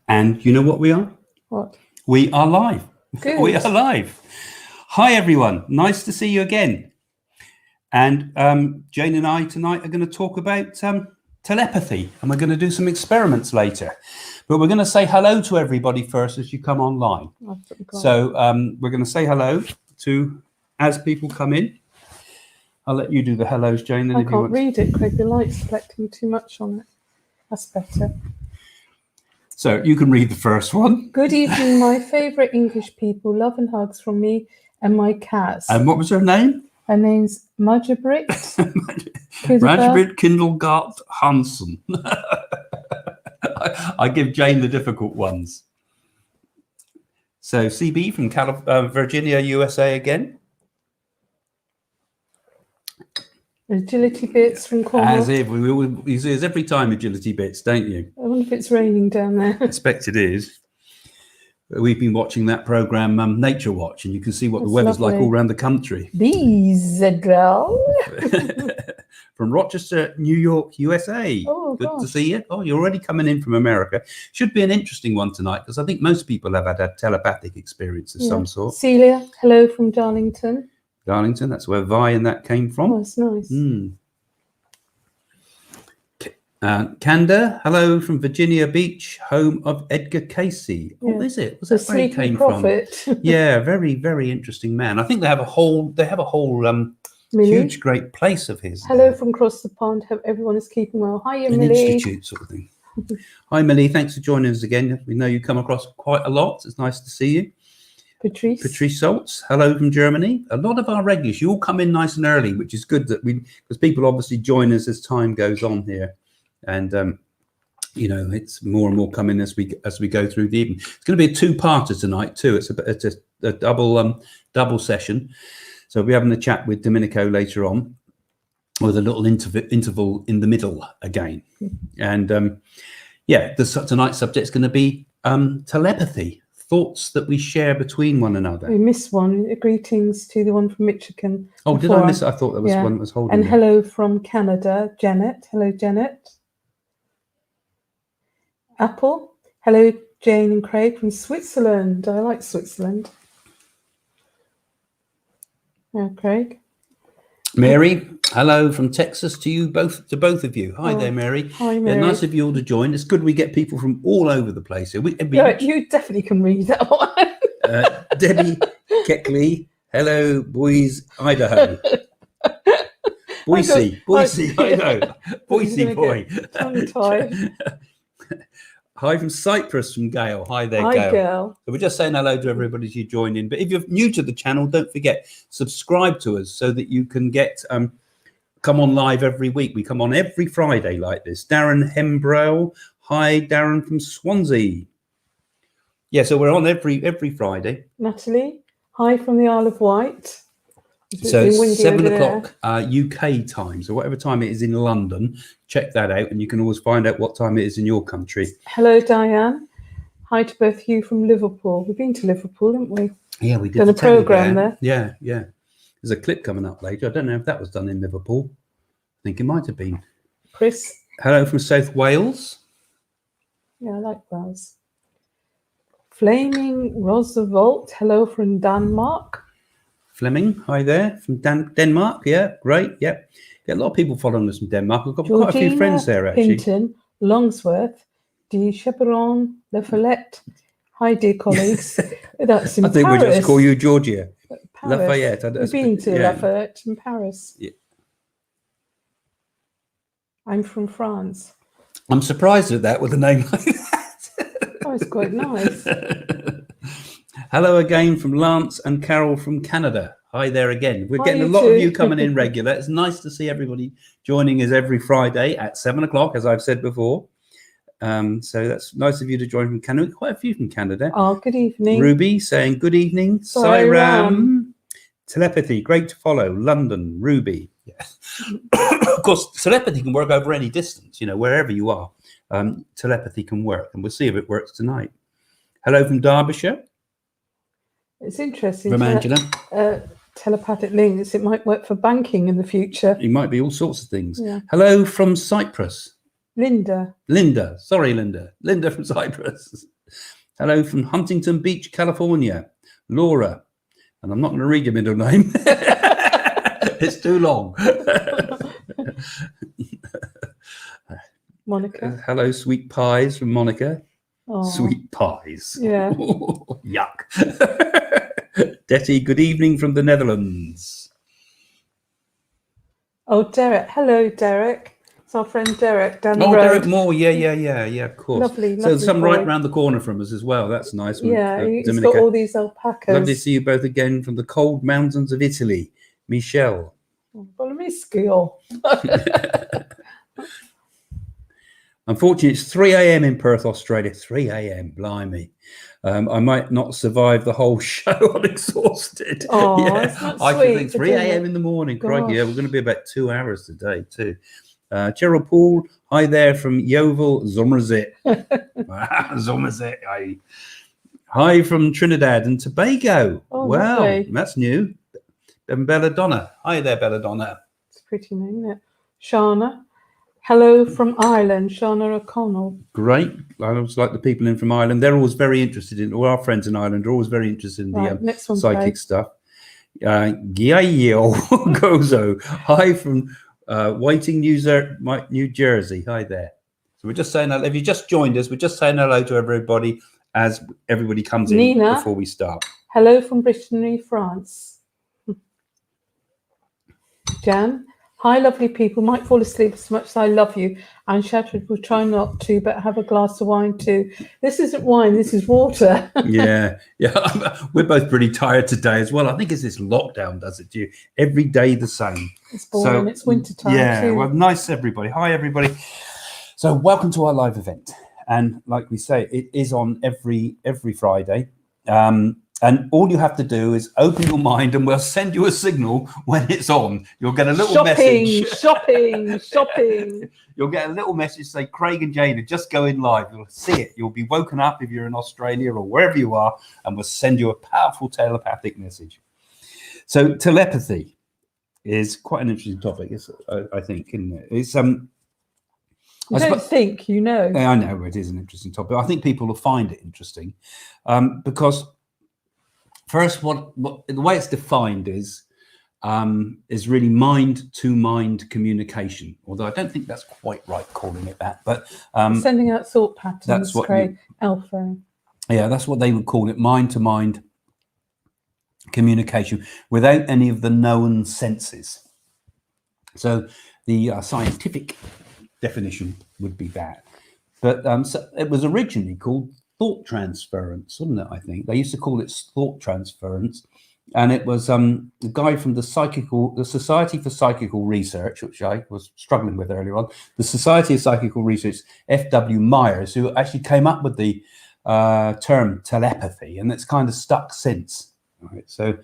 And you know what we are? What? We are live. Good. We are live. Hi, everyone. Nice to see you again. And Jane and I tonight are going to talk about telepathy, and we're going to do some experiments later. But we're going to say hello to everybody first as you come online. So we're going to say hello to as people come in. I'll let you do the hellos, Jane. I can't read it, Craig. The light's reflecting too much on it. That's better. So you can read the first one. Good evening, my favourite English people. Love and hugs from me and my cats. And what was her name? Her name's Marjabrit. Marjabrit Kindlegard Hansen. I give Jane the difficult ones. So CB from Virginia, USA again. Agility Bits from Cornwall. As if you see us every time, Agility Bits, don't you? I wonder if it's raining down there. I expect it is. We've been watching that program, Nature Watch, and you can see what the weather's like all around the country. Bees, girl. From Rochester, New York, USA. Oh, good to see you. Oh, you're already coming in from America. Should be an interesting one tonight because I think most people have had a telepathic experience of some sort. Celia, hello from Darlington. Darlington, that's where Vi and that came from. Oh, that's nice. Kanda, hello from Virginia Beach, home of Edgar Casey. Yeah. Oh, is it? Was that where he came prophet. from? Yeah, very, very interesting man. I think they have a whole huge, great place of his. Hello from across the pond. Hope everyone is keeping well. Hi, An Millie. institute sort of thing. Hi, Millie. Thanks for joining us again. We know you come across quite a lot. It's nice to see you. Patrice Saltz, hello from Germany. A lot of our regulars, you all come in nice and early, which is good that because people obviously join us as time goes on here. And it's more and more coming as we go through the evening. It's going to be a two-parter tonight too. It's a double session. So we'll be having a chat with Domenico later on, with a little interval in the middle again. And tonight's subject is going to be telepathy, thoughts that we share between one another. We missed one. Greetings to the one from Michigan. Oh, did I miss it? I thought there was one that was holding. And hello from Canada, Janet. Hello, Janet. Apple. Hello, Jane and Craig from Switzerland. I like Switzerland. Yeah, Craig. Mary, hello from Texas to both of you. Hi there, Mary. Hi, Mary. Yeah, nice of you all to join. It's good we get people from all over the place. You definitely can read that one. Debbie Keckley, hello, Boise, Idaho. Boise, Idaho. Boise boy. Tongue-tied. Hi from Cyprus from Gail. Hi there, Gail. Hi, Gail. So we're just saying hello to everybody as you join in. But if you're new to the channel, don't forget, subscribe to us so that you can get come on live every week. We come on every Friday like this. Darren Hembrell. Hi, Darren from Swansea. Yeah, so we're on every Friday. Natalie. Hi from the Isle of Wight. So it's 7 o'clock UK time. So whatever time it is in London, check that out, and you can always find out what time it is in your country. Hello, Diane. Hi to both you from Liverpool. We've been to Liverpool, haven't we? Yeah, we did. Done a programme there. Yeah. There's a clip coming up later. I don't know if that was done in Liverpool. I think it might have been. Chris. Hello from South Wales. Yeah, I like Wales. Flaming Roosevelt. Hello from Denmark. Fleming, hi there from Denmark. Yeah, great. Yeah, get a lot of people following us from Denmark. We've got quite a few friends there actually. Pinton, Longsworth, de Chaperon, La Follette. Hi, dear colleagues. That's in Paris. I think we just call you Georgia. Paris. Lafayette. We've been to Lafayette in Paris. Yeah. I'm from France. I'm surprised at that with a name like that. Oh, it's quite nice. Hello again from Lance and Carol from Canada. Hi there again. We're getting a lot of you coming in regular. It's nice to see everybody joining us every Friday at 7 o'clock, as I've said before. So that's nice of you to join from Canada. Quite a few from Canada. Oh, good evening. Ruby saying good evening. Cyram. Telepathy, great to follow. London, Ruby. Yes. Of course, telepathy can work over any distance, wherever you are. Telepathy can work, and we'll see if it works tonight. Hello from Derbyshire. It's interesting. From Angela. Telepathic links. It might work for banking in the future. It might be all sorts of things. Yeah. Hello from Cyprus. Linda. Sorry, Linda. Linda from Cyprus. Hello from Huntington Beach, California. Laura. And I'm not going to read your middle name. It's too long. Monica. Hello, sweet pies from Monica. Oh. Sweet pies. Yeah. Yuck. Detty, good evening from the Netherlands. Oh, Derek. Hello, Derek. It's our friend Derek down the road. Derek Moore. Yeah, of course. Lovely, so some boy. right round the corner from us as well. That's nice. Yeah, he's got all these alpacas. Lovely to see you both again from the cold mountains of Italy. Michelle. Unfortunately, it's 3 a.m. in Perth, Australia. 3 a.m. Blimey. I might not survive the whole show. I'm exhausted. Oh, yeah. It's not I sweet. think 3 a.m. in the morning. Crikey, yeah, we're going to be about 2 hours today too. Gerald Paul, hi there from Yeovil, Zomerzit. Zomerzit. Hi from Trinidad and Tobago. Oh, wow, lovely. That's new. And Belladonna. Hi there, Belladonna. It's a pretty name, isn't it? Shana. Hello from Ireland, Shana O'Connell. Great. I always like the people in from Ireland. They're always very interested in, all our friends in Ireland are always very interested in the psychic stuff. Giaio Gozo. Hi from Whiting, New Jersey. Hi there. So we're just saying, if you just joined us, we're just saying hello to everybody as everybody comes in Nina, before we start. Hello from Brittany, France. Jan. Hi, lovely people. Might fall asleep as much as I love you. And Shattered will try not to, but have a glass of wine too. This isn't wine, this is water. yeah. We're both pretty tired today as well. I think it's this lockdown does it to you. Every day the same. It's boring. It's winter time. Yeah. Too. Well, nice everybody. Hi everybody. So welcome to our live event. And like we say, it is on every Friday. And all you have to do is open your mind and we'll send you a signal when it's on. You'll get a little message. Shopping. You'll get a little message say, Craig and Jane are just going live. You'll see it. You'll be woken up if you're in Australia or wherever you are, and we'll send you a powerful telepathic message. So telepathy is quite an interesting topic, I think, isn't it? It's I don't think you know. I know it is an interesting topic. I think people will find it interesting because first, what the way it's defined is really mind-to-mind communication. Although I don't think that's quite right calling it that, but sending out thought patterns. That's what Craig. Alpha. Yeah, that's what they would call it: mind-to-mind communication without any of the known senses. So the scientific definition would be that, but so it was originally called thought transference, wasn't it? I think they used to call it thought transference, and it was a guy from the Society for Psychical Research, which I was struggling with earlier on, the Society of Psychical Research, F.W. Myers, who actually came up with the term telepathy, and it's kind of stuck since. Right, so,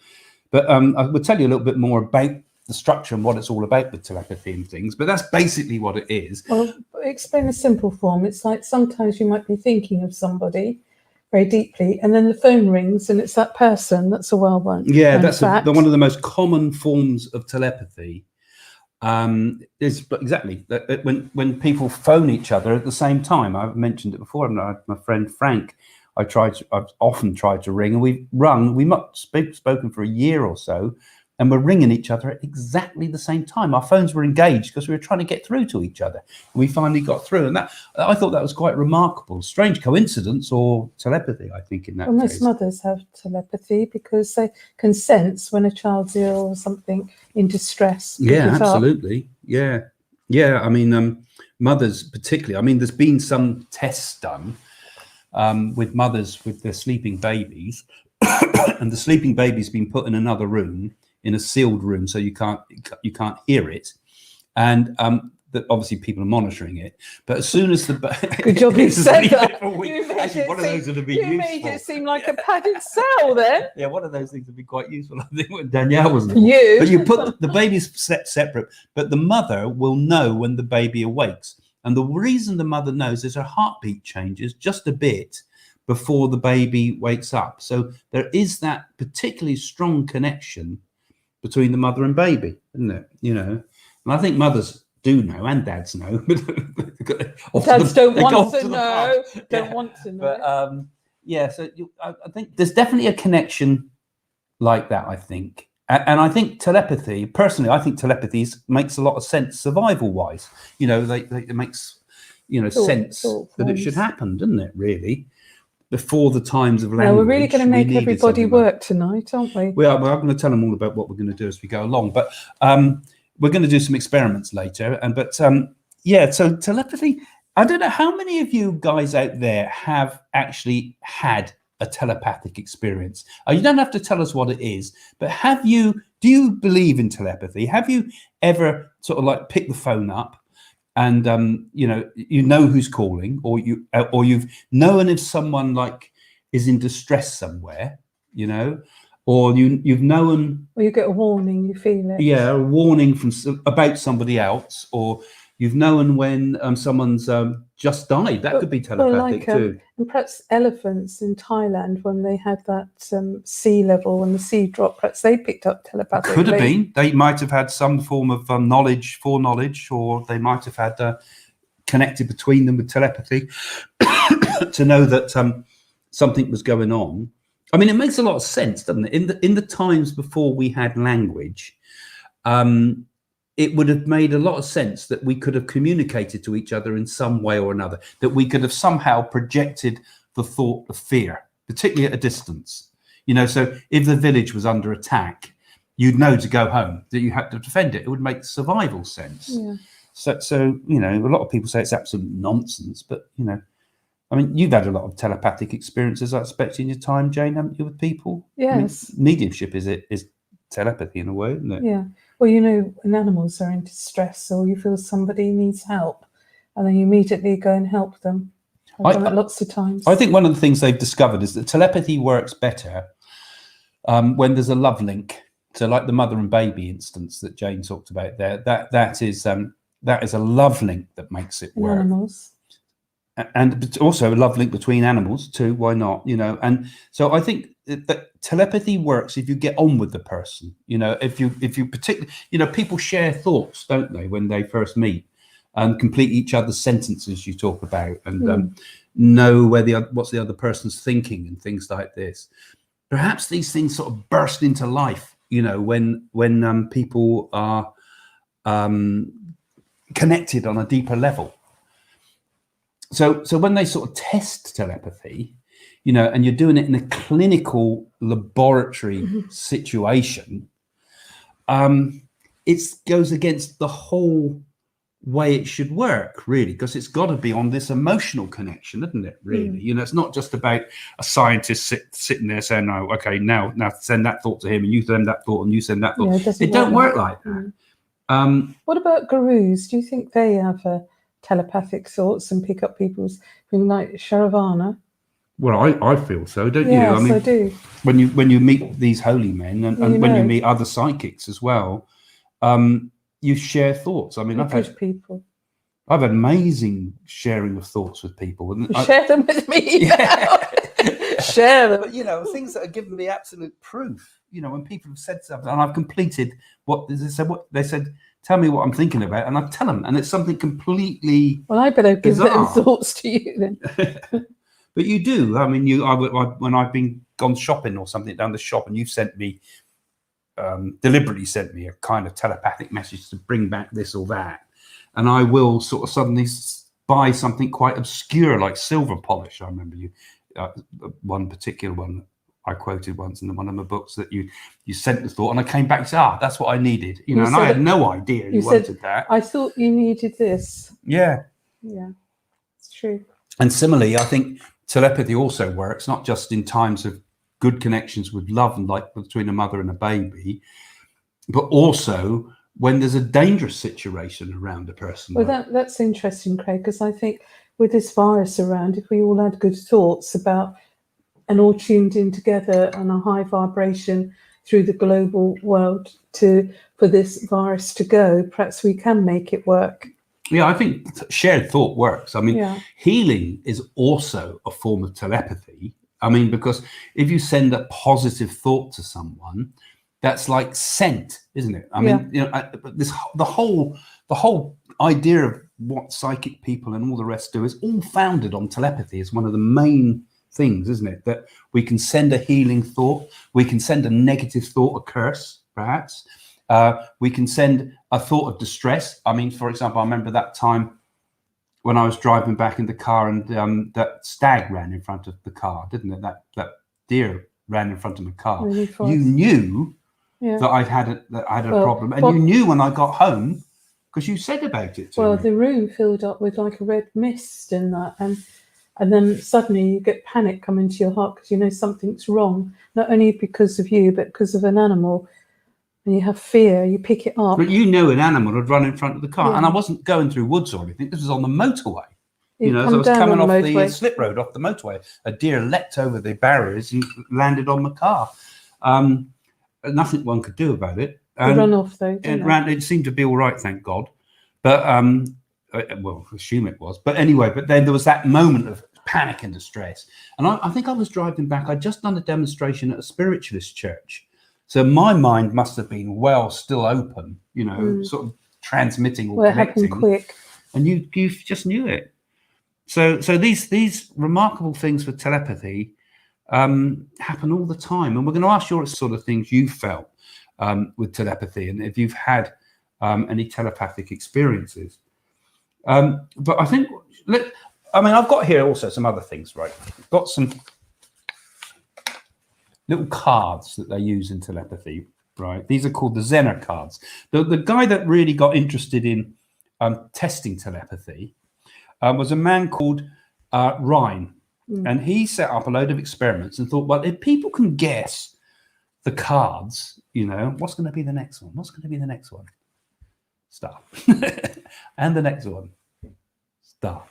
but I will tell you a little bit more about the structure and what it's all about with telepathy and things, but that's basically what it is. Well, explain a simple form. It's like sometimes you might be thinking of somebody very deeply, and then the phone rings and it's that person. That's a well-known. Yeah, that's one of the most common forms of telepathy. Is exactly that when people phone each other at the same time. I've mentioned it before. My friend Frank, I've often tried to ring, and we must have spoken for a year or so. And we're ringing each other at exactly the same time. Our phones were engaged because we were trying to get through to each other. And we finally got through. And I thought that was quite remarkable. Strange coincidence or telepathy, I think, in that case. Most mothers have telepathy because they can sense when a child's ill or something in distress. Yeah, absolutely. Yeah. I mean, mothers particularly. I mean, there's been some tests done with mothers with their sleeping babies. And the sleeping baby's been put in another room, in a sealed room, so you can't hear it, and obviously people are monitoring it. But as soon as the good job you said that. Actually, one of those would be useful. You made it seem like a padded cell then. Yeah, one of those things would be quite useful. I think when Danielle was but you put the baby's separate, but the mother will know when the baby awakes, and the reason the mother knows is her heartbeat changes just a bit before the baby wakes up. So there is that particularly strong connection between the mother and baby, isn't it? And I think mothers do know and dads know. Dads don't want to know. Don't want to know. But yeah, so I think there's definitely a connection like that, I think. And I think telepathy, personally, I think telepathy makes a lot of sense survival-wise. You know, it makes, sense that it should happen, doesn't it, really? Before the times of language. Well, we're really going to make everybody work tonight, aren't we? Well, I'm going to tell them all about what we're going to do as we go along. But we're going to do some experiments later. Yeah, so telepathy, I don't know how many of you guys out there have actually had a telepathic experience. You don't have to tell us what it is, but do you believe in telepathy? Have you ever sort of like picked the phone up and you know who's calling, or you've known if someone like is in distress somewhere, or you've known, or you get a warning, you feel it. Yeah, a warning about somebody else, or you've known when someone's just died. That could be telepathic too. And perhaps elephants in Thailand, when they had that sea level, when the sea dropped, perhaps they picked up telepathically. Could have been. They might have had some form of foreknowledge, or they might have had connected between them with telepathy to know that something was going on. I mean, it makes a lot of sense, doesn't it? In the times before we had language, it would have made a lot of sense that we could have communicated to each other in some way or another, that we could have somehow projected the thought of fear, particularly at a distance. So if the village was under attack, you'd know to go home, that you had to defend it. It would make survival sense. Yeah. So a lot of people say it's absolute nonsense, but, I mean, you've had a lot of telepathic experiences, I expect, in your time, Jane, haven't you, with people? Yes. I mean, mediumship is telepathy in a way, isn't it? Yeah. Well, when animals are in distress, or you feel somebody needs help, and then you immediately go and help them. I've done it lots of times. I think one of the things they've discovered is that telepathy works better when there's a love link. So, like the mother and baby instance that Jane talked about there, that is a love link that makes it work. Animals. And also a love link between animals too. Why not? And so I think that telepathy works if you get on with the person. If you particularly, people share thoughts, don't they, when they first meet, and complete each other's sentences you talk about, and know what's the other person's thinking and things like this. Perhaps these things sort of burst into life, when people are connected on a deeper level. So when they sort of test telepathy, and you're doing it in a clinical laboratory situation, it goes against the whole way it should work, really, because it's got to be on this emotional connection, isn't it, really? It's not just about a scientist sitting there saying, "No, okay, now send that thought to him, and you send that thought, and you send that thought." Yeah, it don't work like that. What about gurus? Do you think they have telepathic thoughts and pick up people's things like Sharavana? Well, I feel so, don't you? Yes, I mean, I do. When you meet these holy men, and when you meet other psychics as well, you share thoughts. I mean, I've had amazing sharing of thoughts with people. And share them with me. Yeah. Share them. But, things that are given me absolute proof. When people have said something and I've completed what they said, tell me what I'm thinking about, and I tell them, and it's something completely. Well, I better give them thoughts to you then. But you do. I mean, when I've gone shopping or something down the shop, and you've sent me, deliberately sent me a kind of telepathic message to bring back this or that, and I will sort of suddenly buy something quite obscure like silver polish. I remember one particular one I quoted once in one of my books, that you sent the thought, and I came back and said, that's what I needed, and I had no idea you wanted that. I thought you needed this. Yeah, it's true. And similarly, I think telepathy also works not just in times of good connections with love, and like between a mother and a baby, but also when there's a dangerous situation around a person. Well, that's interesting, Craig, because I think with this virus around, if we all had good thoughts about and all tuned in together on a high vibration through the global world for this virus to go, perhaps we can make it work. Yeah, I think shared thought works. I mean, healing is also a form of telepathy. I mean, because if you send a positive thought to someone, that's like scent, isn't it? I mean, the whole the whole idea of what psychic people and all the rest do is all founded on telepathy. Is one of the main things, isn't it? That we can send a healing thought, we can send a negative thought, a curse, perhaps. We can send a thought of distress. I mean, for example, I remember that time when I was driving back in the car and that stag ran in front of the car, didn't it? That deer ran in front of the car. Really you knew that I had a problem, and you knew when I got home because you said about it to me. The room filled up with like a red mist and that, and then suddenly you get panic come into your heart because you know something's wrong, not only because of you but because of an animal, and you have fear. You pick it up. But you knew an animal had run in front of the car, and I wasn't going through woods or anything. This was on the motorway. You know, as I was coming off the slip road off the motorway, a deer leapt over the barriers and landed on the car. Nothing one could do about it. It ran off though. It seemed to be all right, thank God. But well, I assume it was. But anyway, but then there was that moment of panic and distress. And I think I was driving back. I'd just done a demonstration at a spiritualist church. So my mind must have been still open, you know, sort of transmitting or connecting. It happened quick. And you just knew it. So these remarkable things with telepathy happen all the time. And we're going to ask you what sort of things you felt with telepathy and if you've had any telepathic experiences. But I think, I've got here also some other things, right? I've got some little cards that they use in telepathy, right? These are called the Zener cards. The guy that really got interested in testing telepathy was a man called Ryan. And he set up a load of experiments and thought, well, if people can guess the cards, you know, what's going to be the next one? What's going to be the next one? Star. And the next one, star.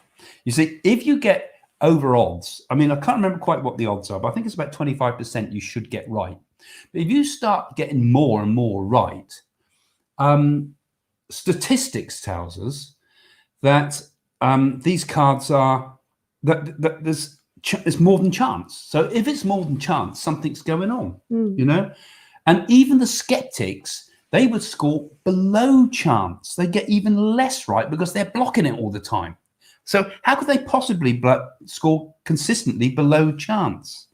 You see, if you get over odds, I can't remember quite what the odds are, but I think it's about 25% you should get right. But if you start getting more and more right, statistics tells us that these cards are, that there's more than chance. So if it's more than chance, something's going on, you know? And even the skeptics, they would score below chance. They get even less right because they're blocking it all the time. So how could they possibly score consistently below chance?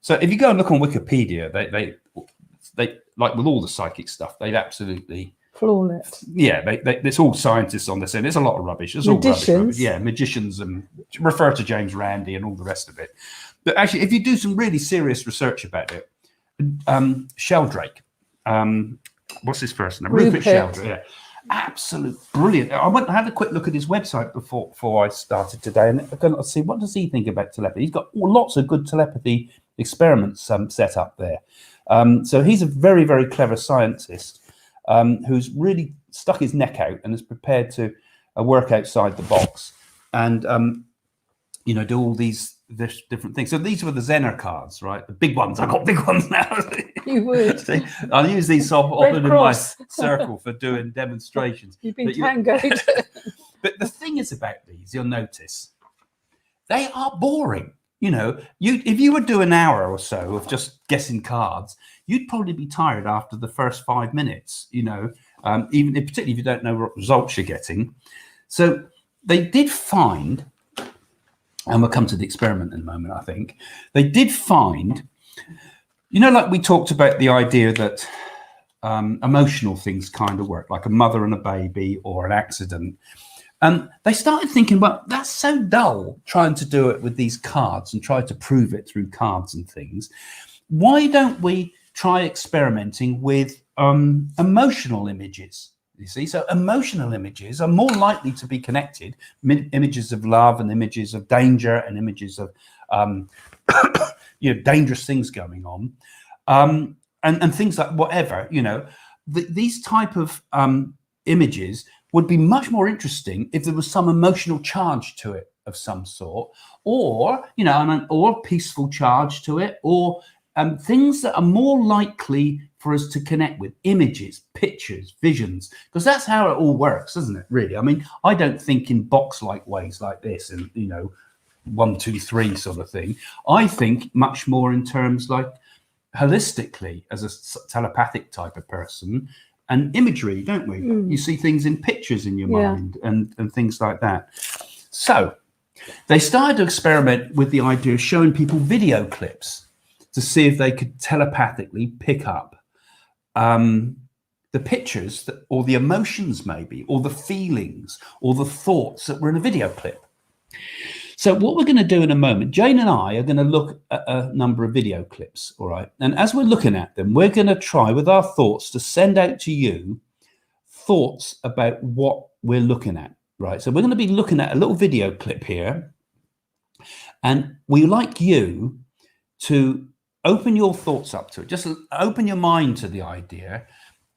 So if you go and look on Wikipedia, they like with all the psychic stuff, they'd absolutely flawless. Yeah, there's all scientists on this, and there's a lot of rubbish. There's all rubbish. Yeah, magicians and refer to James Randi and all the rest of it. But actually, if you do some really serious research about it, Sheldrake, what's his first name? Rupert Sheldrake. Yeah, absolute brilliant. I went and had a quick look at his website before I started today, and I'm going to see what does he think about telepathy. He's got lots of good telepathy experiments set up there. So he's a very, very clever scientist. Who's really stuck his neck out and is prepared to work outside the box and, do all these different things. So these were the Zener cards, right? The big ones. I've got big ones now. You would. See, I'll use these often in my circle for doing demonstrations. You've been tangoed. But the thing is about these, you'll notice, they are boring. You know, if you were doing an hour or so of just guessing cards, you'd probably be tired after the first 5 minutes, particularly if you don't know what results you're getting. So they did find, and we'll come to the experiment in a moment, I think, they did find, like we talked about the idea that emotional things kind of work, like a mother and a baby or an accident. And they started thinking, well, that's so dull trying to do it with these cards and try to prove it through cards and things. Why don't we try experimenting with emotional images? You see, so emotional images are more likely to be connected, images of love and images of danger and images of, dangerous things going on, and things like whatever, these type of images would be much more interesting if there was some emotional charge to it of some sort, or or peaceful charge to it, or things that are more likely for us to connect with: images, pictures, visions, because that's how it all works, isn't it? Really, I don't think in box-like ways like this, and 1, 2, 3 sort of thing. I think much more in terms like holistically as a telepathic type of person. and imagery, don't we? You see things in pictures in your mind and things like that. So they started to experiment with the idea of showing people video clips to see if they could telepathically pick up the pictures or the emotions maybe, or the feelings or the thoughts that were in a video clip. So what we're going to do in a moment, Jane and I are going to look at a number of video clips, all right? And as we're looking at them, we're going to try with our thoughts to send out to you thoughts about what we're looking at, right? So we're going to be looking at a little video clip here, and we like you to open your thoughts up to it. Just open your mind to the idea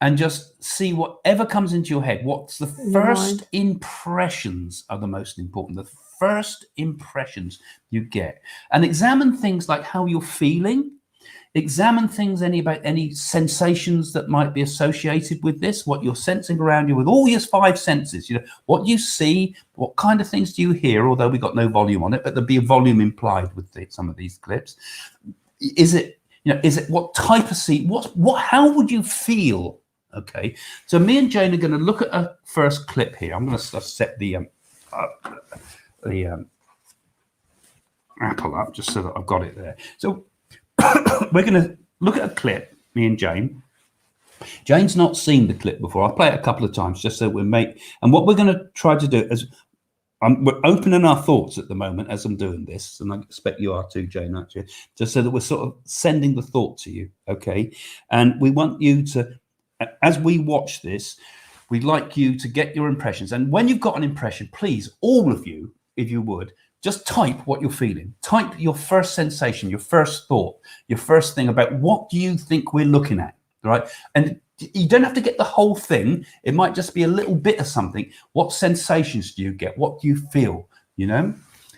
and just see whatever comes into your head. What's the first impressions are the most important. The first impressions you get, and examine things like how you're feeling. Examine things about any sensations that might be associated with this, what you're sensing around you with all your 5 senses. What you see, what kind of things do you hear, although we got no volume on it, but there'll be a volume implied with some of these clips. Is it what type of how would you feel? Okay, so me and Jane are going to look at a first clip here. I'm going to set the Apple up just so that I've got it there. So we're going to look at a clip, me and Jane. Jane's not seen the clip before. I'll play it a couple of times just so and what we're going to try to do is we're opening our thoughts at the moment as I'm doing this, and I expect you are too, Jane, actually, just so that we're sort of sending the thought to you, okay? And we want you to, as we watch this, we'd like you to get your impressions. And when you've got an impression, please, all of you, if you would, just type what you're feeling. Type your first sensation, your first thought, your first thing about what do you think we're looking at, right? And you don't have to get the whole thing. It might just be a little bit of something. What sensations do you get? What do you feel,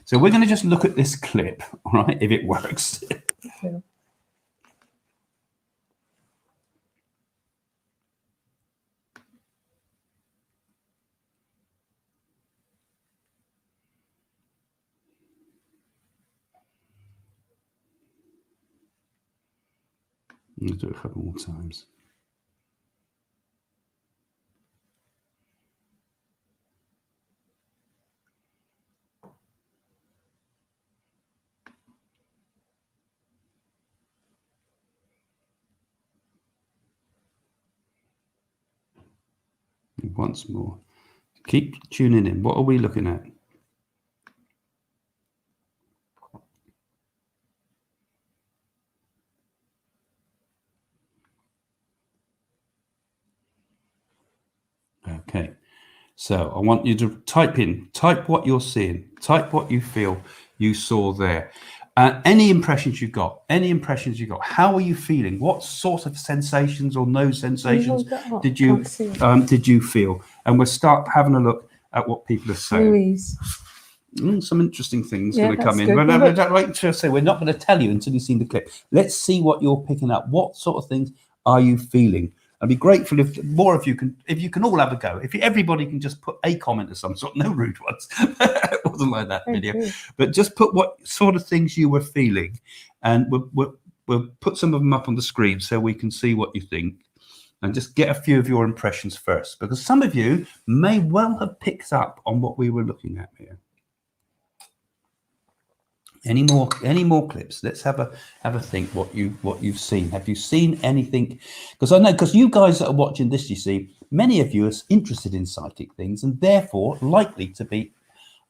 So we're going to just look at this clip, all right, if it works. Yeah. Let's do it a couple more times. Once more. Keep tuning in. What are we looking at? Okay, so I want you to type what you're seeing, type what you feel you saw there. Any impressions you got, how are you feeling? What sort of sensations or no sensations did you feel? And we'll start having a look at what people are saying. Louise. Some interesting things going to come in. But like to say, we're not going to tell you until you've seen the clip. Let's see what you're picking up. What sort of things are you feeling? I'd be grateful if more of you can, all have a go. If everybody can just put a comment of some sort, no rude ones. It wasn't like that video, but just put what sort of things you were feeling, and we'll put some of them up on the screen so we can see what you think, and just get a few of your impressions first, because some of you may well have picked up on what we were looking at here. Any more clips? Let's have a think what you've seen. Have you seen anything? Because I know, because you guys that are watching this, you see, many of you are interested in psychic things and therefore likely to be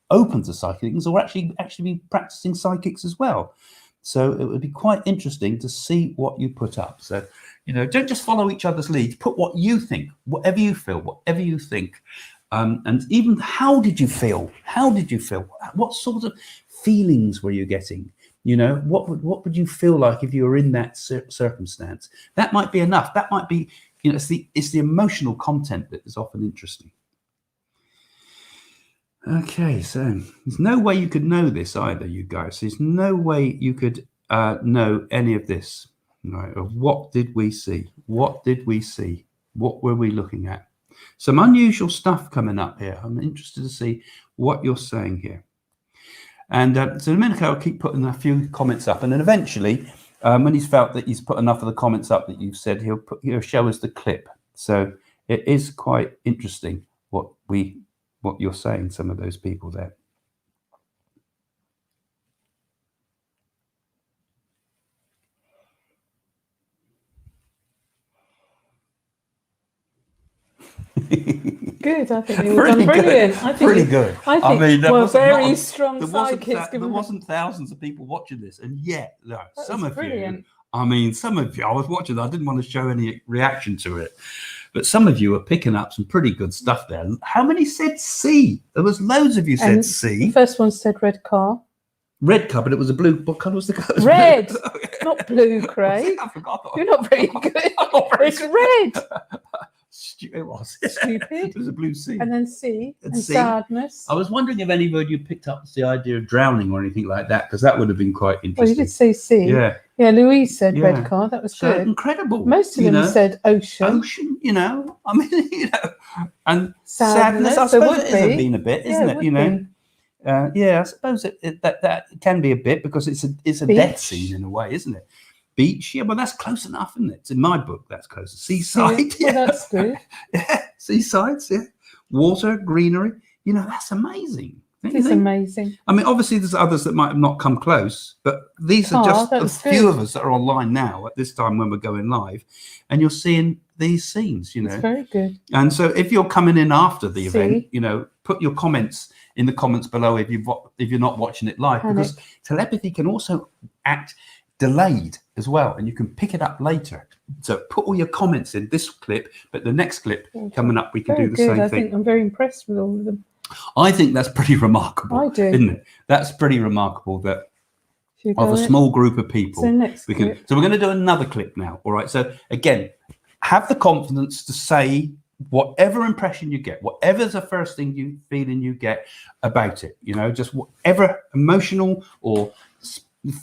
open to psychic things, or actually be practicing psychics as well. So it would be quite interesting to see what you put up. So don't just follow each other's leads. Put what you think, whatever you feel, whatever you think. And even how did you feel? What sort of feelings were you getting? What would you feel like if you were in that circumstance? That might be enough. That might be, it's the emotional content that is often interesting. Okay, so there's no way you could know this either, you guys. There's no way you could know any of this, right? Of what did we see? What did we see? What were we looking at? Some unusual stuff coming up here. I'm interested to see what you're saying here. And so Domenico will keep putting a few comments up, and then eventually, when he's felt that he's put enough of the comments up that you've said, he'll show us the clip. So it is quite interesting what you're saying, some of those people there. Good, I think they were done brilliant. I think pretty good. I mean, there we're wasn't very strong there sidekicks. wasn't thousands of people watching this, and yet some of brilliant. you. I mean, some of you. I was watching. I didn't want to show any reaction to it, but some of you are picking up some pretty good stuff there. How many said C? There was loads of you said C. The first one said red car. Red car, but it was a blue. What colour was the colour? Red, not blue, Craig. I forgot. You're not very good. It's red. It was Stupid. It was a blue C. And then C and C. sadness. I was wondering if any of you picked up the idea of drowning or anything like that, because that would have been quite interesting. Well, you did say C. Yeah. Yeah, Louise said red car. That was so good. Incredible. Most of them said ocean. Ocean, I mean, and sadness. I suppose it has been a bit, isn't it? I suppose that can be a bit, because it's a death scene in a way, isn't it? Beach, yeah, well, that's close enough, isn't it? It's in my book, that's close. Seaside, yeah. Well, that's good. Yeah, seasides, yeah. Water, greenery, that's amazing. It's amazing. I mean, obviously, there's others that might have not come close, but these are just a few of us that are online now at this time when we're going live, and you're seeing these scenes, It's very good. And so if you're coming in after the event, put your comments in the comments below if you're not watching it live, because telepathy can also act delayed as well, and you can pick it up later. So put all your comments in this clip, but the next clip coming up, we can do the same thing. I think I'm very impressed with all of them. I think that's pretty remarkable. I do. Isn't it? That's pretty remarkable that of a small group of people. So we're going to do another clip now. All right. So again, have the confidence to say whatever impression you get, whatever's the first thing you get about it, just whatever emotional or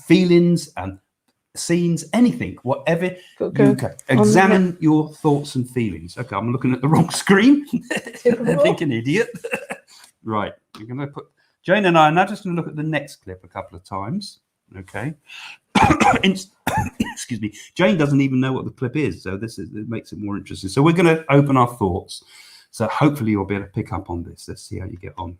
feelings and scenes, anything, whatever you can. Examine your thoughts and feelings. Okay, I'm looking at the wrong screen. I think an idiot. Right, we're going to put Jane and I are now just going to look at the next clip a couple of times. Okay. Excuse me. Jane doesn't even know what the clip is, so it makes it more interesting. So we're going to open our thoughts. So hopefully you'll be able to pick up on this. Let's see how you get on.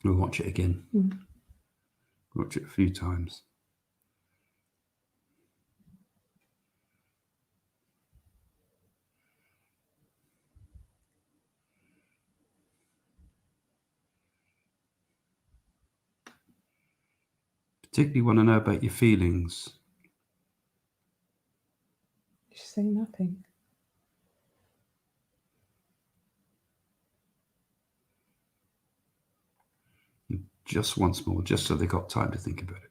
We'll watch it again. Watch it a few times. Particularly want to know about your feelings. You say nothing. Just once more, just so they got time to think about it.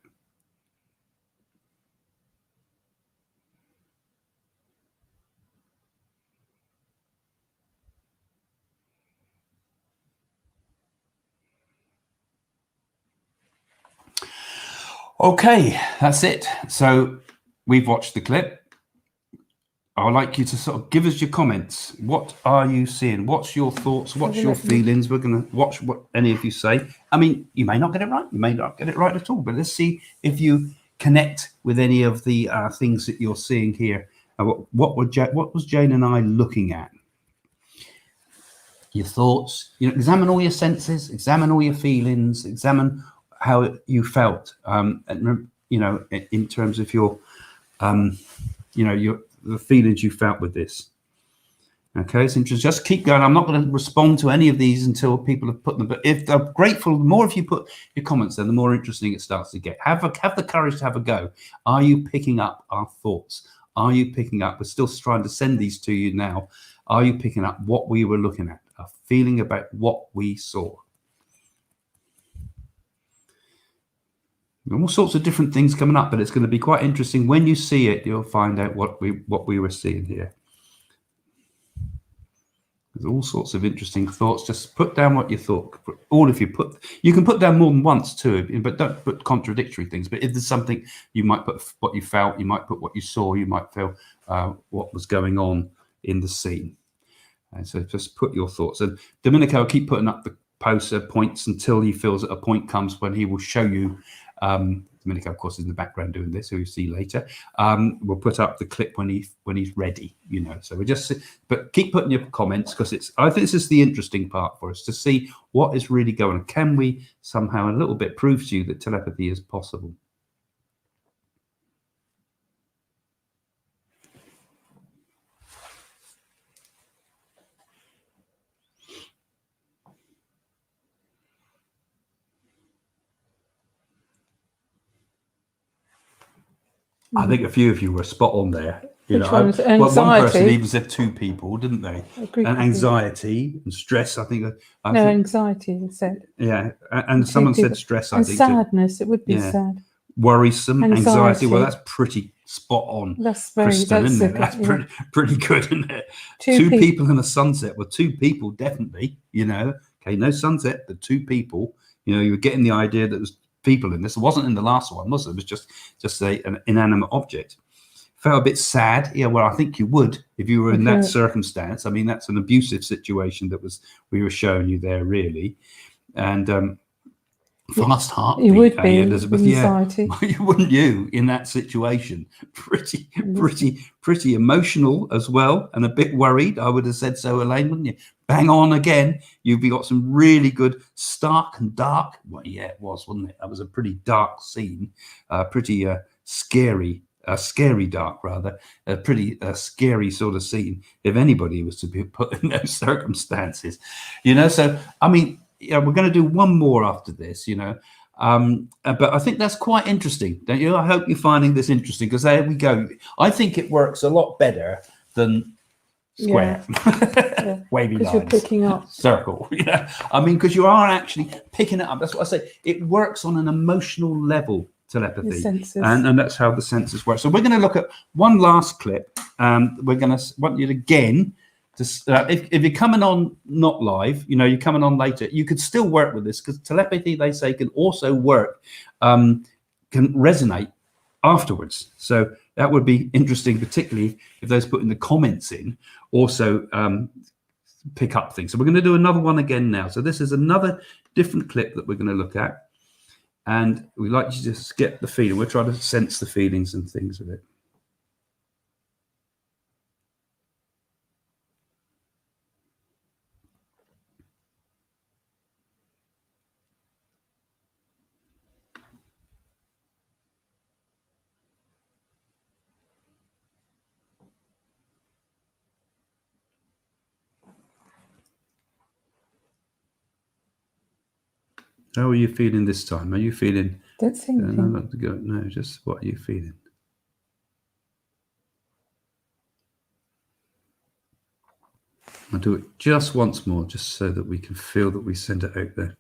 Okay, that's it. So we've watched the clip. I would like you to sort of give us your comments. What are you seeing? What's your thoughts? What's your feelings? We're going to watch what any of you say. I mean, you may not get it right. You may not get it right at all. But let's see if you connect with any of the things that you're seeing here. What was Jane and I looking at? Your thoughts. Examine all your senses. Examine all your feelings. Examine how you felt. And in terms of your, the feelings you felt with this. Okay, so just keep going. I'm not going to respond to any of these until people have put them. But if they're grateful, the more if you put your comments, then the more interesting it starts to get. Have the courage to have a go. Are you picking up our thoughts? Are you picking up? We're still trying to send these to you now. Are you picking up what we were looking at? A feeling about what we saw. All sorts of different things coming up, but it's going to be quite interesting. When you see it, you'll find out what we were seeing here. There's all sorts of interesting thoughts. Just put down what you thought. You can put down more than once too, but don't put contradictory things. But if there's something, you might put what you felt, you might put what you saw, you might feel what was going on in the scene. And so just put your thoughts. And Domenico will keep putting up the points until he feels that a point comes when he will show you. Domenico, of course, is in the background doing this, who you'll see later. We'll put up the clip when he's ready, So we but keep putting your comments, because I think this is the interesting part for us, to see what is really going on. Can we somehow a little bit prove to you that telepathy is possible? I think a few of you were spot on there. One person even said 2 people, didn't they? And anxiety and stress. I think. Anxiety said. Yeah, and someone said stress. I think sadness. It would be sad. Worrisome, anxiety. Well, that's pretty spot on. That's very, Kristen, isn't it? That's pretty good, isn't it? 2 people in a sunset. Well, 2 people definitely. Okay, no sunset, but 2 people. You were getting the idea that there was people in this. It wasn't in the last one, was it? It was just an inanimate object. Felt a bit sad. Yeah, well, I think you would if you were in that circumstance. I mean, that's an abusive situation we were showing you there, really. And fast heartbeat. You would be, Elizabeth. anxiety. Yeah, wouldn't you in that situation? Pretty emotional as well, and a bit worried. I would have said so, Elaine, wouldn't you? Bang on again. You've got some really good stark and dark. Well, yeah, it was, wasn't it? That was a pretty dark scene, pretty scary. Scary dark, rather, a pretty scary sort of scene if anybody was to be put in those circumstances, So, I mean, we're going to do one more after this, but I think that's quite interesting, don't you? I hope you're finding this interesting, because there we go. I think it works a lot better than square, wavy lines, you're picking up circle. I mean, because you are actually picking it up. That's what I say. It works on an emotional level. Telepathy, and that's how the senses work. So we're going to look at one last clip. We're going to want you again to if you're coming on not live, you're coming on later, you could still work with this, because telepathy, they say, can also work, can resonate afterwards. So that would be interesting, particularly if those putting the comments in also pick up things. So we're going to do another one again now. So this is another different clip that we're going to look at. And we like to just get the feeling. We're trying to sense the feelings and things of it. How are you feeling this time? Are you feeling? Don't say anything. No, just what are you feeling? I'll do it just once more, just so that we can feel that we send it out there.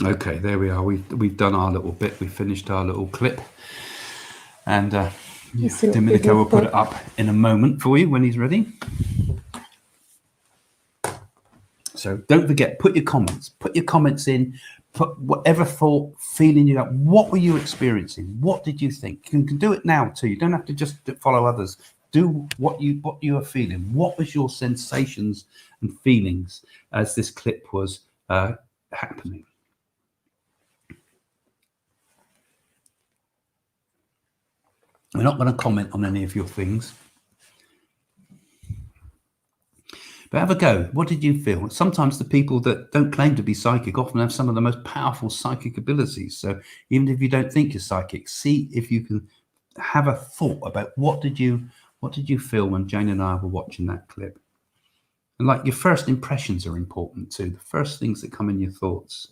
Okay, there we are. We've done our little bit. We finished our little clip, and Domenico will put it up in a moment for you when he's ready. So don't forget, put your comments in, put whatever thought, feeling you got. What were you experiencing? What did you think? You can do it now too. You don't have to just follow others. Do what you are feeling. What was your sensations and feelings as this clip was happening? We're not going to comment on any of your things. But have a go. What did you feel? Sometimes the people that don't claim to be psychic often have some of the most powerful psychic abilities. So even if you don't think you're psychic, see if you can have a thought about what did you feel when Jane and I were watching that clip. And like, your first impressions are important too. The first things that come in your thoughts.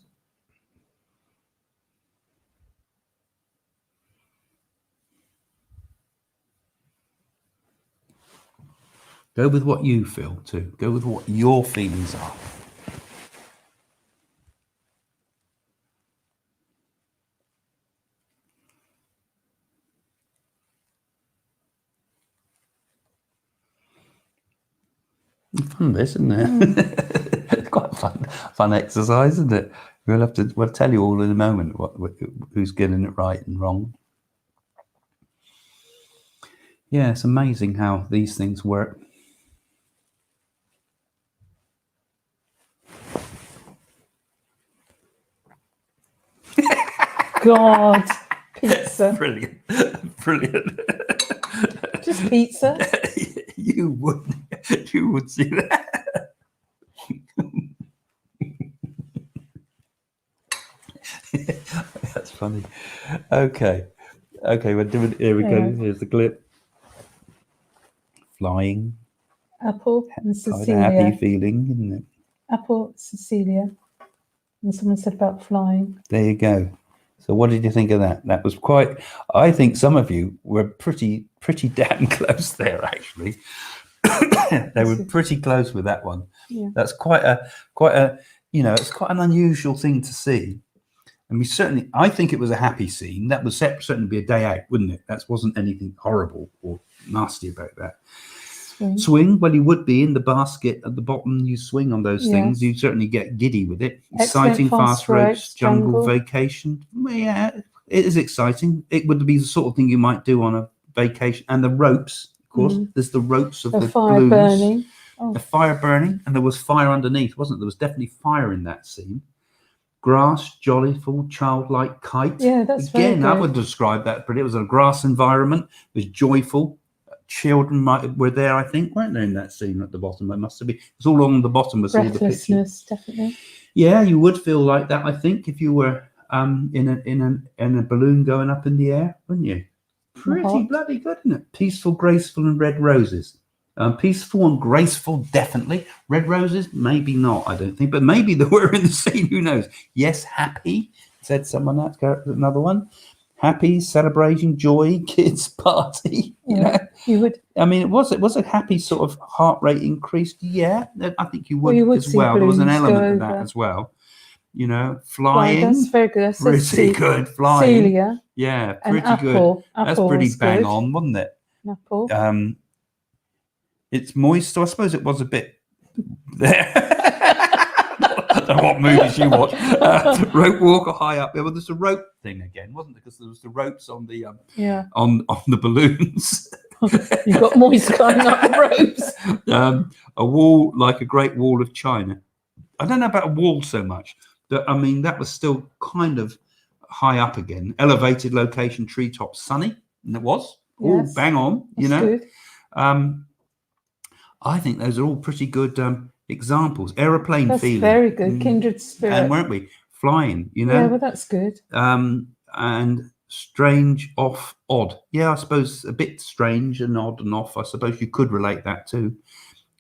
Go with what you feel too. Go with what your feelings are. Fun, this, isn't it? It's quite fun exercise, isn't it? We'll tell you all in a moment who's getting it right and wrong. Yeah, it's amazing how these things work. God, pizza. Brilliant. Just pizza. You would see that. That's funny. Okay, we're doing. Here we go. Here's the clip. Flying. Apple and Cecilia. Quite a happy feeling, isn't it? Apple, Cecilia. And someone said about flying. There you go. So what did you think of that? That was quite, I think some of you were pretty damn close there, actually. They were pretty close with that one. Yeah. That's quite a, it's quite an unusual thing to see. And I think it was a happy scene. That would certainly be a day out, wouldn't it? That wasn't anything horrible or nasty about that. Swing, well, you would be in the basket at the bottom. You swing on those things. You certainly get giddy with it. Exciting, fast ropes, jungle vacation. Well, yeah, it is exciting. It would be the sort of thing you might do on a vacation. And the ropes, of course. There's the ropes of the fire balloons. Burning. The fire burning, and there was fire underneath, wasn't there? There was definitely fire in that scene. Grass, joyful, childlike kite. Yeah, that's again. I would describe that, but it was a grass environment. It was joyful. Children were there, I think, weren't they, in that scene at the bottom? It must have been. It's all on the bottom. Was all the breathlessness, definitely. Yeah, you would feel like that, I think, if you were in a balloon going up in the air, wouldn't you? Pretty bloody good, isn't it? Peaceful, graceful, and red roses. Peaceful and graceful, definitely. Red roses, maybe not. I don't think, but maybe they were in the scene. Who knows? Yes, happy. Said someone that. Another one. Happy, celebration, joy, kids, party. You would. I mean, it was a happy sort of heart rate increase. Yeah, I think you would, as well. There was an element of that as well. Flying. That's very good. Pretty good. Flying. Celia. Yeah, pretty good. That's pretty bang on, wasn't it? Apple. It's moist, so I suppose it was a bit there. I don't know what movies you watch. Rope walker high up. Yeah, well, there's a rope thing again, wasn't there? Because there was the ropes on the on the balloons. You got moist going up the ropes. A wall, like a great wall of China. I don't know about a wall so much. That was still kind of high up again. Elevated location, treetop, sunny, and it was all bang on. Good. I think those are all pretty good examples. Aeroplane that's feeling. Very good. Kindred spirit. And weren't we? Flying, Yeah, well, that's good. And strange, off, odd. Yeah, I suppose a bit strange and odd and off. I suppose you could relate that too.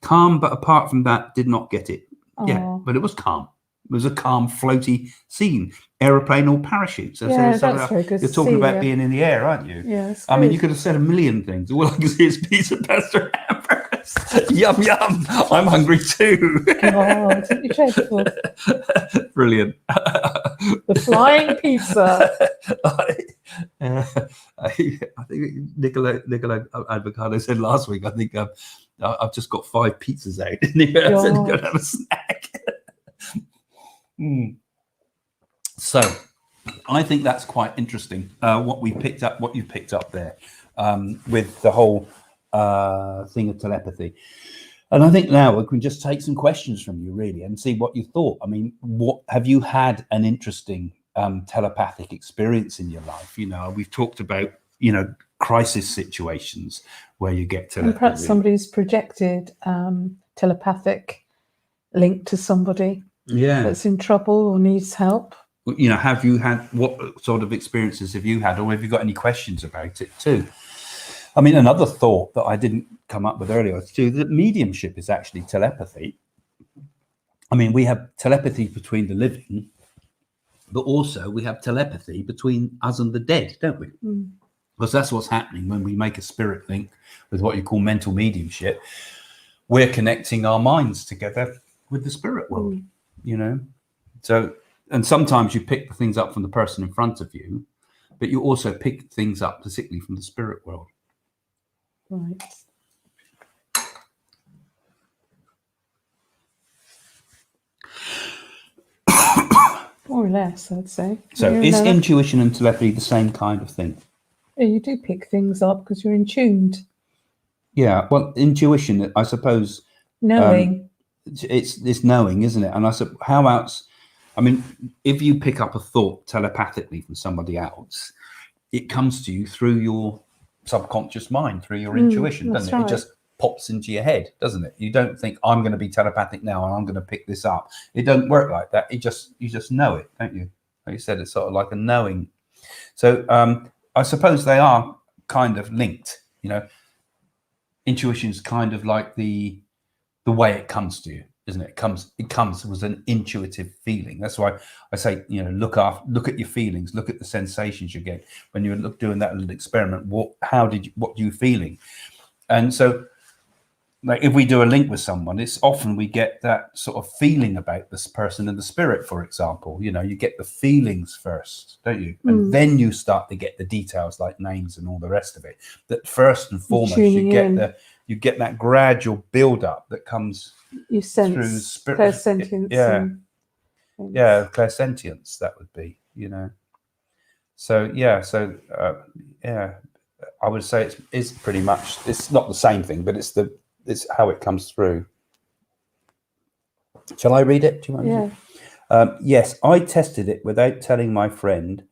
Calm, but apart from that, did not get it. Yeah, but it was calm. It was a calm, floaty scene. Aeroplane or parachutes. That's very good. You're talking about being in the air, aren't you? Yes. I mean, you could have said a million things. All I can see is pizza, pasta, and hamburgers. Yum, yum. I'm hungry too. God, you're dreadful. Brilliant. The flying pizza. I think Nicola Avocado said last week, I think I've just got 5 pizzas out. I said, go and have a snack. So I think that's quite interesting, what you've picked up there with the whole thing of telepathy. And I think now we can just take some questions from you, really, and see what you thought. I mean, what have you had an interesting telepathic experience in your life? We've talked about, crisis situations where you get telepathy. And perhaps somebody's projected telepathic link to somebody that's in trouble or needs help. Have you had, what sort of experiences have you had, or have you got any questions about it too? I mean, another thought that I didn't come up with earlier too, that mediumship is actually telepathy. I mean, we have telepathy between the living, but also we have telepathy between us and the dead, don't we? Because that's what's happening when we make a spirit link with what you call mental mediumship. We're connecting our minds together with the spirit world, So, and sometimes you pick the things up from the person in front of you, but you also pick things up, particularly from the spirit world. Right. More or less, I'd say. So is intuition and telepathy the same kind of thing? Yeah, you do pick things up because you're in tuned. Yeah, well, intuition, I suppose, Knowing. it's knowing, isn't it? And I said, how else? I mean, if you pick up a thought telepathically from somebody else, it comes to you through your subconscious mind, through your intuition, doesn't it? Right. It just pops into your head, doesn't it? You don't think I'm going to be telepathic now and I'm going to pick this up. It don't work like that. You just know it, don't you? Like you said, it's sort of like a knowing. So I suppose they are kind of linked. You know, intuition is kind of like the way it comes to you, isn't it? It comes with an intuitive feeling. That's why I say, you know, look at your feelings, look at the sensations you get when you're doing that little experiment. What are you feeling? And so, like, if we do a link with someone, it's often we get that sort of feeling about this person and the spirit, for example. You know, you get the feelings first, don't you? And then you start to get the details like names and all the rest of it. That first and foremost, you get that gradual build up that comes through spirit. Clairsentience. Yeah, clairsentience, that would be, you know. So yeah, I would say it's pretty much, it's not the same thing, but it's how it comes through. Shall I read it? Do you want to? Yes, I tested it without telling my friend.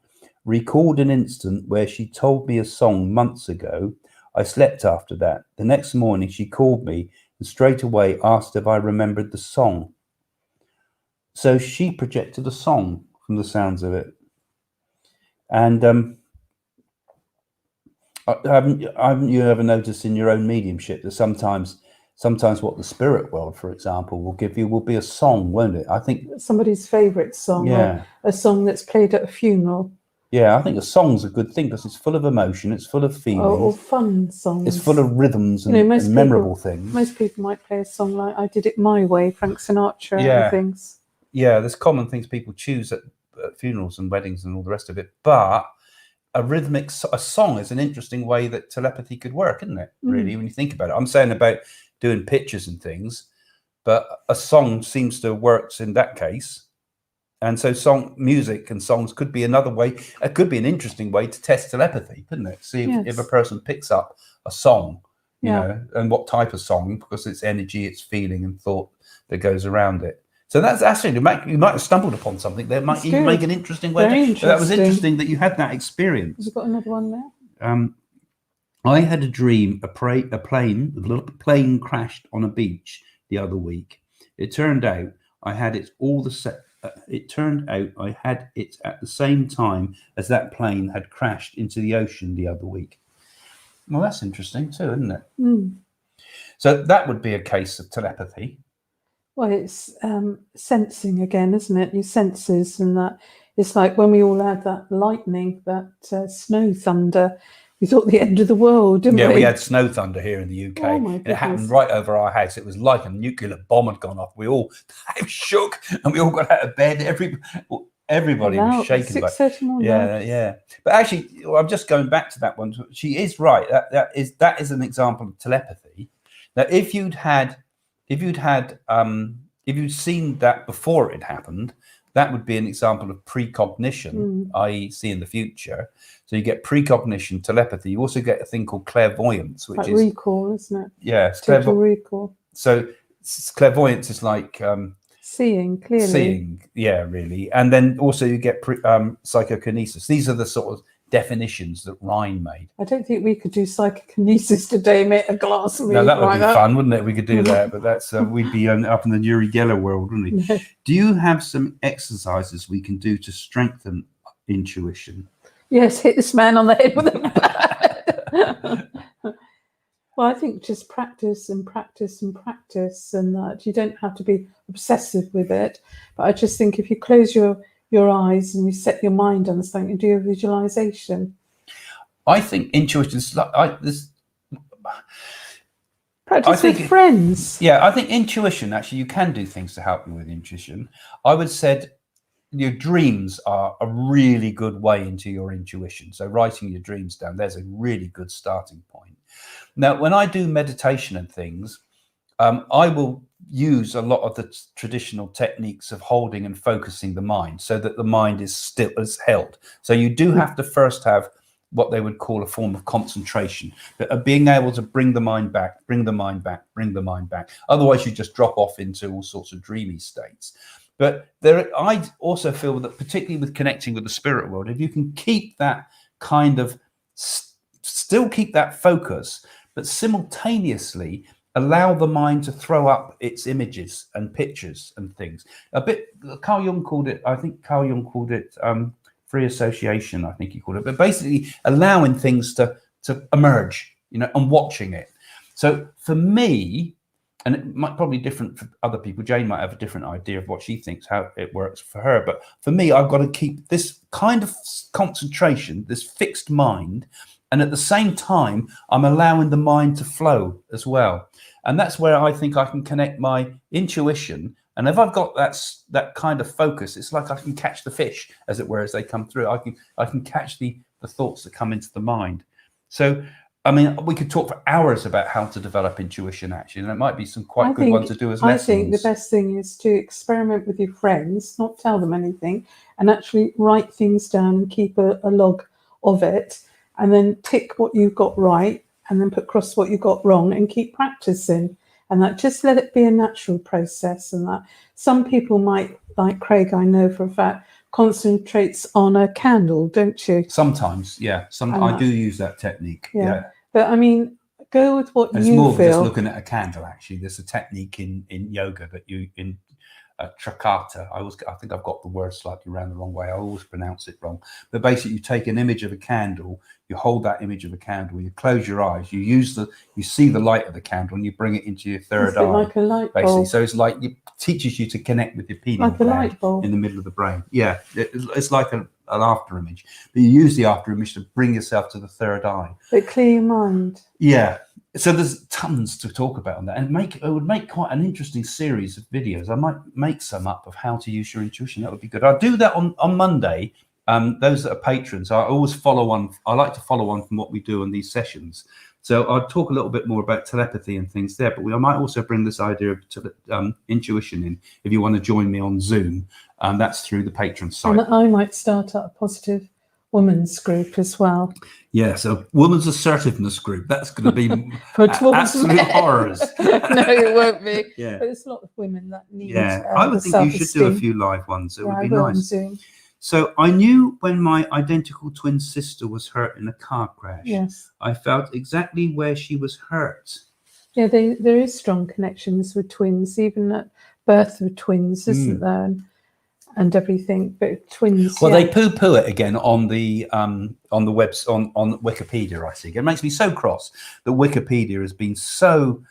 Recalled an instant where she told me a song months ago. I slept after that. The next morning she called me and straight away asked if I remembered the song. So she projected a song from the sounds of it. And haven't you ever noticed in your own mediumship that sometimes what the spirit world, for example, will give you will be a song, won't it? I think somebody's favorite song, or a song that's played at a funeral. Yeah, I think a song's a good thing because it's full of emotion, it's full of feelings, or fun songs. It's full of rhythms and, and memorable things. Most people might play a song like "I Did It My Way," Frank Sinatra, and things. Yeah, there's common things people choose at funerals and weddings and all the rest of it, but a song is an interesting way that telepathy could work, isn't it? Really, when you think about it. I'm saying about doing pictures and things, but a song seems to have worked in that case. And so music and songs could be another way. It could be an interesting way to test telepathy, couldn't it? See if a person picks up a song, you know, and what type of song, because it's energy, it's feeling and thought that goes around it. So that's actually, you might have stumbled upon something that might even make an interesting way. That was interesting that you had that experience. Have you got another one there? I had a dream, a plane crashed on a beach the other week. It turned out I had it at the same time as that plane had crashed into the ocean the other week. Well, that's interesting too, isn't it? So that would be a case of telepathy. Well, it's sensing again, isn't it? Your senses, and that it's like when we all had that lightning, that snow thunder. We thought the end of the world, didn't we? Yeah, we had snow thunder here in the UK. Oh my goodness. It happened right over our house. It was like a nuclear bomb had gone off. We all shook and we all got out of bed. Everybody was shaking. 6:30 morning. Yeah. But actually, I'm just going back to that one. She is right. That is an example of telepathy. Now, if you'd seen that before it happened, that would be an example of precognition, i.e. see in the future. So you get precognition, telepathy. You also get a thing called clairvoyance, which is recall, isn't it? Yeah, total recall. So clairvoyance is like seeing clearly. Seeing, yeah, really. And then also you get psychokinesis. These are the sort of definitions that Ryan made. I don't think we could do psychokinesis today, mate. A glass of No, that would be fun, wouldn't it? We could do that, but that's we'd be up in the Uri Geller world, wouldn't we? No. Do you have some exercises we can do to strengthen intuition? Yes, hit this man on the head with a bat. Well, I think just practice and practice and practice, and that you don't have to be obsessive with it. But I just think if you close your eyes and you set your mind on something and do a visualization. I think intuition is like this. Practice with friends. Yeah, I think intuition, actually, you can do things to help you with intuition. I would say your dreams are a really good way into your intuition. So writing your dreams down, there's a really good starting point. Now, when I do meditation and things, I will use a lot of the traditional techniques of holding and focusing the mind so that the mind is still is held. So you do have to first have what they would call a form of concentration, but of being able to bring the mind back, bring the mind back, bring the mind back. Otherwise you just drop off into all sorts of dreamy states. But I also feel that particularly with connecting with the spirit world, if you can keep that kind of, still keep that focus, but simultaneously allow the mind to throw up its images and pictures and things. A bit, Carl Jung called it, I think Carl Jung called it free association, I think he called it, but basically allowing things to emerge, and watching it. So for me, and it might probably different for other people, Jane might have a different idea of what she thinks, how it works for her. But for me, I've got to keep this kind of concentration, this fixed mind, and at the same time, I'm allowing the mind to flow as well. And that's where I think I can connect my intuition. And if I've got that kind of focus, it's like I can catch the fish, as it were, as they come through. I can catch the thoughts that come into the mind. So, I mean, we could talk for hours about how to develop intuition, actually, and it might be some quite good ones to do as lessons. I think the best thing is to experiment with your friends, not tell them anything, and actually write things down and keep a log of it, and then tick what you got right, and then put cross what you got wrong, and keep practicing. And that, just let it be a natural process. And that some people might, like Craig, I know for a fact, concentrates on a candle, don't you? Sometimes, yeah. I do use that technique. Yeah. But I mean, go with what you feel. It's more than just looking at a candle, actually. There's a technique in yoga that in Trakata. I think I've got the word slightly around the wrong way. I always pronounce it wrong. But basically, you take an image of a candle, you hold that image of a candle, you close your eyes, you see the light of the candle, and you bring it into your third eye. Like a light bulb. Basically, so it's like it teaches you to connect with your pineal gland, like a light bulb, in the middle of the brain. Yeah, it's like an after image, but you use the after image to bring yourself to the third eye. But clear your mind. Yeah. So there's tons to talk about on that, and it would make quite an interesting series of videos. I might make some up of how to use your intuition. That would be good. I'll do that on Monday. Those that are patrons, I always follow on. I like to follow on from what we do on these sessions. So I'll talk a little bit more about telepathy and things there, but I might also bring this idea of intuition in. If you want to join me on Zoom, that's through the patron site. And I might start up a positive women's group as well. Yeah, so women's assertiveness group. That's going to be absolute horrors. No, it won't be. Yeah, but there's a lot of women that need. Yeah, I would think you should do a few live ones. It would be nice. So I knew when my identical twin sister was hurt in a car crash. Yes, I felt exactly where she was hurt. Yeah, there is strong connections with twins, even at birth of twins, isn't there? And everything, but twins. Well, they poo-poo it again on the webs on Wikipedia. I think it makes me so cross that Wikipedia has been so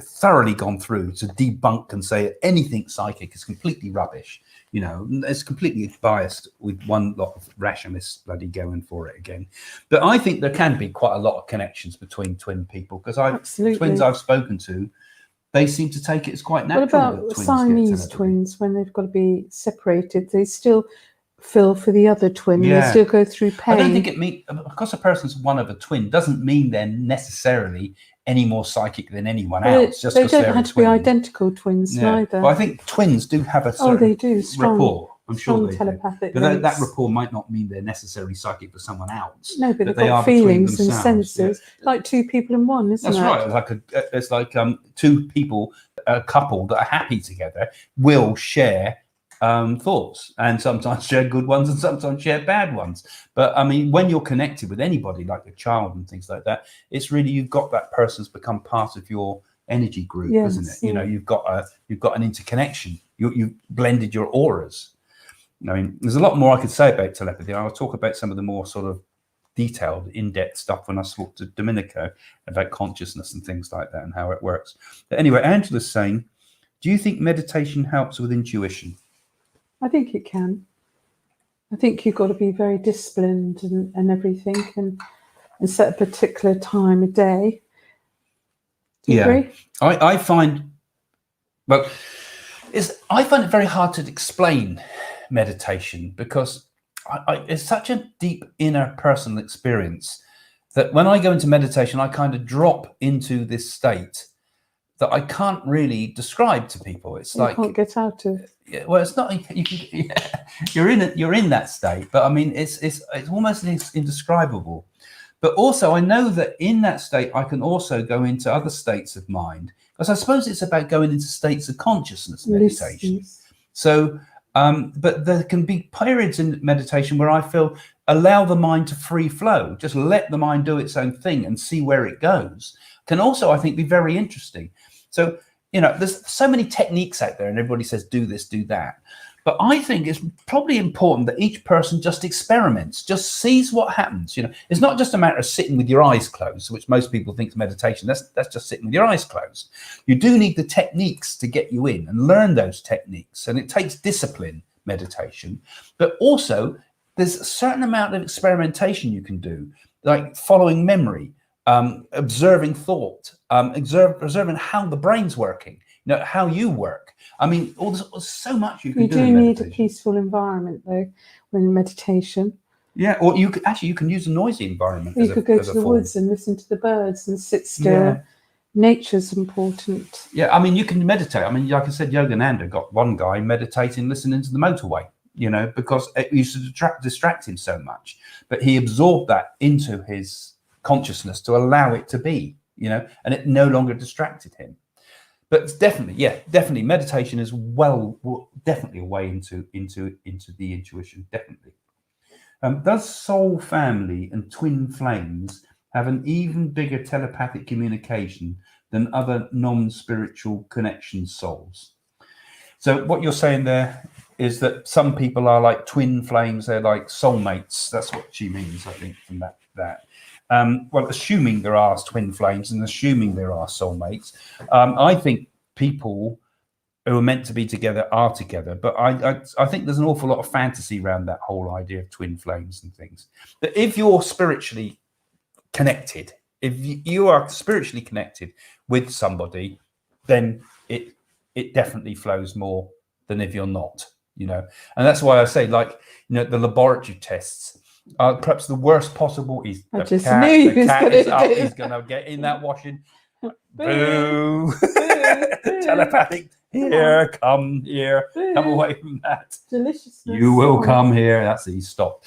thoroughly gone through to debunk and say anything psychic is completely rubbish. It's completely biased with one lot of rationalists bloody going for it again. But I think there can be quite a lot of connections between twin people, because twins I've spoken to, they seem to take it as quite natural. What about Siamese twins, when they've got to be separated? They still feel for the other twin. Yeah. They still go through pain. I don't think it means, because a person's one of a twin doesn't mean they're necessarily any more psychic than anyone else. They don't have to be identical twins neither. But I think twins do have a certain rapport. I'm sure they telepathic do. But that rapport might not mean they're necessarily psychic for someone else. No, but they got feelings and senses, like two people in one, isn't it? That's right. It's like two people, a couple that are happy together, will share thoughts, and sometimes share good ones and sometimes share bad ones. But I mean, when you're connected with anybody, like a child and things like that, it's really, you've got that person's become part of your energy group, isn't it? Yeah. You've got an interconnection. You've blended your auras. I mean, there's a lot more I could say about telepathy. I'll talk about some of the more sort of detailed, in-depth stuff when I talk to Domenico about consciousness and things like that and how it works. But anyway, Angela's saying, do you think meditation helps with intuition? I think it can. I think you've got to be very disciplined and everything, and set a particular time of day. Do you agree? I find it very hard to explain meditation, because it's such a deep inner personal experience that when I go into meditation, I kind of drop into this state that I can't really describe to people. It's you like can't get out of. Yeah, well, it's not. You can, yeah, you're in it. You're in that state, but I mean, it's almost indescribable. But also, I know that in that state, I can also go into other states of mind, because I suppose it's about going into states of consciousness meditation. So, but there can be periods in meditation where I feel allow the mind to free flow, just let the mind do its own thing and see where it goes. Can also, I think, be very interesting. So, you know, there's so many techniques out there and everybody says, do this, do that. But I think it's probably important that each person just experiments, just sees what happens. You know, it's not just a matter of sitting with your eyes closed, which most people think is meditation. That's just sitting with your eyes closed. You do need the techniques to get you in and learn those techniques. And it takes discipline, meditation. But also, there's a certain amount of experimentation you can do, like following memory, observing thought, observing how the brain's working, you know, how you work. I mean, there's so much you can do. You do need a peaceful environment, though, when in meditation. Yeah, or you can use a noisy environment. You could go to the woods and listen to the birds and sit still. Yeah. Nature's important. Yeah, I mean, you can meditate. I mean, like I said, Yogananda got one guy meditating, listening to the motorway, you know, because it used to distract him so much. But he absorbed that into his consciousness to allow it to be, you know, and it no longer distracted him. But it's definitely meditation is definitely a way into the intuition, definitely. Does soul family and twin flames have an even bigger telepathic communication than other non-spiritual connection souls? So what you're saying there is that some people are like twin flames, they're like soulmates. That's what she means, I think, from that. Well, assuming there are twin flames and assuming there are soulmates, I think people who are meant to be together are together. But I think there's an awful lot of fantasy around that whole idea of twin flames and things. But if you're spiritually connected, if you are spiritually connected with somebody, then it definitely flows more than if you're not, you know. And that's why I say, like, you know, the laboratory tests. Perhaps the worst possible is the cat is up. He's going to get in that washing. Boo! Telepathic. Here, come away from that. Deliciousness. You will come here. That's it. He stopped.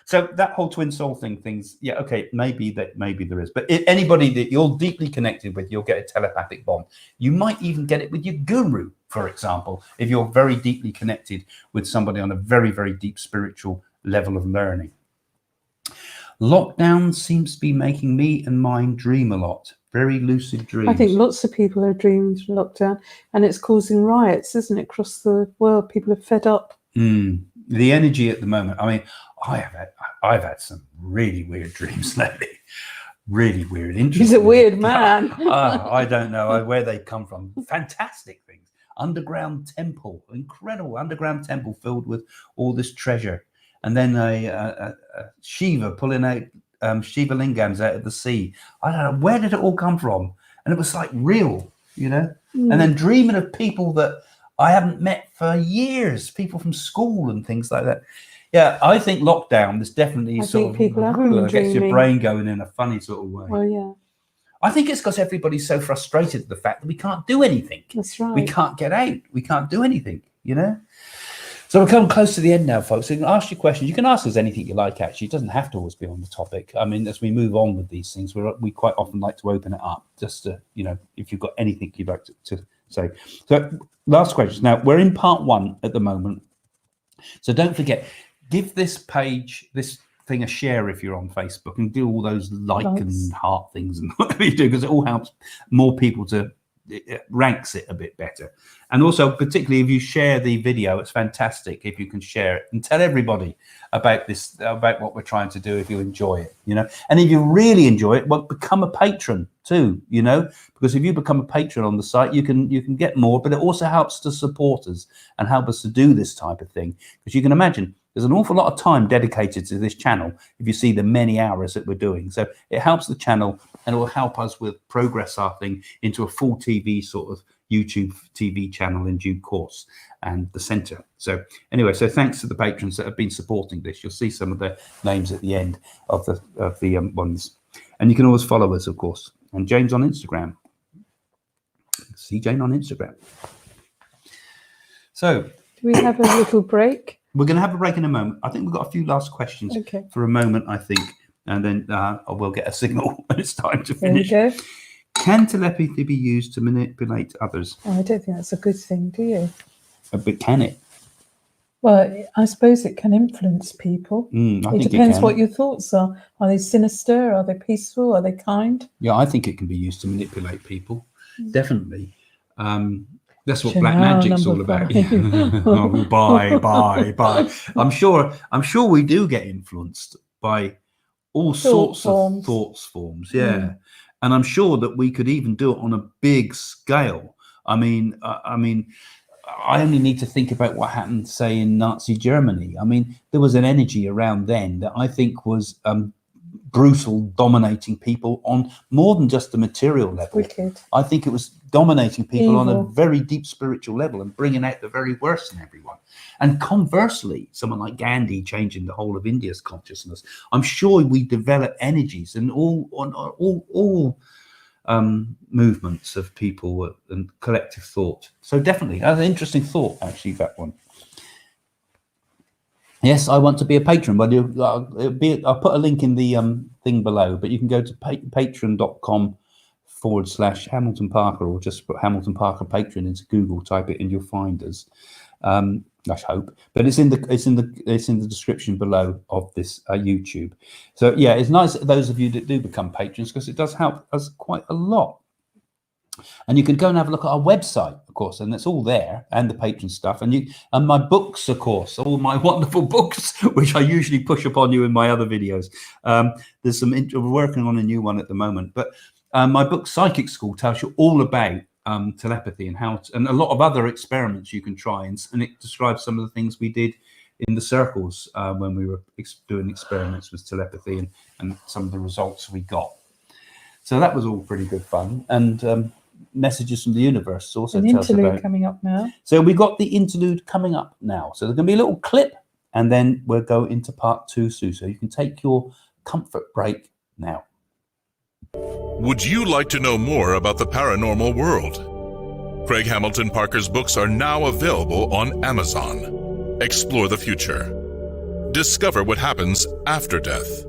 So that whole twin soul things, yeah, okay, maybe there is. But if anybody that you're deeply connected with, you'll get a telepathic bond. You might even get it with your guru, for example, if you're very deeply connected with somebody on a very, very deep spiritual level of learning. Lockdown seems to be making me and mine dream a lot. Very lucid dreams. I think lots of people are dreaming through lockdown, and it's causing riots, isn't it, across the world? People are fed up. The energy at the moment. I mean, I've had some really weird dreams lately. Really weird. Interesting. He's a weird man. I don't know where they come from. Fantastic things. Underground temple, incredible underground temple filled with all this treasure, and then a Shiva pulling out Shiva lingams out of the sea. I don't know, where did it all come from? And it was like real, you know. And then dreaming of people that I haven't met for years, people from school and things like that. Yeah, I think lockdown is definitely gets your brain going in a funny sort of way. Well, yeah. I think it's because everybody's so frustrated at the fact that we can't do anything. That's right. We can't get out. We can't do anything, you know? So we're coming close to the end now, folks. So you can ask your questions. You can ask us anything you like, actually. It doesn't have to always be on the topic. I mean, as we move on with these things, we quite often like to open it up just to, you know, if you've got anything you'd like to say. So last question. Now, we're in part 1 at the moment. So don't forget, give this thing a share if you're on Facebook, and do all those like and heart things and whatever you do, because it all helps more people it ranks it a bit better. And also, particularly if you share the video, it's fantastic if you can share it and tell everybody about what we're trying to do if you enjoy it, you know. And if you really enjoy it, well, become a patron too, you know, because if you become a patron on the site, you can get more, but it also helps to support us and help us to do this type of thing, because you can imagine there's an awful lot of time dedicated to this channel if you see the many hours that we're doing. So it helps the channel, and it will help us with progress our thing into a full TV sort of YouTube TV channel in due course, and the center. So anyway, so thanks to the patrons that have been supporting this. You'll see some of the names at the end of the ones, and you can always follow us, of course. And Jane's on Instagram. See Jane on Instagram. So, do we have a little break? We're going to have a break in a moment. I think we've got a few last questions for a moment, I think. And then we'll get a signal when it's time to finish. There we go. Can telepathy be used to manipulate others? Oh, I don't think that's a good thing, do you? But can it? Well, I suppose it can influence people. It depends what your thoughts are. Are they sinister? Are they peaceful? Are they kind? Yeah, I think it can be used to manipulate people. Definitely. That's what black magic's all about. Oh, bye. I'm sure we do get influenced by all sorts of thoughts forms. Yeah. And I'm sure that we could even do it on a big scale. I mean, I only need to think about what happened, say, in Nazi Germany. I mean, there was an energy around then that I think was brutal, dominating people on more than just the material level. Wicked. I think it was dominating people on a very deep spiritual level and bringing out the very worst in everyone. And conversely, someone like Gandhi changing the whole of India's consciousness. I'm sure we develop energies and all movements of people and collective thought. So definitely, that's an interesting thought, actually, that one. Yes, I want to be a patron, but I'll put a link in the thing below, but you can go to patreon.com/Hamilton Parker, or just put Hamilton Parker patron into Google, type it, and you'll find us. I hope, but it's in the description below of this YouTube. So yeah, it's nice that those of you that do become patrons, because it does help us quite a lot. And you can go and have a look at our website, of course, and it's all there, and the patron stuff, and my books, of course, all my wonderful books, which I usually push upon you in my other videos. There's some we're working on a new one at the moment, but my book Psychic School tells you all about telepathy and and a lot of other experiments you can try, and it describes some of the things we did in the circles when we were doing experiments with telepathy and some of the results we got. So that was all pretty good fun. And messages from the universe also an tells interlude about coming up now. So we got the interlude coming up now. So there's going to be a little clip, and then we'll go into part 2, Sue. So you can take your comfort break now. Would you like to know more about the paranormal world? Craig Hamilton Parker's books are now available on Amazon. Explore the future. Discover what happens after death.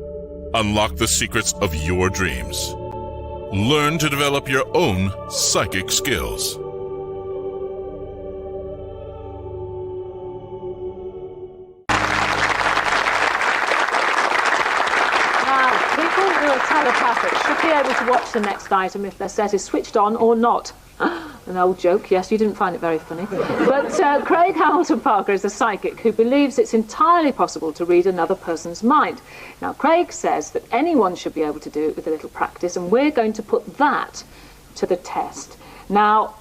Unlock the secrets of your dreams. Learn to develop your own psychic skills. People who are telepathic should be able to watch the next item if their set is switched on or not. An old joke, yes, you didn't find it very funny. But Craig Hamilton Parker is a psychic who believes it's entirely possible to read another person's mind. Now, Craig says that anyone should be able to do it with a little practice, and we're going to put that to the test. Now,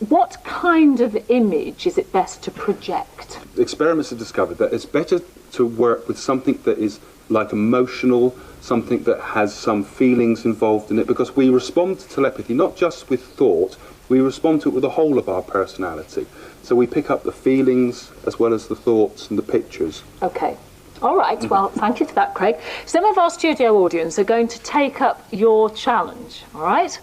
what kind of image is it best to project? Experiments have discovered that it's better to work with something that is like emotional, something that has some feelings involved in it, because we respond to telepathy not just with thought, we respond to it with the whole of our personality. So we pick up the feelings as well as the thoughts and the pictures. Okay. All right. Well, thank you for that, Craig. Some of our studio audience are going to take up your challenge. All right.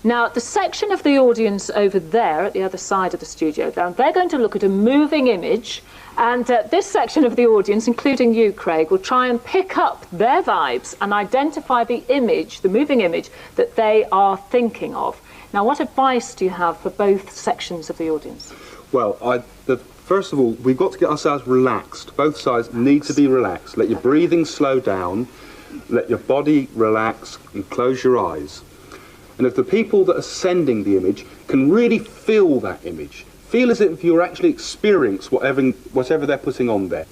Now, the section of the audience over there at the other side of the studio, they're going to look at a moving image, and this section of the audience, including you, Craig, will try and pick up their vibes and identify the image, the moving image, that they are thinking of. Now, what advice do you have for both sections of the audience? Well, first of all, we've got to get ourselves relaxed. Both sides need to be relaxed. Let your breathing slow down, let your body relax, and close your eyes. And if the people that are sending the image can really feel that image, feel as if you're actually experiencing whatever they're putting on there.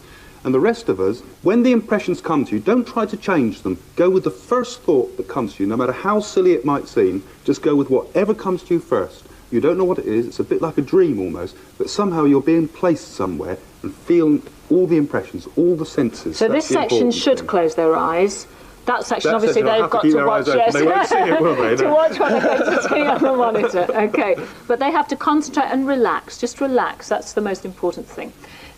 And the rest of us, when the impressions come to you, don't try to change them. Go with the first thought that comes to you, no matter how silly it might seem. Just go with whatever comes to you first. You don't know what it is, it's a bit like a dream almost, but somehow you're being placed somewhere and feeling all the impressions, all the senses. So this section should close their eyes. That section, obviously, they've got to watch, yes. They won't see it, will they? To watch what they're going to see on the monitor. Okay, but they have to concentrate and relax. Just relax. That's the most important thing.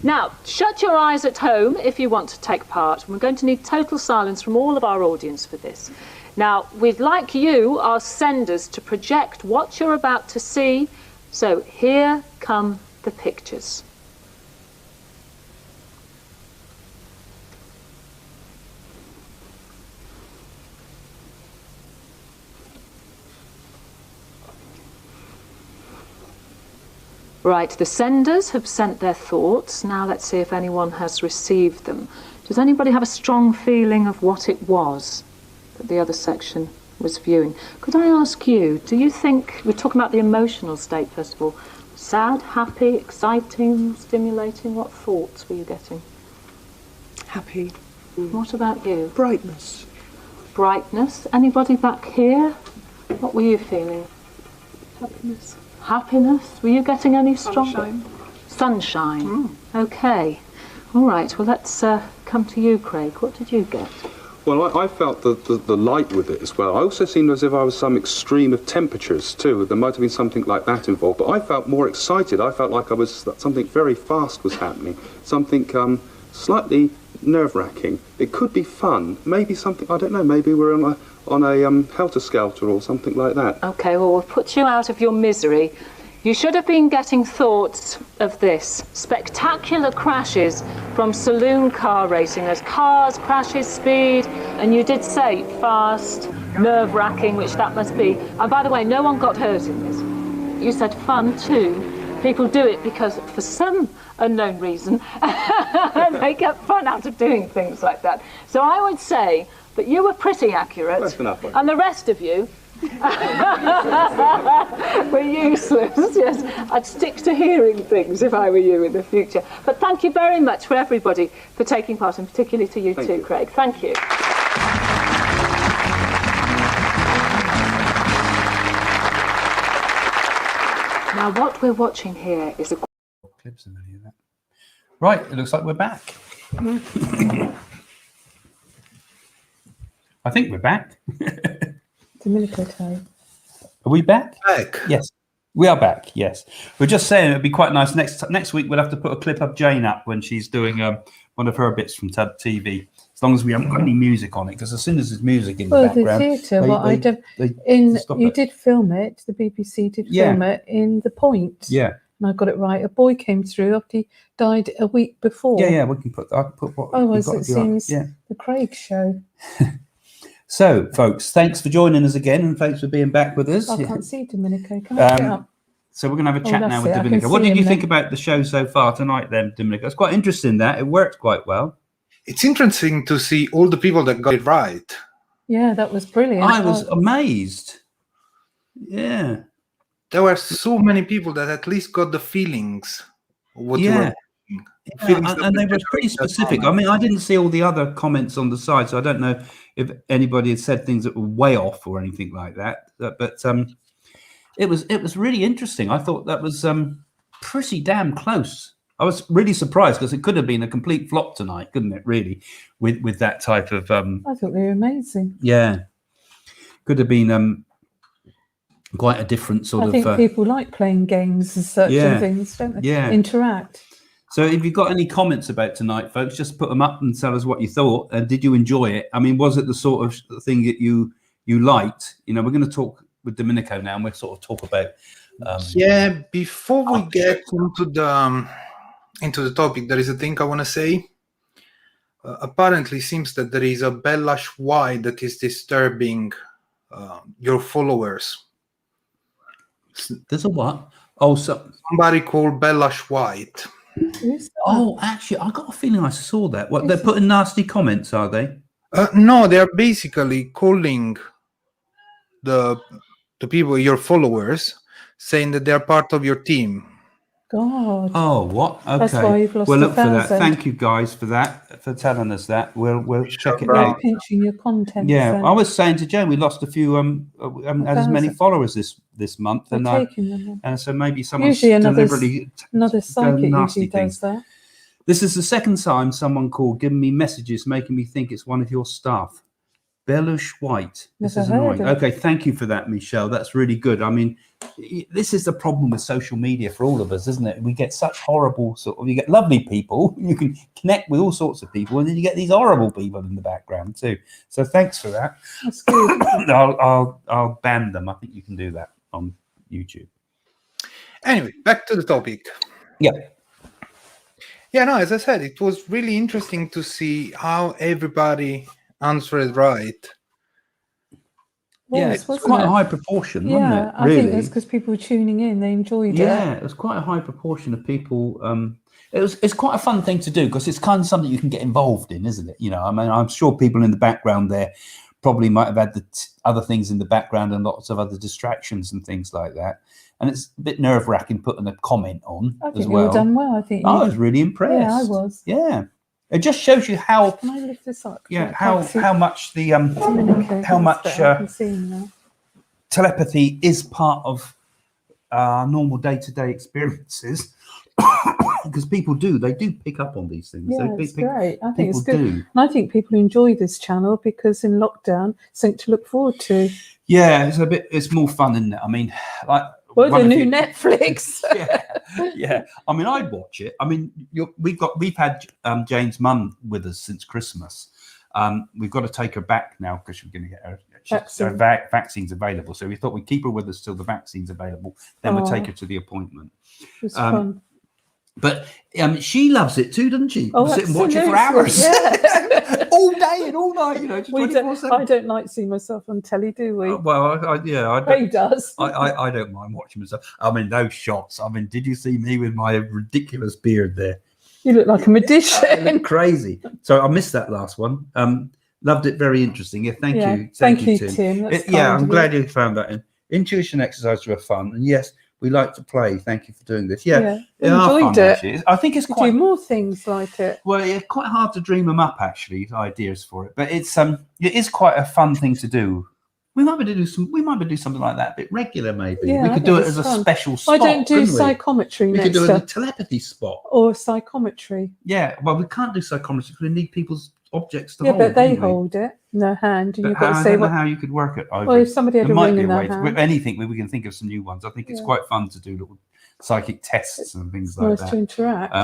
Now, shut your eyes at home if you want to take part. We're going to need total silence from all of our audience for this. Now, we'd like you, our senders, to project what you're about to see. So here come the pictures. Right, the senders have sent their thoughts. Now let's see if anyone has received them. Does anybody have a strong feeling of what it was that the other section was viewing? Could I ask you, do you think, we're talking about the emotional state first of all, sad, happy, exciting, stimulating, what thoughts were you getting? Happy. What about you? Brightness. Brightness. Anybody back here? What were you feeling? Happiness. Happiness. Were you getting any strong? Sunshine. Sunshine. Okay. All right. Well, let's come to you, Craig. What did you get? Well, I felt the light with it as well. I also seemed as if I was some extreme of temperatures too. There might have been something like that involved. But I felt more excited. I felt like something very fast was happening. Something slightly nerve-wracking. It could be fun. Maybe something, I don't know, maybe we're on a helter-skelter or something like that. Okay, well, we'll put you out of your misery. You should have been getting thoughts of this. Spectacular crashes from saloon car racing as cars, crashes, speed, and you did say fast, nerve-wracking, which that must be. And by the way, no one got hurt in this. You said fun too. People do it because for some unknown reason, they get fun out of doing things like that. So I would say that you were pretty accurate. That's enough. And the rest of you were useless. Yes, I'd stick to hearing things if I were you in the future. But thank you very much for everybody for taking part, and particularly to you too, Craig. Thank you. Now, what we're watching here is a clips of any of that. Right, it looks like we're back. I think we're back. Domenico time. Are we back? Back. Yes, we are back. Yes, we're just saying it'd be quite nice next week. We'll have to put a clip of Jane up when she's doing one of her bits from TV. As long as we haven't got any music on it, because as soon as there's music in the background, the theatre. You did film it. The BBC did film it in The Point. Yeah. And I got it right. A boy came through after he died a week before. Yeah. We can put. I can put what. Otherwise, it seems the Craig show. So, folks, thanks for joining us again, and thanks for being back with us. I can't see Domenico. Can I get up? So we're going to have a chat now with Domenico. What did you think about the show so far tonight, then, Domenico? It's quite interesting that it worked quite well. It's interesting to see all the people that got it right. Yeah, that was brilliant. I was amazed. Yeah. There were so many people that at least got the feelings of what you were doing. And they were pretty specific. I mean, I didn't see all the other comments on the side, so I don't know if anybody had said things that were way off or anything like that. But it was really interesting. I thought that was pretty damn close. I was really surprised because it could have been a complete flop tonight, couldn't it? Really, with that type of. I thought they were amazing. Yeah, could have been quite a different sort of. I think people like playing games and such and things, don't they? Yeah, interact. So if you've got any comments about tonight, folks, just put them up and tell us what you thought. Did you enjoy it? I mean, was it the sort of thing that you liked? You know, we're going to talk with Domenico now, and we'll sort of talk about. Before we get into the topic, there is a thing I want to say. Apparently, seems that there is a Bellash White that is disturbing your followers. There's a what? Oh, so somebody called Bellash White. Oh, actually, I got a feeling I saw that. What, they're putting nasty comments, are they? No, they're basically calling the people, your followers, saying that they're part of your team. God. Oh, what? Okay. That's why you've lost we'll look 1,000. for that. Thank you guys for that, for telling us that. We'll check it Really out. pinching your content. Yeah, then. I was saying to Joe, we lost a few. Had as many followers this month, and so maybe someone's deliberately another psychic nasty usually things. does that. This is the second time someone called, giving me messages, making me think it's one of your staff. Belush White. This Never is heard annoying. of it. Okay, thank you for that, Michelle. That's really good. I mean, this is the problem with social media for all of us, isn't it? We get such horrible you get lovely people, you can connect with all sorts of people, and then you get these horrible people in the background too. So thanks for that. That's good. I'll ban them. I think you can do that on YouTube. Anyway, back to the topic. Yeah. Yeah, no, as I said, it was really interesting to see how everybody answered right. Yeah, it's quite a high proportion, wasn't it? I think that's because people were tuning in. They enjoyed it. Yeah, it was quite a high proportion of people. It's quite a fun thing to do because it's kind of something you can get involved in, isn't it? You know, I mean, I'm sure people in the background there probably might have had the other things in the background and lots of other distractions and things like that. And it's a bit nerve-wracking putting a comment on I think as well. you done well. I think I was really impressed. Yeah, I was. Yeah, it just shows you how. Can I lift this up? Yeah, how much the Okay, how much I can see him now. telepathy is part of our normal day-to-day experiences. Because people do pick up on these things. Yeah, it's great. I think it's good. Do. And I think people enjoy this channel because in lockdown, something to look forward to. Yeah, it's more fun, isn't it? I mean, like the new Netflix. yeah. I mean, I'd watch it. I mean, we've had Jane's mum with us since Christmas. We've got to take her back now because we're going to get her vaccines available. So we thought we'd keep her with us till the vaccine's available. Then we'll take her to the appointment. It was fun. But she loves it too, doesn't she? Oh, sit and watch it for hours. Yeah. All day and all night, you know, just 24/7. I don't like seeing myself on telly, do we? He does. I don't mind watching myself. I mean, those shots. I mean, did you see me with my ridiculous beard there? You look like a magician. I look crazy. So I missed that last one. Loved it. Very interesting. Yeah, thank you. Thank you, Tim. I'm glad you found that in. Intuition exercises were fun. And yes, we like to play. Thank you for doing this. Yeah, enjoyed it. Actually. I think it's quite do more things like it. Well, it's quite hard to dream them up, actually, ideas for it. But it is quite a fun thing to do. We might be able to do something like that a bit regular, maybe. Yeah, we could do it as a special spot. Why don't do psychometry we next could do it as a telepathy spot. Or psychometry. Yeah, well, we can't do psychometry because we need people's objects to hold. Yeah, but they hold it in their hand, and you've got to say I don't know how you could work it over. Well, if somebody had a ring in their hand. With anything, we can think of some new ones. I think it's quite fun to do little psychic tests and things like that. To interact.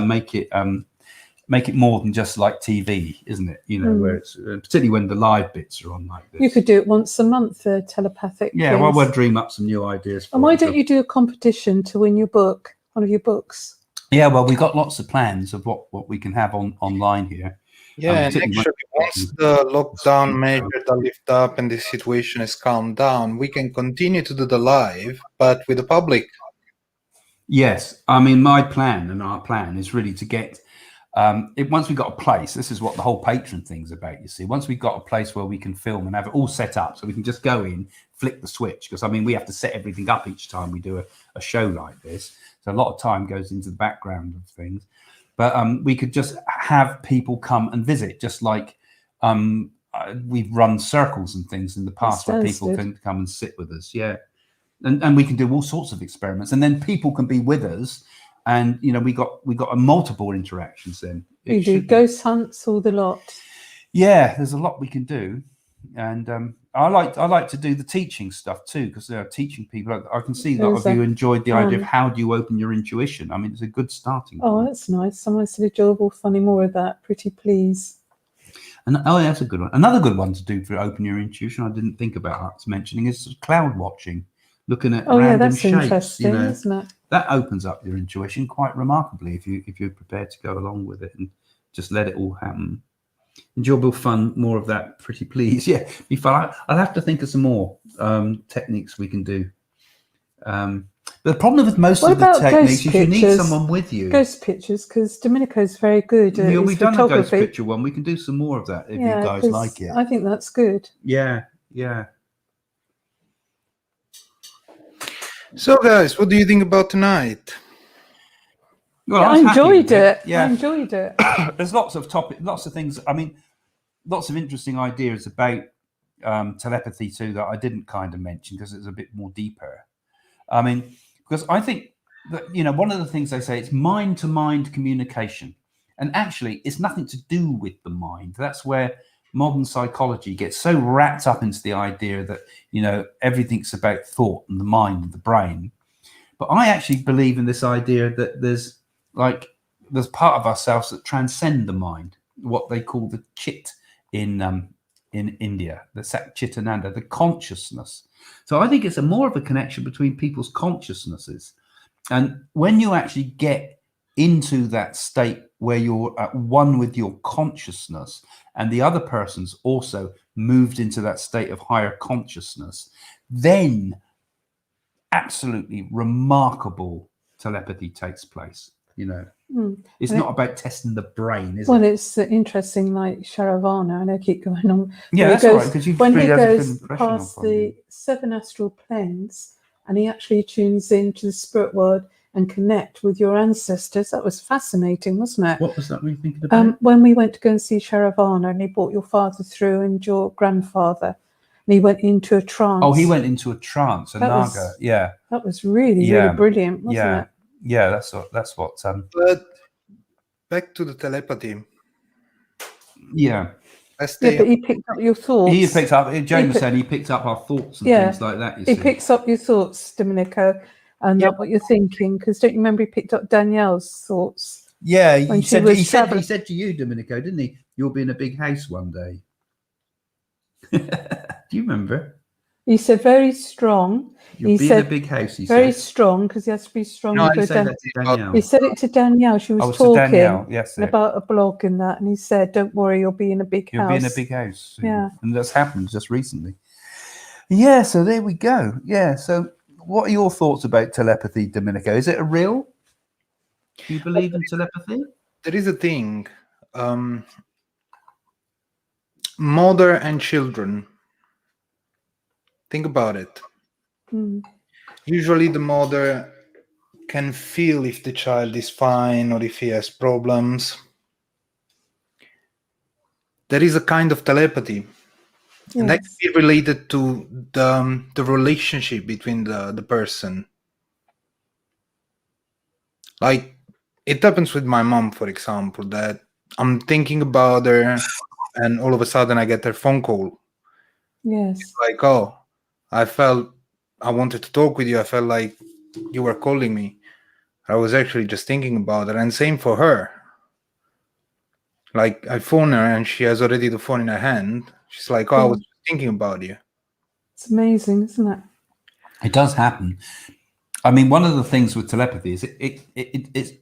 Make it more than just like TV, isn't it? You know, where it's particularly when the live bits are on like this. You could do it once a month for telepathic. Yeah, well, we'll dream up some new ideas. And why don't you do a competition to win your book, one of your books? Yeah, well, we've got lots of plans of what we can have online here. Yeah, and actually, once the lockdown measures are lifted up and the situation is calmed down, we can continue to do the live, but with the public. Yes, I mean, my plan and our plan is really to get. Once we've got a place, this is what the whole patron thing's about, you see. Once we've got a place where we can film and have it all set up so we can just go in, flick the switch, because I mean we have to set everything up each time we do a show like this, so a lot of time goes into the background of things. But we could just have people come and visit, just like we've run circles and things in the past where people can come and sit with us. Yeah, and we can do all sorts of experiments, and then people can be with us. And you know, we got a multiple interactions. Then you do ghost hunts, all the lot. Yeah, there's a lot we can do, and I like to do the teaching stuff too, because they're teaching people. I can see a lot of you enjoyed the idea of how do you open your intuition. I mean, it's a good starting point. Oh, that's nice. Someone said enjoyable, funny, more of that. Pretty please. And that's a good one. Another good one to do for open your intuition. I didn't think about mentioning is cloud watching, looking at random that's shapes. Interesting, isn't it? That opens up your intuition quite remarkably if you're prepared to go along with it and just let it all happen. Enjoyable fun, more of that, pretty please. Yeah, be fun. I'll have to think of some more techniques we can do. The problem with most of the techniques is you need someone with you. Ghost pictures, because Domenico's very good at we've done a ghost picture one. We can do some more of that if you guys like it. I think that's good. Yeah. So, guys, what do you think about tonight? Well, I enjoyed it. Yeah. I enjoyed it. There's lots of things. I mean, lots of interesting ideas about telepathy too that I didn't kind of mention because it's a bit more deeper. I mean, because I think that, you know, one of the things they say, it's mind-to-mind communication. And actually, it's nothing to do with the mind. That's where modern psychology gets so wrapped up into the idea that, you know, everything's about thought and the mind and the brain. But I actually believe in this idea that there's part of ourselves that transcend the mind, what they call the chit in India, the Satchitananda, the consciousness. So I think it's more of a connection between people's consciousnesses. And when you actually get into that state where you're at one with your consciousness and the other person's also moved into that state of higher consciousness, then absolutely remarkable telepathy takes place. You know, it's not about testing the brain, is it? Well, it's interesting, like Sharavana, and I keep going on. Yeah, that's all right, because when he goes past the 7 astral planes and he actually tunes into the spirit world and connect with your ancestors. That was fascinating, wasn't it? What was that we were thinking about? When we went to go and see Sharavana and he brought your father through and your grandfather, and he went into a trance. Oh, he went into a trance, Naga. Yeah. That was really, really brilliant, wasn't it? Yeah, that's what. But back to the telepathy. Yeah. But he picked up your thoughts. He picked up. James said he picked up our thoughts and things like that. He picks up your thoughts, Domenico, and what you're thinking. Because don't you remember he picked up Danielle's thoughts? Yeah, he said to you, Domenico, didn't he? You'll be in a big house one day. Do you remember? He said very strong. You'll be in a big house. He very said. Strong because he has to be strong. No, he said that to Danielle. He said it to Danielle. She was talking Danielle, yes, about a blog and that, and he said, "Don't worry, you'll be in a big house." You'll be in a big house. Yeah, and that's happened just recently. Yeah, so there we go. Yeah, so what are your thoughts about telepathy, Domenico? Is it a real? Do you believe in telepathy? There is a thing. Mother and children. Think about it. Usually the mother can feel if the child is fine or if he has problems. There is a kind of telepathy. Yes. And that can be related to the relationship between the person. Like, it happens with my mom, for example, that I'm thinking about her and all of a sudden I get her phone call. Yes. It's like, oh, I wanted to talk with you. I felt like you were calling me. I was actually just thinking about it. And same for her. Like, I phone her and she has already the phone in her hand. She's like, oh, I was thinking about you. It's amazing, isn't it? It does happen. I mean, one of the things with telepathy is it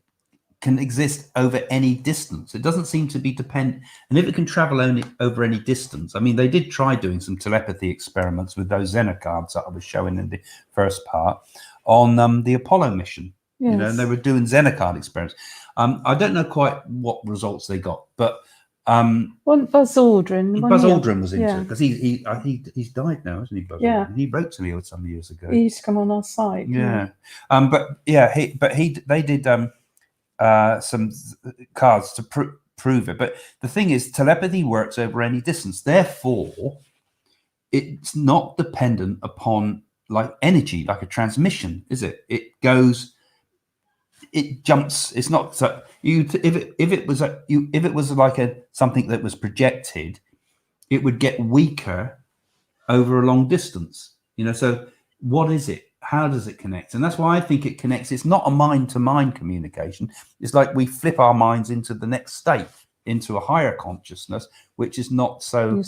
can exist over any distance. It doesn't seem to be dependent. And if it can travel only over any distance, I mean, they did try doing some telepathy experiments with those Zener cards that I was showing in the first part on the Apollo mission. Yes. You know, and they were doing Zener card experiments. I don't know quite what results they got, but Buzz Aldrin. Buzz Aldrin was into it because he's died now, hasn't he? Buzz Aldrin? He wrote to me some years ago. He used to come on our site. Yeah, they did some cards to prove it. But the thing is, telepathy works over any distance. Therefore, it's not dependent upon like energy, like a transmission, is it? It goes. It jumps. It's not so. If it was like something that was projected, it would get weaker over a long distance. You know. So what is it? How does it connect? And that's why I think it connects. It's not a mind-to-mind communication. It's like we flip our minds into the next state, into a higher consciousness, which is not so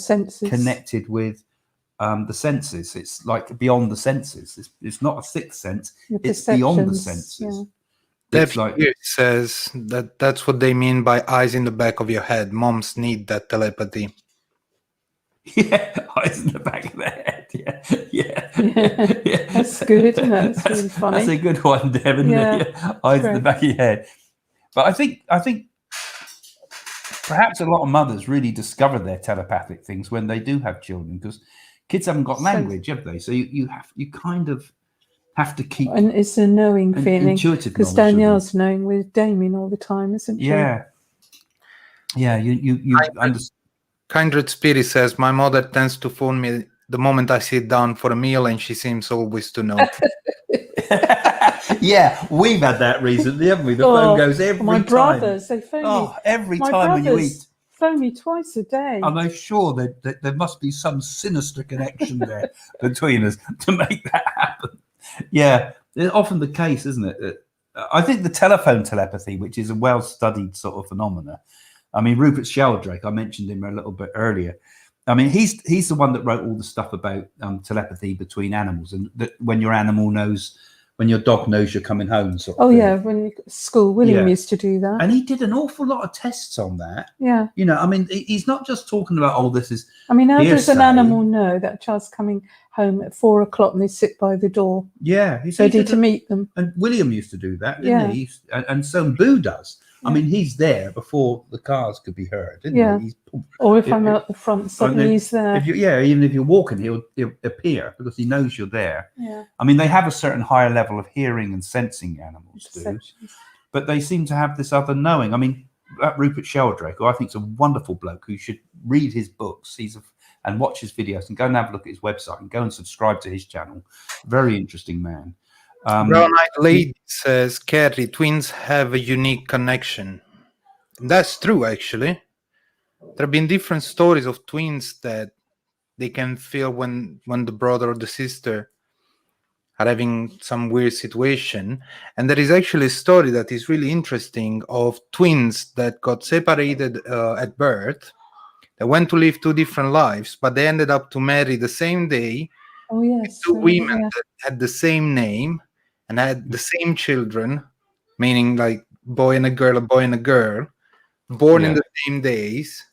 connected with the senses. It's like beyond the senses. It's not a sixth sense. It's beyond the senses. Yeah. It's like it says that's what they mean by eyes in the back of your head. Moms need that telepathy. Yeah, eyes in the back of their head. Yeah. That's good, isn't it? That's really funny. That's a good one, Devin. Yeah. Eyes in the back of your head. But I think perhaps a lot of mothers really discover their telepathic things when they do have children, because kids haven't got language, have they? So you kind of have to keep. And it's a knowing feeling, intuitive, because Danielle's knowing with Damien all the time, isn't she? Yeah. You understand. Kindred Spirit says, my mother tends to phone me the moment I sit down for a meal, and she seems always to know. Yeah, we've had that recently, haven't we? The phone goes every time. My brothers, they phone me. Every time when you eat. phone me twice a day. I'm sure that there must be some sinister connection there between us to make that happen. Yeah, it's often the case, isn't it? I think the telephone telepathy, which is a well-studied sort of phenomena. I mean, Rupert Sheldrake, I mentioned him a little bit earlier. I mean, he's the one that wrote all the stuff about telepathy between animals, and that when your animal knows, when your dog knows you're coming home. Sort of thing. Yeah, when you school, William used to do that, and he did an awful lot of tests on that. Yeah, you know, I mean, he's not just talking about this is. I mean, how does an hearsay. animal know that child's coming home at 4 o'clock and they sit by the door? Yeah, he's ready to meet them. And William used to do that, didn't he? And so Boo does. I mean, he's there before the cars could be heard, didn't he? Or if I'm out the front, suddenly he's there. Even if you're walking, he'll appear because he knows you're there. Yeah. I mean, they have a certain higher level of hearing and sensing, animals do, but they seem to have this other knowing. I mean, that Rupert Sheldrake, who I think is a wonderful bloke, who should read his books. And watch his videos and go and have a look at his website and go and subscribe to his channel. Very interesting man. Brown-eyed lady says, Kerry, twins have a unique connection. That's true, actually. There have been different stories of twins that they can feel when the brother or the sister are having some weird situation. And there is actually a story that is really interesting of twins that got separated at birth. They went to live 2 different lives, but they ended up to marry the same day. Oh, yes. 2 women that had the same name and had the same children, meaning like boy and a girl, born in the same days.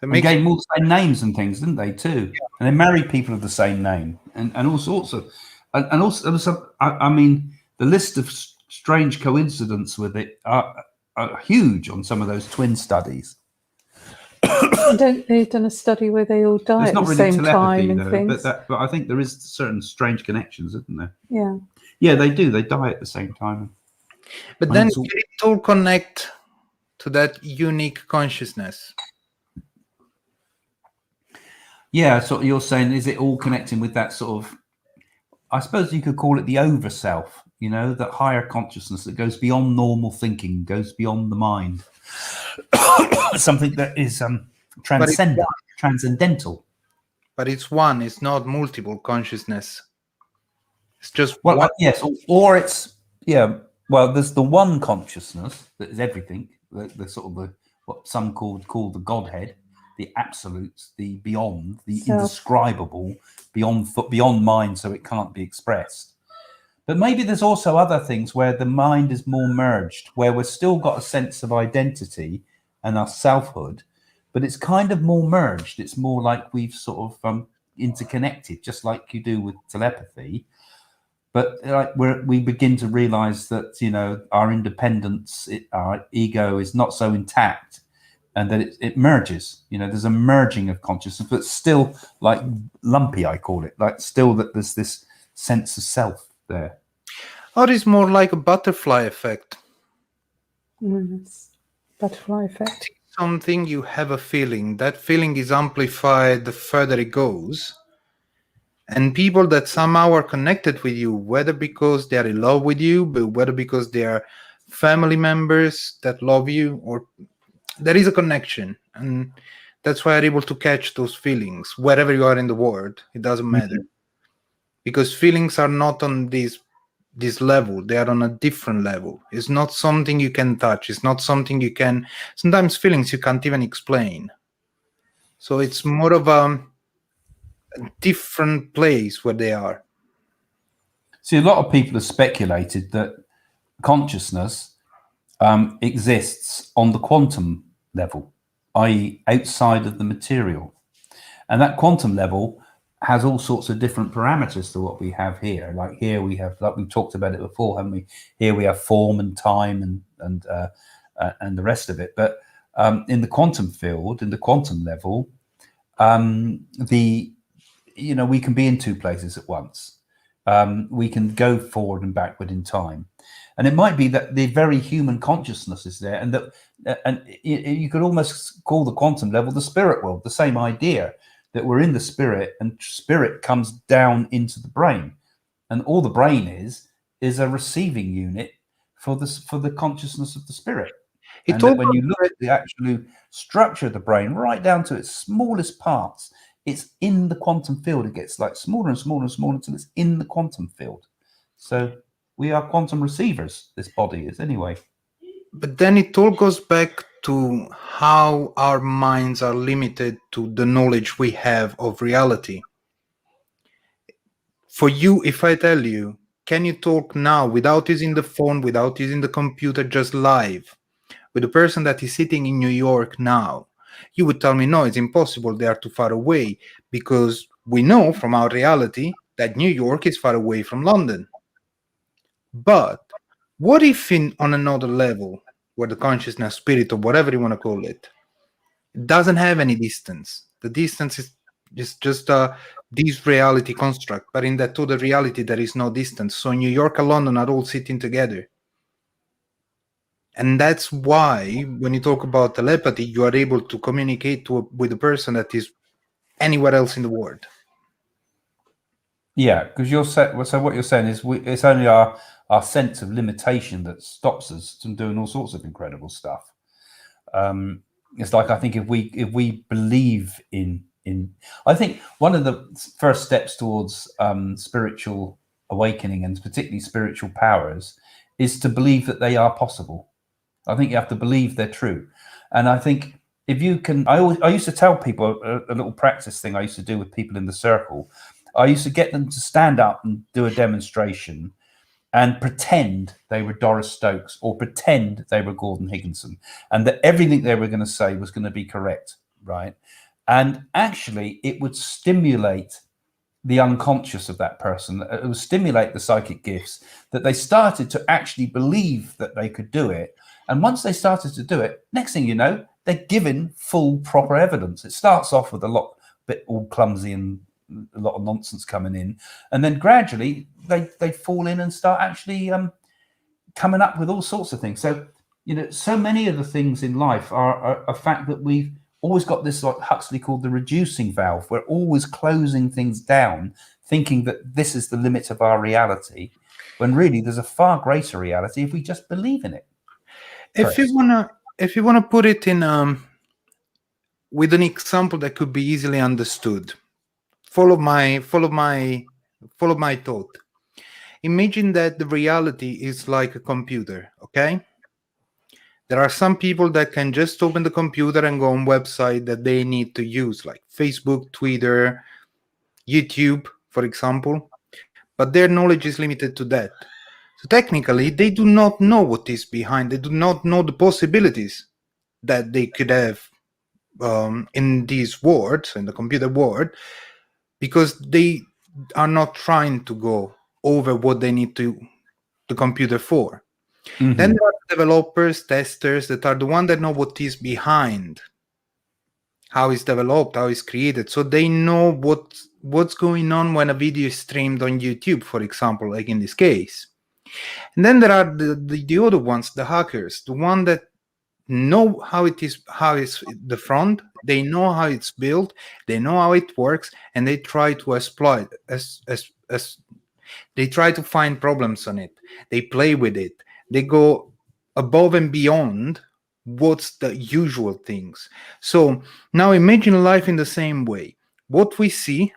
So they gave them all the same names and things, didn't they, too? Yeah. And they married people of the same name and all sorts of... And also, I mean, the list of strange coincidence with it are huge on some of those twin studies. They've done a study where they all die at the same time and things. But I think there is certain strange connections, isn't there? Yeah. Yeah, they do. They die at the same time. But then it all connect to that unique consciousness. Yeah, so you're saying, is it all connecting with that sort of, I suppose you could call it the over self, you know, that higher consciousness that goes beyond normal thinking, goes beyond the mind. Something that is transcendental. But it's one, it's not multiple consciousness. It's just one. Yes, or it's there's the one consciousness that is everything, the sort of what some call the Godhead, the absolutes, the beyond, the indescribable, beyond mind, so it can't be expressed. But maybe there's also other things where the mind is more merged, where we've still got a sense of identity and our selfhood, but it's kind of more merged. It's more like we've sort of interconnected, just like you do with telepathy. But like we begin to realize that, you know, our independence, our ego is not so intact, and that it merges. You know, there's a merging of consciousness, but still like lumpy, I call it, like still that there's this sense of self there. Or it's more like a butterfly effect. Yes. Butterfly effect. Something, you have a feeling. That feeling is amplified the further it goes. And people that somehow are connected with you, whether because they are in love with you, but whether because they are family members that love you, or there is a connection. And that's why I'm able to catch those feelings wherever you are in the world. It doesn't matter. Because feelings are not on this level. They are on a different level. It's not something you can touch. It's not something you can... Sometimes feelings you can't even explain. So it's more of a different place where they are. See, a lot of people have speculated that consciousness exists on the quantum level, i.e. outside of the material. And that quantum level has all sorts of different parameters to what we have here. Like here we have, like we talked about it before, haven't we? Here we have form and time and the rest of it. But in the quantum field, in the quantum level, we can be in 2 places at once. We can go forward and backward in time. And it might be that the very human consciousness is there, and you could almost call the quantum level the spirit world, the same idea that we're in the spirit, and spirit comes down into the brain. And all the brain is a receiving unit for the consciousness of the spirit. And that when you look at the actual structure of the brain, right down to its smallest parts, it's in the quantum field. It gets like smaller and smaller and smaller until it's in the quantum field. So we are quantum receivers, this body is anyway. But then it all goes back to how our minds are limited to the knowledge we have of reality. For you, if I tell you, can you talk now without using the phone, without using the computer, just live with the person that is sitting in New York now? You would tell me, no, it's impossible. They are too far away, because we know from our reality that New York is far away from London. But what if on another level, where the consciousness, spirit, or whatever you want to call it, doesn't have any distance? The distance is just this reality construct, but in that other reality there is no distance. So New York and London are all sitting together. And that's why when you talk about telepathy, you are able to communicate with a person that is anywhere else in the world. Yeah, because so what you're saying is it's only our sense of limitation that stops us from doing all sorts of incredible stuff. It's like, I think if we believe in I think one of the first steps towards spiritual awakening, and particularly spiritual powers, is to believe that they are possible. I think you have to believe they're true. And I think if you can, I used to tell people a little practice thing I used to do with people in the circle. I used to get them to stand up and do a demonstration and pretend they were Doris Stokes or pretend they were Gordon Higginson, and that everything they were going to say was going to be correct, right? And actually, it would stimulate the unconscious of that person. It would stimulate the psychic gifts, that they started to actually believe that they could do it. And once they started to do it, next thing you know, they're given full, proper evidence. It starts off with a bit all clumsy and a lot of nonsense coming in, and then gradually they fall in and start actually coming up with all sorts of things. So, so many of the things in life are a fact that we've always got this, like Huxley called the reducing valve. We're always closing things down, thinking that this is the limit of our reality, when really there's a far greater reality if we just believe in it. If you wanna put it in with an example that could be easily understood, follow my thought. Imagine that the reality is like a computer, okay? There are some people that can just open the computer and go on website that they need to use, like Facebook, Twitter, YouTube, for example, but their knowledge is limited to that. So technically, they do not know what is behind. They do not know the possibilities that they could have in these worlds, in the computer world, because they are not trying to go over what they need the computer for. Mm-hmm. Then there are developers, testers, that are the ones that know what is behind, how it's developed, how it's created. So they know what's going on when a video is streamed on YouTube, for example, like in this case. And then there are the other ones, the hackers, the one that know how it's the front, they know how it's built, they know how it works, and they try to exploit as they try to find problems on it. They play with it. They go above and beyond what's the usual things. So now imagine life in the same way. What we see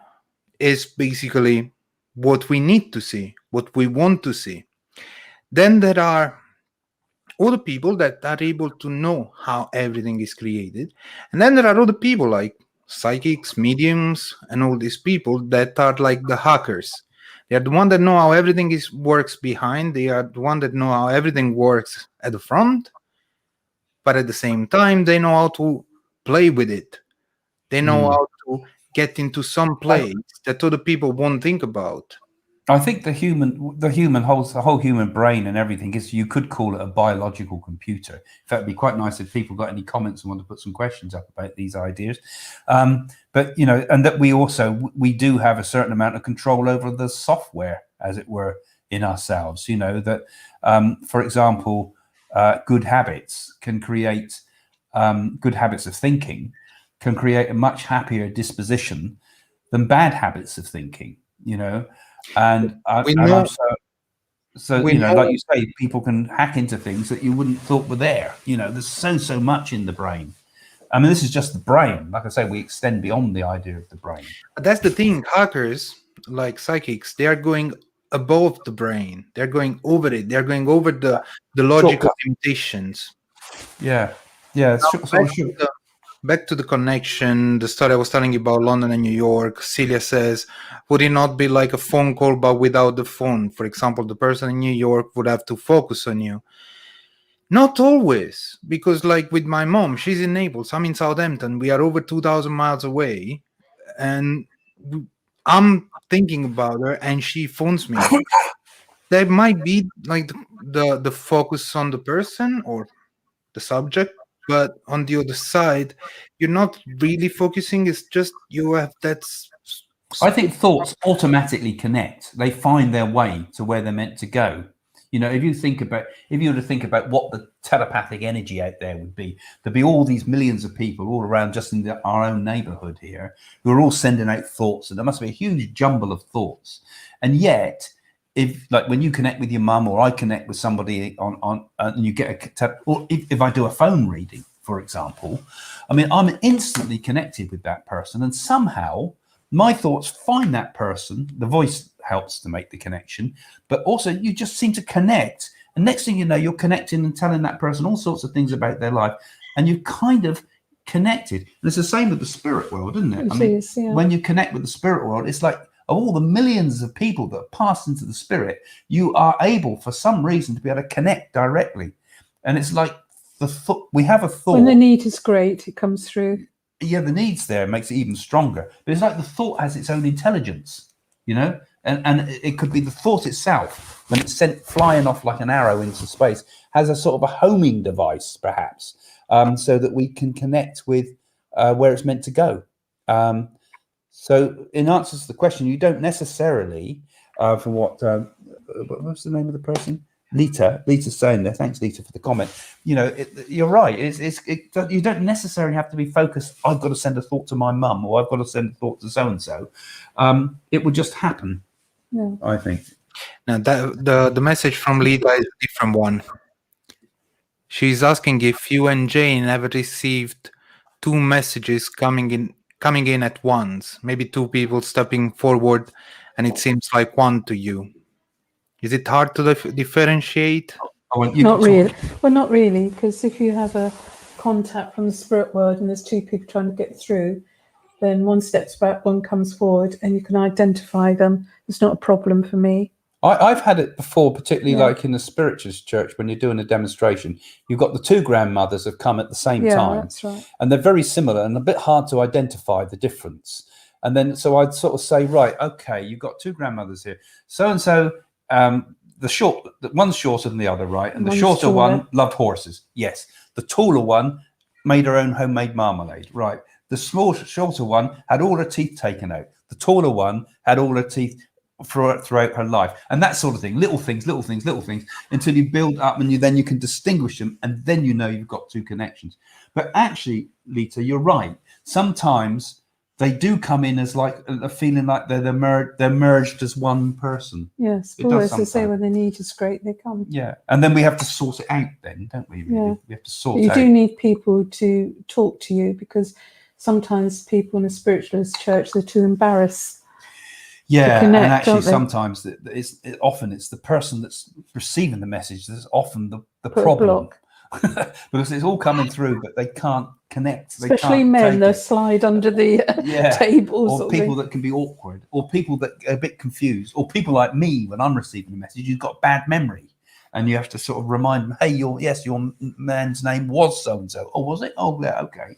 is basically what we need to see, what we want to see. Then there are other people that are able to know how everything is created. And then there are other people like psychics, mediums, and all these people that are like the hackers. They are the one that know how everything works behind. They are the one that know how everything works at the front. But at the same time, they know how to play with it. They know how to get into some place that other people won't think about. I think the human holds the whole human brain and everything is, you could call it a biological computer. In fact, it'd be quite nice if people got any comments and want to put some questions up about these ideas. But and that we do have a certain amount of control over the software, as it were, in ourselves. That, for example, good habits can create good habits of thinking can create a much happier disposition than bad habits of thinking. And So, We know, like you say, people can hack into things that you wouldn't thought were there. There's so much in the brain. I mean, this is just the brain. Like I say, we extend beyond the idea of the brain. that's the thing. Hackers, like psychics, they are going above the brain. They're going over it. They're going over the logical limitations. Yeah. It's Back to the connection, the story I was telling you about London and New York. Celia says, would it not be like a phone call but without the phone? For example, the person in New York would have to focus on you. Not always, because like with my mom, she's in Naples, I'm in Southampton, we are over 2,000 miles away, and I'm thinking about her and she phones me. There might be like the focus on the person or the subject, but on the other side, you're not really focusing. It's just you have that. I think thoughts automatically connect. They find their way to where they're meant to go. If you were to think about what the telepathic energy out there would be, there'd be all these millions of people all around just in our own neighborhood here who are all sending out thoughts, and there must be a huge jumble of thoughts. And yet, if like when you connect with your mum, or I connect with somebody on and you get or if I do a phone reading, for example, I mean, I'm instantly connected with that person, and somehow my thoughts find that person. The voice helps to make the connection, but also you just seem to connect. And next thing you know, you're connecting and telling that person all sorts of things about their life, and you've kind of connected. And it's the same with the spirit world, isn't it? When you connect with the spirit world, it's like of all the millions of people that pass into the spirit, you are able, for some reason, to be able to connect directly. And it's like we have a thought. When the need is great, it comes through. Yeah, the need's there, makes it even stronger. But it's like the thought has its own intelligence, and it could be the thought itself, when it's sent flying off like an arrow into space, has a sort of a homing device, perhaps, so that we can connect with where it's meant to go. So in answer to the question, you don't necessarily, for what's the name of the person? Lita's saying there. Thanks, Lita, for the comment. You're right. You don't necessarily have to be focused. I've got to send a thought to my mum, or I've got to send a thought to so and so. It would just happen. Yeah. I think. Now the message from Lita is a different one. She's asking if you and Jane ever received two messages coming in at once. Maybe two people stepping forward, and it seems like one to you. Is it hard to differentiate? Not really. Well, not really, because if you have a contact from the spirit world and there's two people trying to get through, then one steps back, one comes forward, and you can identify them. It's not a problem for me. I've had it before, particularly like in the spiritualist church, when you're doing a demonstration, you've got the two grandmothers have come at the same time. That's right. And they're very similar and a bit hard to identify the difference. And then, so I'd sort of say, right, okay, you've got two grandmothers here. So-and-so, one's shorter than the other, right? And the shorter one loved horses. Yes. The taller one made her own homemade marmalade, right? The shorter one had all her teeth taken out. The taller one had all her teeth throughout her life, and that sort of thing. Little things, until you build up, and then you can distinguish them, and then you've got two connections. But actually, Lita, you're right. Sometimes they do come in as like a feeling like they're merged as one person. Yes, always they say when the need is great, they come. Yeah, and then we have to sort it out, then, don't we? Really? Yeah. We have to sort. You do need people to talk to you, because sometimes people in a spiritualist church, they're too embarrassed. Yeah, connect, and actually sometimes it's the person that's receiving the message that's often the problem. Because it's all coming through, but they can't connect. Especially men, they slide under the tables. Or people that can be awkward, or people that are a bit confused, or people like me, when I'm receiving a message, you've got bad memory. And you have to sort of remind them, hey, your man's name was so-and-so. Oh, was it? Oh, yeah, okay.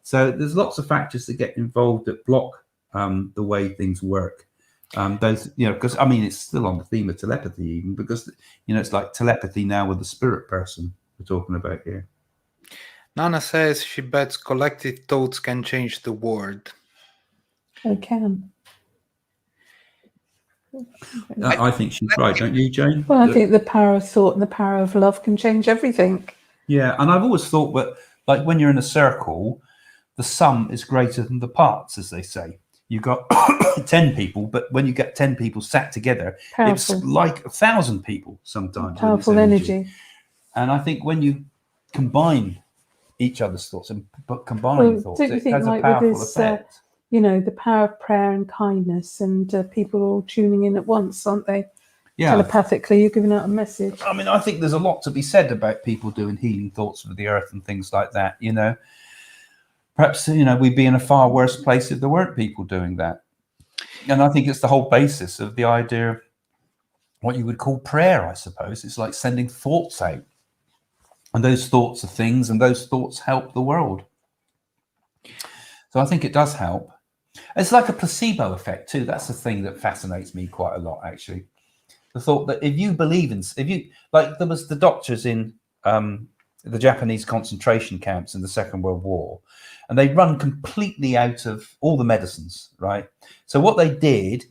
So there's lots of factors that get involved that block the way things work. Because I mean, it's still on the theme of telepathy, even because it's like telepathy now with the spirit person we're talking about here. Nana says she bets collective thoughts can change the world. They can. I think she's right, don't you, Jane? Well, I think the power of thought and the power of love can change everything. Yeah, and I've always thought that, like, when you're in a circle, the sum is greater than the parts, as they say. you got 10 people, but when you get 10 people sat together, Powerful. it's like 1,000 people sometimes. with its Powerful energy. And I think when you combine each other's thoughts and combine thoughts, don't you it think, has a like powerful with this, effect. the power of prayer and kindness, and people are all tuning in at once, aren't they? Yeah. Telepathically, you're giving out a message. I mean, I think there's a lot to be said about people doing healing thoughts for the earth and things like that, Perhaps, we'd be in a far worse place if there weren't people doing that. And I think it's the whole basis of the idea of what you would call prayer, I suppose. It's like sending thoughts out. And those thoughts are things, and those thoughts help the world. So I think it does help. It's like a placebo effect too. That's the thing that fascinates me quite a lot, actually. The thought that if you believe in, there was the doctors in the Japanese concentration camps in the Second World War, and they run completely out of all the medicines, right? So what they did,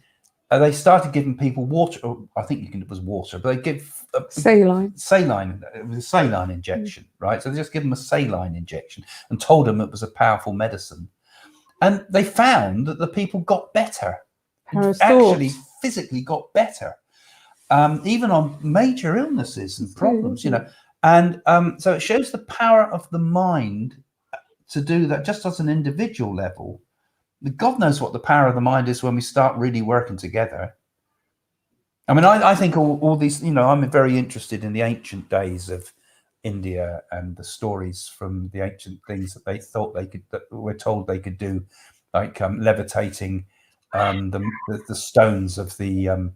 they started giving people water. Or I think it was water, but they give Saline. It was a saline injection, right? So they just give them a saline injection and told them it was a powerful medicine, and they found that the people got better. Actually, physically got better. Even on major illnesses and problems, And so it shows the power of the mind to do that just as an individual level. God knows what the power of the mind is when we start really working together. I mean, I think all these, I'm very interested in the ancient days of India and the stories from the ancient things that they thought that were told they could do, like levitating the stones of the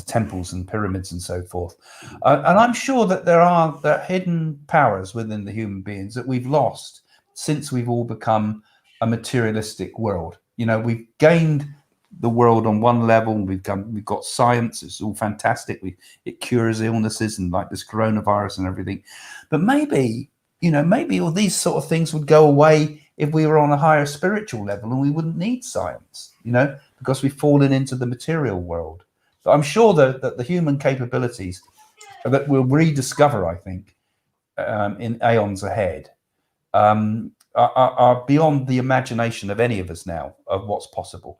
temples and pyramids and so forth. And I'm sure that there are hidden powers within the human beings that we've lost since we've all become a materialistic world. We've gained the world on one level. We've got science. It's all fantastic. It cures illnesses and like this coronavirus and everything. But maybe all these sort of things would go away if we were on a higher spiritual level and we wouldn't need science, because we've fallen into the material world. But I'm sure that the human capabilities that we'll rediscover, I think, in aeons ahead, are beyond the imagination of any of us now of what's possible.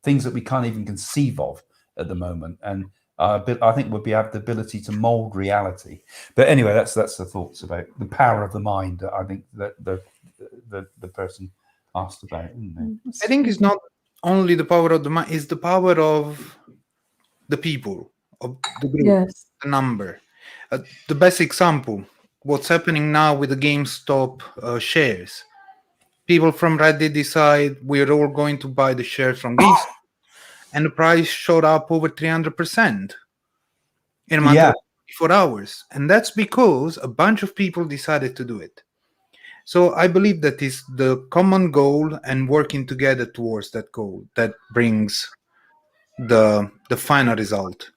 Things that we can't even conceive of at the moment, and I think we'll have the ability to mold reality. But anyway, that's the thoughts about the power of the mind that I think that the person asked about. I think it's not only the power of the mind; it's the power of the people, of the group, the number. The best example, what's happening now with the GameStop shares. People from Reddit decide we're all going to buy the shares from GameStop, and the price shot up over 300% in a matter of 24 hours. And that's because a bunch of people decided to do it. So I believe that is the common goal and working together towards that goal that brings the final result.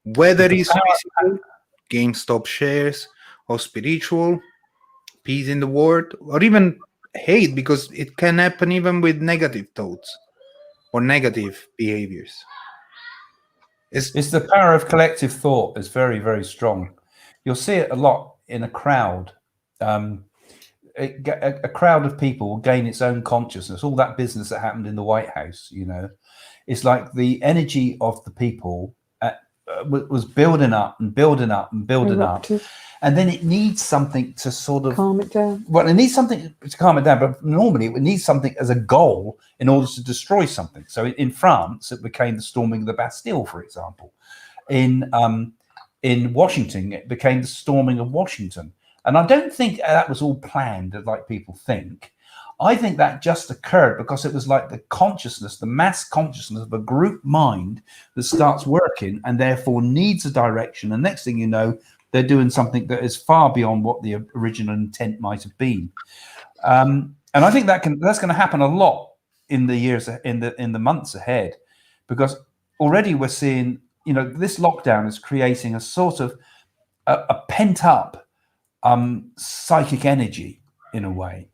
Whether it's physical, GameStop shares, or spiritual, peace in the world, or even hate, because it can happen even with negative thoughts or negative behaviors. It's the power of collective thought is very, very strong. You'll see it a lot in a crowd. A crowd of people will gain its own consciousness. All that business that happened in the White House, it's like the energy of the people was building up and building up and building up. And then it needs something to sort of calm it down. Well, it needs something to calm it down, but normally it would need something as a goal in order to destroy something. So in France, it became the storming of the Bastille, for example. In Washington, it became the storming of Washington. And I don't think that was all planned, like people think. I think that just occurred because it was like the consciousness, the mass consciousness of a group mind that starts working and therefore needs a direction. And next thing you know, they're doing something that is far beyond what the original intent might have been. And I think that's going to happen a lot in the years, in the months ahead, because already we're seeing, this lockdown is creating a sort of a pent up psychic energy in a way.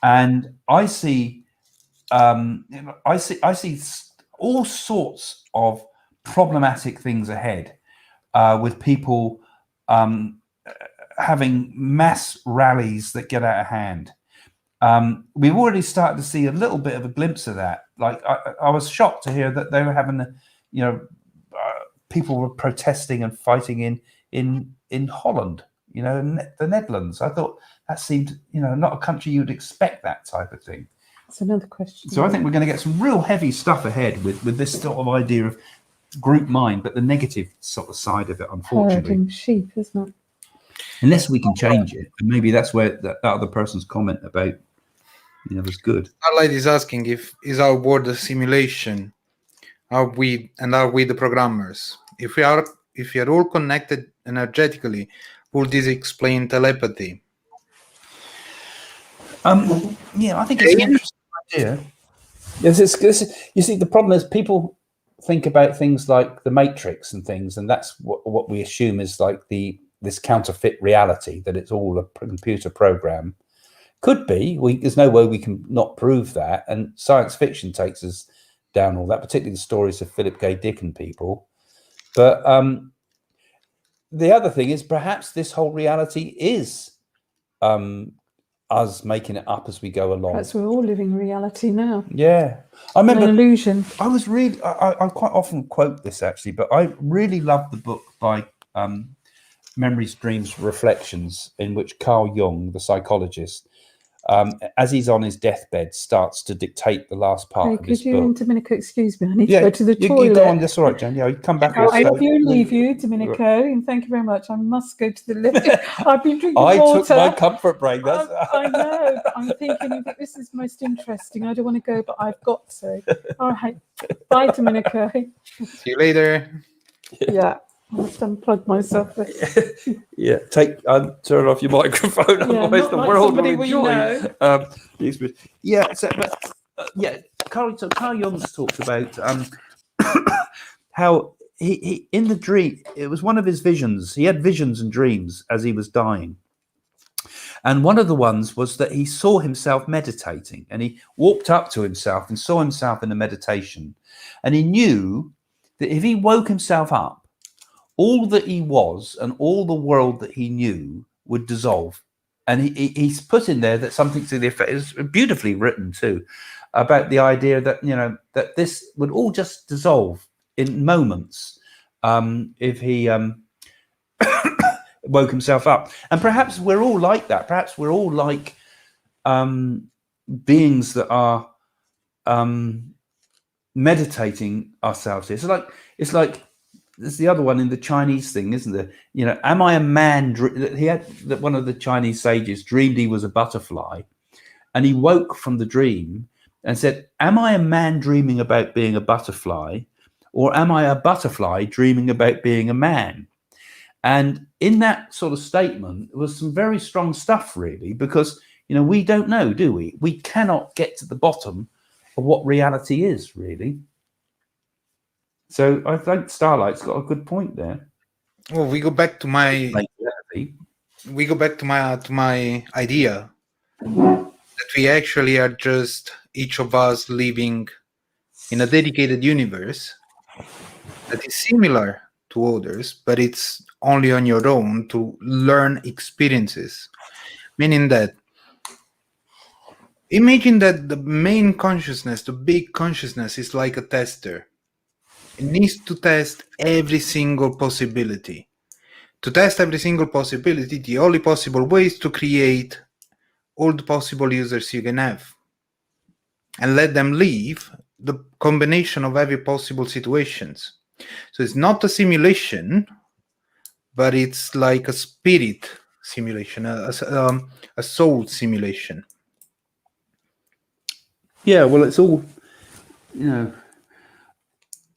And I see all sorts of problematic things ahead with people having mass rallies that get out of hand. we've already started to see a little bit of a glimpse of that. Like I was shocked to hear that they were having, people were protesting and fighting in Holland, in the Netherlands. I thought that seemed, not a country you'd expect that type of thing. That's another question. So I think we're going to get some real heavy stuff ahead with this sort of idea of group mind, but the negative sort of side of it, unfortunately. Herding sheep, isn't it? Unless we can change it, and maybe that's where that other person's comment about, was good. Starlight is asking is our world a simulation? Are we the programmers? If we are all connected energetically, would this explain telepathy? Yeah, I think it's an interesting idea. Yes, you see, the problem is people think about things like the Matrix and things, and that's what we assume is like this counterfeit reality, that it's all a computer program. Could be. There's no way we can not prove that, and science fiction takes us down all that, particularly the stories of Philip K. Dick and people. But the other thing is perhaps this whole reality is us making it up as we go along. Perhaps we're all living reality now. Yeah. I remember an illusion. I was really, I quite often quote this actually, but I really love the book by Memories, Dreams, Reflections, in which Carl Jung, the psychologist, as he's on his deathbed, starts to dictate the last part of his book. Could you and Domenico excuse me? I need to go to the toilet. You go on, that's all right, Jan. Yeah, you come back. I leave you, Domenico, and thank you very much. I must go to the lift. I've been drinking water. I took my comfort break. I know, but I'm thinking this is most interesting. I don't want to go, but I've got to. All right. Bye, Domenico. See you later. Yeah. I must unplug myself. Yeah, turn off your microphone. Otherwise, the world will enjoy the experience. Yeah, Carl Jung talks about how he in the dream. It was one of his visions. He had visions and dreams as he was dying, and one of the ones was that he saw himself meditating, and he walked up to himself and saw himself in a meditation, and he knew that if he woke himself up, all that he was and all the world that he knew would dissolve. And he's put in there that something to the effect, is beautifully written too, about the idea that, that this would all just dissolve in moments if he woke himself up. And perhaps we're all like that. Perhaps we're all like beings that are meditating ourselves. It's like, there's the other one in the Chinese thing, isn't there? Am I a man? He had that one of the Chinese sages dreamed he was a butterfly, and he woke from the dream and said, "Am I a man dreaming about being a butterfly, or am I a butterfly dreaming about being a man?" And in that sort of statement was some very strong stuff, really, because we don't know, do we? We cannot get to the bottom of what reality is, really. So I think Starlight's got a good point there. Well, we go back to my idea that we actually are just each of us living in a dedicated universe that is similar to others, but it's only on your own to learn experiences. Meaning that, imagine that the main consciousness, the big consciousness, is like a tester. It needs to test every single possibility. To test every single possibility, the only possible way is to create all the possible users you can have and let them live the combination of every possible situations. So it's not a simulation, but it's like a spirit simulation, a soul simulation. Yeah, well, it's all,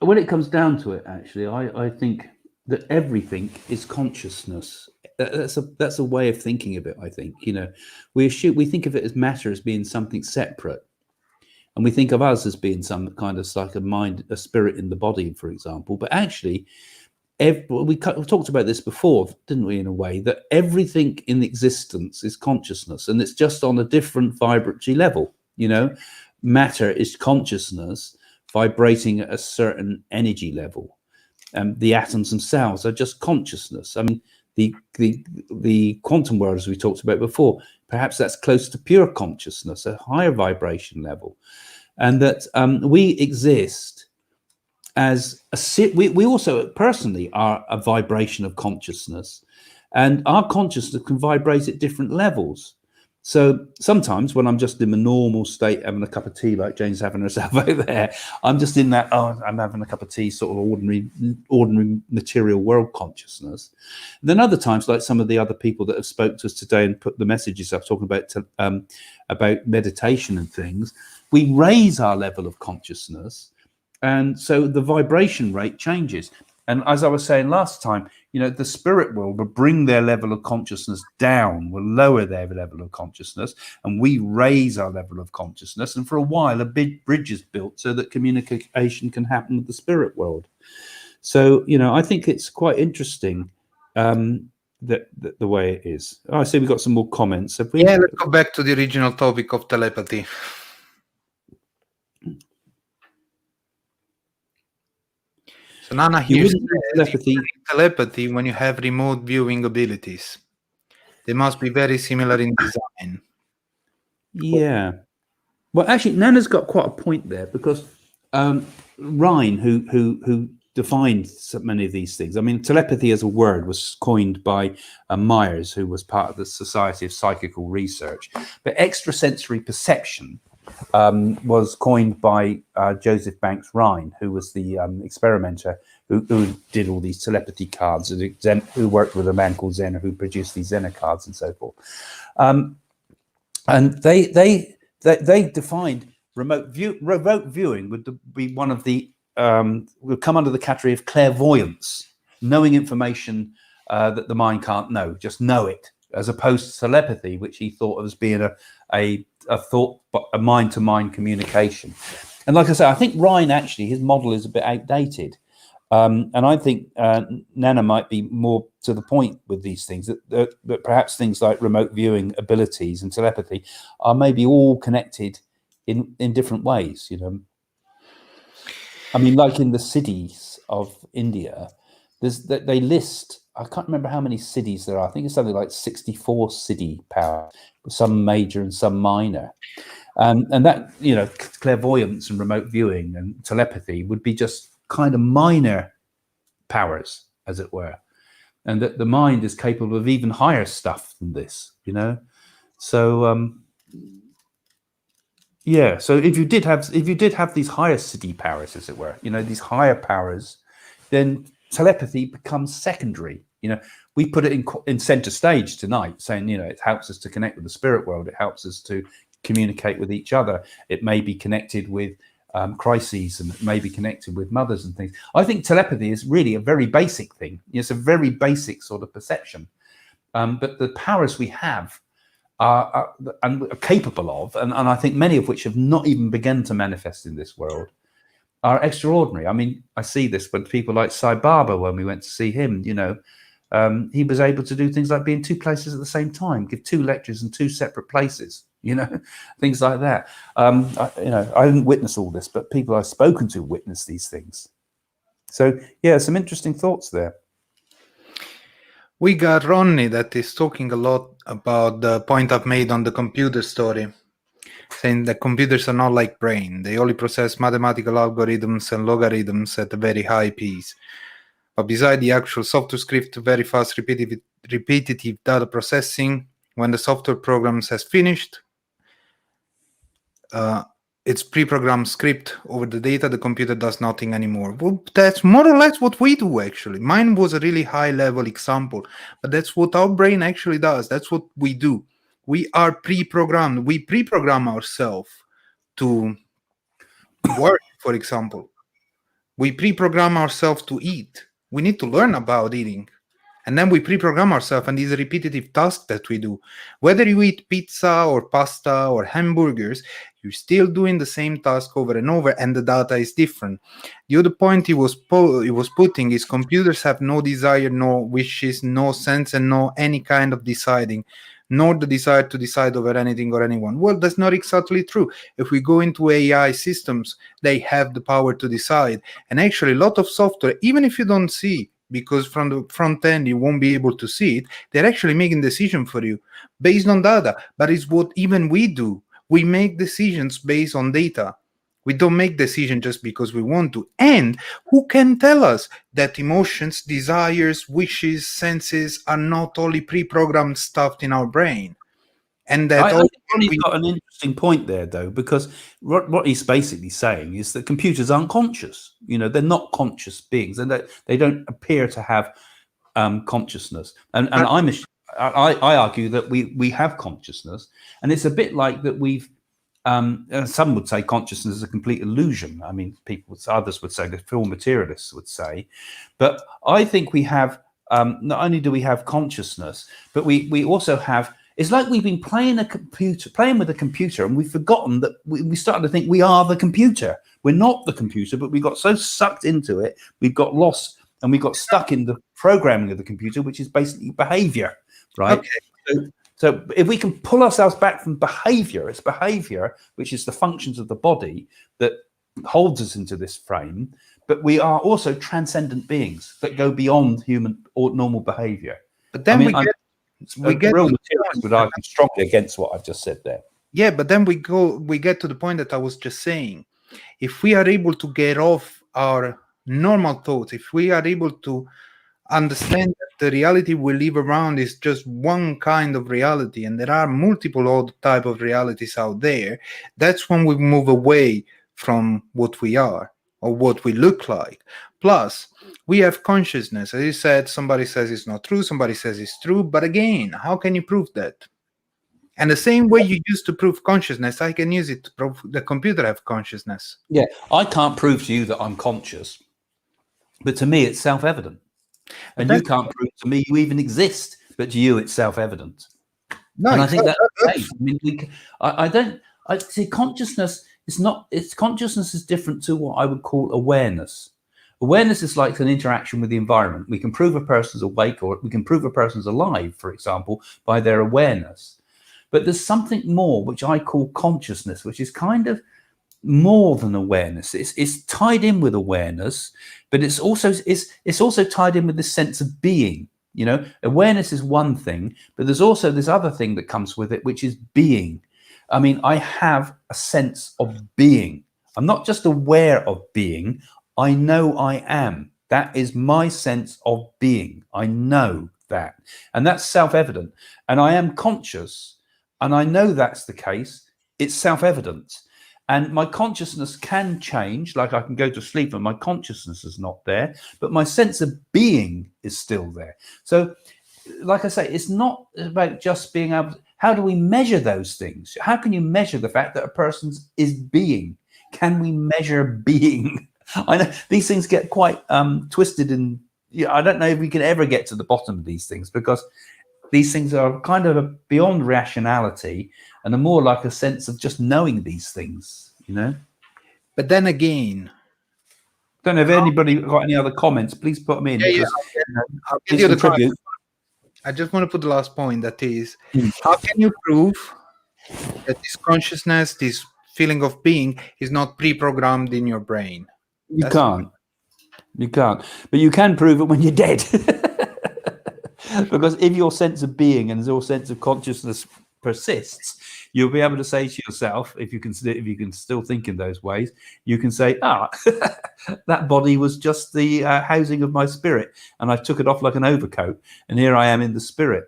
when it comes down to it, actually, I think that everything is consciousness. That's a way of thinking of it. I think we think of it as matter as being something separate, and we think of us as being some kind of like a mind, a spirit in the body, for example. But actually, we talked about this before, didn't we? In a way that everything in existence is consciousness, and it's just on a different vibratory level. Matter is consciousness vibrating at a certain energy level. The atoms themselves are just consciousness. I mean, the quantum world, as we talked about before, perhaps that's close to pure consciousness, a higher vibration level, and that we exist as we also personally are a vibration of consciousness, and our consciousness can vibrate at different levels. So sometimes when I'm just in a normal state, having a cup of tea, like Jane's having herself over there, I'm just in that, I'm having a cup of tea, sort of ordinary material world consciousness. And then other times, like some of the other people that have spoke to us today and put the messages up talking about meditation and things, we raise our level of consciousness, and so the vibration rate changes. And as I was saying last time, the spirit world will bring their level of consciousness down, will lower their level of consciousness, and we raise our level of consciousness. And for a while, a big bridge is built so that communication can happen with the spirit world. So, I think it's quite interesting that the way it is. I see we've got some more comments. Have we? Yeah, let's go back to the original topic of telepathy. So Nana here says telepathy when you have remote viewing abilities. They must be very similar in design. Yeah. Well, actually, Nana's got quite a point there, because Ryan, who defined so many of these things. I mean, telepathy as a word was coined by Myers, who was part of the Society of Psychical Research. But extrasensory perception was coined by Joseph Banks Rhine, who was the experimenter who did all these telepathy cards, who worked with a man called Zener, who produced these Zener cards and so forth. And they defined remote viewing would be one of the would come under the category of clairvoyance, knowing information that the mind can't know, just know it, as opposed to telepathy, which he thought of as being a mind-to-mind communication. And like I say, I think Ryan, actually, his model is a bit outdated. And I think Nana might be more to the point with these things, that perhaps things like remote viewing abilities and telepathy are maybe all connected in different ways, I mean, like in the cities of India, they list, I can't remember how many cities there are. I think it's something like 64 city power, some major and some minor. And that, clairvoyance and remote viewing and telepathy would be just kind of minor powers, as it were. And that the mind is capable of even higher stuff than this, So, yeah. So if you did have these higher city powers, as it were, these higher powers, then telepathy becomes secondary. We put it in center stage tonight, saying, it helps us to connect with the spirit world. It helps us to communicate with each other. It may be connected with crises, and it may be connected with mothers and things. I think telepathy is really a very basic thing. It's a very basic sort of perception. But the powers we have are capable of, and I think many of which have not even begun to manifest in this world, are extraordinary. I mean, I see this with people like Sai Baba when we went to see him. He was able to do things like be in two places at the same time, give 2 lectures in 2 separate places, things like that. I didn't witness all this, but people I've spoken to witness these things. So, yeah, some interesting thoughts there. We got Ronnie that is talking a lot about the point I've made on the computer story, saying that computers are not like brain. They only process mathematical algorithms and logarithms at a very high pace. But beside the actual software script, very fast repetitive data processing, when the software programs has finished, its pre-programmed script over the data, the computer does nothing anymore. Well, that's more or less what we do, actually. Mine was a really high-level example, but that's what our brain actually does. That's what we do. We are pre-programmed. We pre-program ourselves to work, for example. We pre-program ourselves to eat. We need to learn about eating. And then we pre-program ourselves, and these repetitive tasks that we do. Whether you eat pizza or pasta or hamburgers, you're still doing the same task over and over, and the data is different. The other point he was putting is computers have no desire, no wishes, no sense, and no any kind of deciding, nor the desire to decide over anything or anyone. Well, that's not exactly true. If we go into AI systems, they have the power to decide. And actually, a lot of software, even if you don't see, because from the front end you won't be able to see it. They're actually making decision for you based on data. But it's what even we do. We make decisions based on data. We don't make decisions just because we want to. And who can tell us that emotions, desires, wishes, senses are not only pre-programmed stuff in our brain? And that I think Ronnie's got an interesting point there, though, because what he's basically saying is that computers aren't conscious. They're not conscious beings, and they don't appear to have consciousness. And I argue that we have consciousness, and it's a bit like that. Some would say consciousness is a complete illusion. I mean, others would say, the film materialists would say, but I think we have. Not only do we have consciousness, but we also have. It's like we've been playing with a computer, and we've forgotten that we started to think we are the computer. We're not the computer, but we got so sucked into it, we got lost, and we got stuck in the programming of the computer, which is basically behavior, right? Okay. So if we can pull ourselves back from behavior, it's behavior, which is the functions of the body that holds us into this frame, but we are also transcendent beings that go beyond human or normal behavior. But then we get real materialists would argue strongly against what I've just said there. Yeah, but then we get to the point that I was just saying. If we are able to get off our normal thoughts, if we are able to understand that the reality we live around is just one kind of reality, and there are multiple other type of realities out there, that's when we move away from what we are or what we look like. Plus, we have consciousness. As you said, somebody says it's not true, somebody says it's true, but again, how can you prove that? And the same way you used to prove consciousness, I can use it to prove the computer have consciousness. Yeah, I can't prove to you that I'm conscious, but to me it's self-evident. And you can't prove to me you even exist, but to you it's self-evident. No, and I think that's I mean, I see consciousness is not. Consciousness is different to what I would call awareness. Awareness is like an interaction with the environment. We can prove a person's awake, or we can prove a person's alive, for example, by their awareness. But there's something more, which I call consciousness, which is kind of more than awareness. It's tied in with awareness, but it's also tied in with this sense of being. Awareness is one thing, but there's also this other thing that comes with it, which is being. I mean, I have a sense of being. I'm not just aware of being. I know I am. That is my sense of being. I know that. And that's self-evident. And I am conscious. And I know that's the case. It's self-evident. And my consciousness can change. Like I can go to sleep and my consciousness is not there, but my sense of being is still there. So, like I say, it's not about just being able to, how do we measure those things? How can you measure the fact that a person is being? Can we measure being? I know these things get quite twisted, and I don't know if we can ever get to the bottom of these things, because these things are kind of beyond rationality and are more like a sense of just knowing these things, But then again, don't know if anybody got any other comments. Please put them in. Yeah, I'll give you the comment. I just want to put the last point, that is, how can you prove that this consciousness, this feeling of being, is not pre-programmed in your brain? You can't. But you can prove it when you're dead. Because if your sense of being and your sense of consciousness persists, you'll be able to say to yourself, if you can still think in those ways, you can say, that body was just the housing of my spirit, and I took it off like an overcoat, and here I am in the spirit.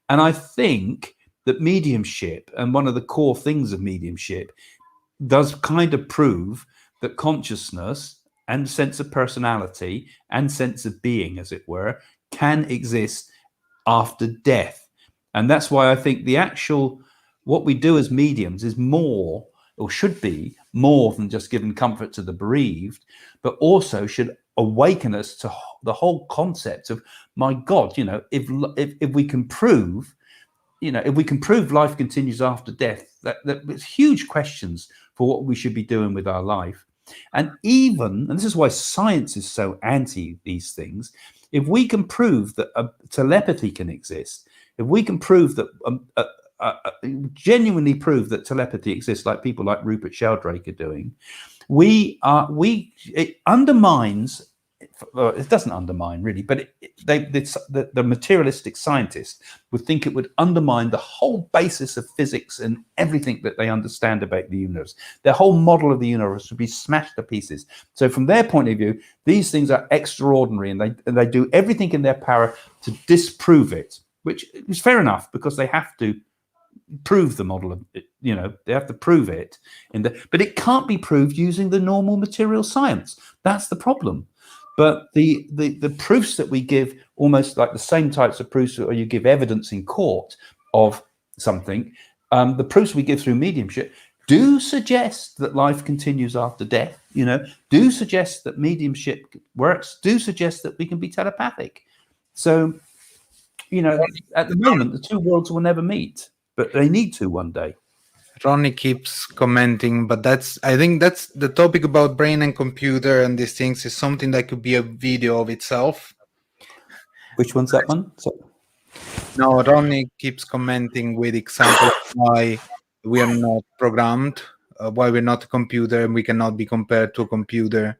And I think that mediumship, and one of the core things of mediumship, does kind of prove that consciousness and sense of personality and sense of being, as it were, can exist after death. And that's why I think what we do as mediums is more, or should be more, than just giving comfort to the bereaved, but also should awaken us to the whole concept of, my God, if we can prove, life continues after death, that there's huge questions for what we should be doing with our life. And this is why science is so anti these things, if we can prove that telepathy can exist, if we can prove that genuinely prove that telepathy exists, like people like Rupert Sheldrake are doing, it undermines it doesn't undermine really, but the materialistic scientists would think it would undermine the whole basis of physics and everything that they understand about the universe. Their whole model of the universe would be smashed to pieces. So from their point of view, these things are extraordinary, and they do everything in their power to disprove it, which is fair enough, because they have to prove the model of it, they have to prove it but it can't be proved using the normal material science. That's the problem. But the proofs that we give, almost like the same types of proofs where you give evidence in court of something, the proofs we give through mediumship do suggest that life continues after death, do suggest that mediumship works, do suggest that we can be telepathic. So, at the moment, the two worlds will never meet, but they need to one day. Ronnie keeps commenting, but I think that's the topic about brain and computer and these things is something that could be a video of itself. Which one's that one? No, Ronnie keeps commenting with examples why we are not programmed, why we're not a computer, and we cannot be compared to a computer.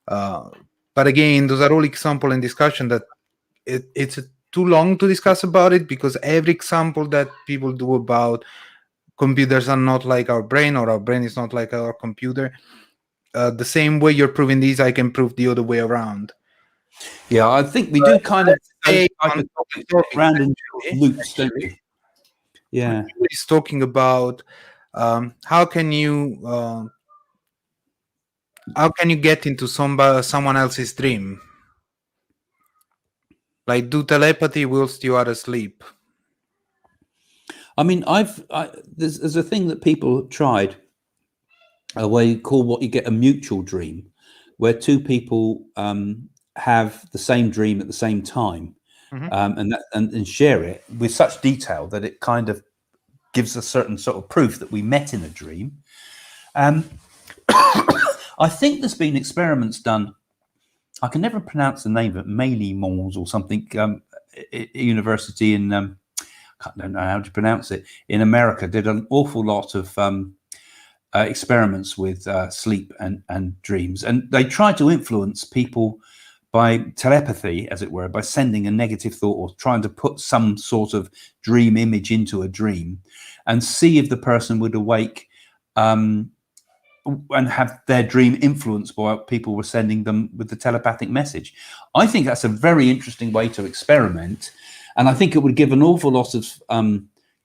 But again, those are all examples in discussion that it's too long to discuss about it, because every example that people do about computers are not like our brain, or our brain is not like our computer. The same way you're proving these, I can prove the other way around. Yeah, I think we do kind of round in loops, don't we? Yeah. He's talking about how can you get into someone else's dream? Like, do telepathy whilst you are asleep? I mean, there's a thing that people tried, where you call what you get a mutual dream, where two people have the same dream at the same time, and share it with such detail that it kind of gives a certain sort of proof that we met in a dream. I think there's been experiments done. I can never pronounce the name of it, Mons or something. University in I don't know how to pronounce it, in America, did an awful lot of experiments with sleep and dreams, and they tried to influence people by telepathy, as it were, by sending a negative thought or trying to put some sort of dream image into a dream, and see if the person would awake and have their dream influenced by what people were sending them with the telepathic message. I think that's a very interesting way to experiment. And I think it would give an awful lot of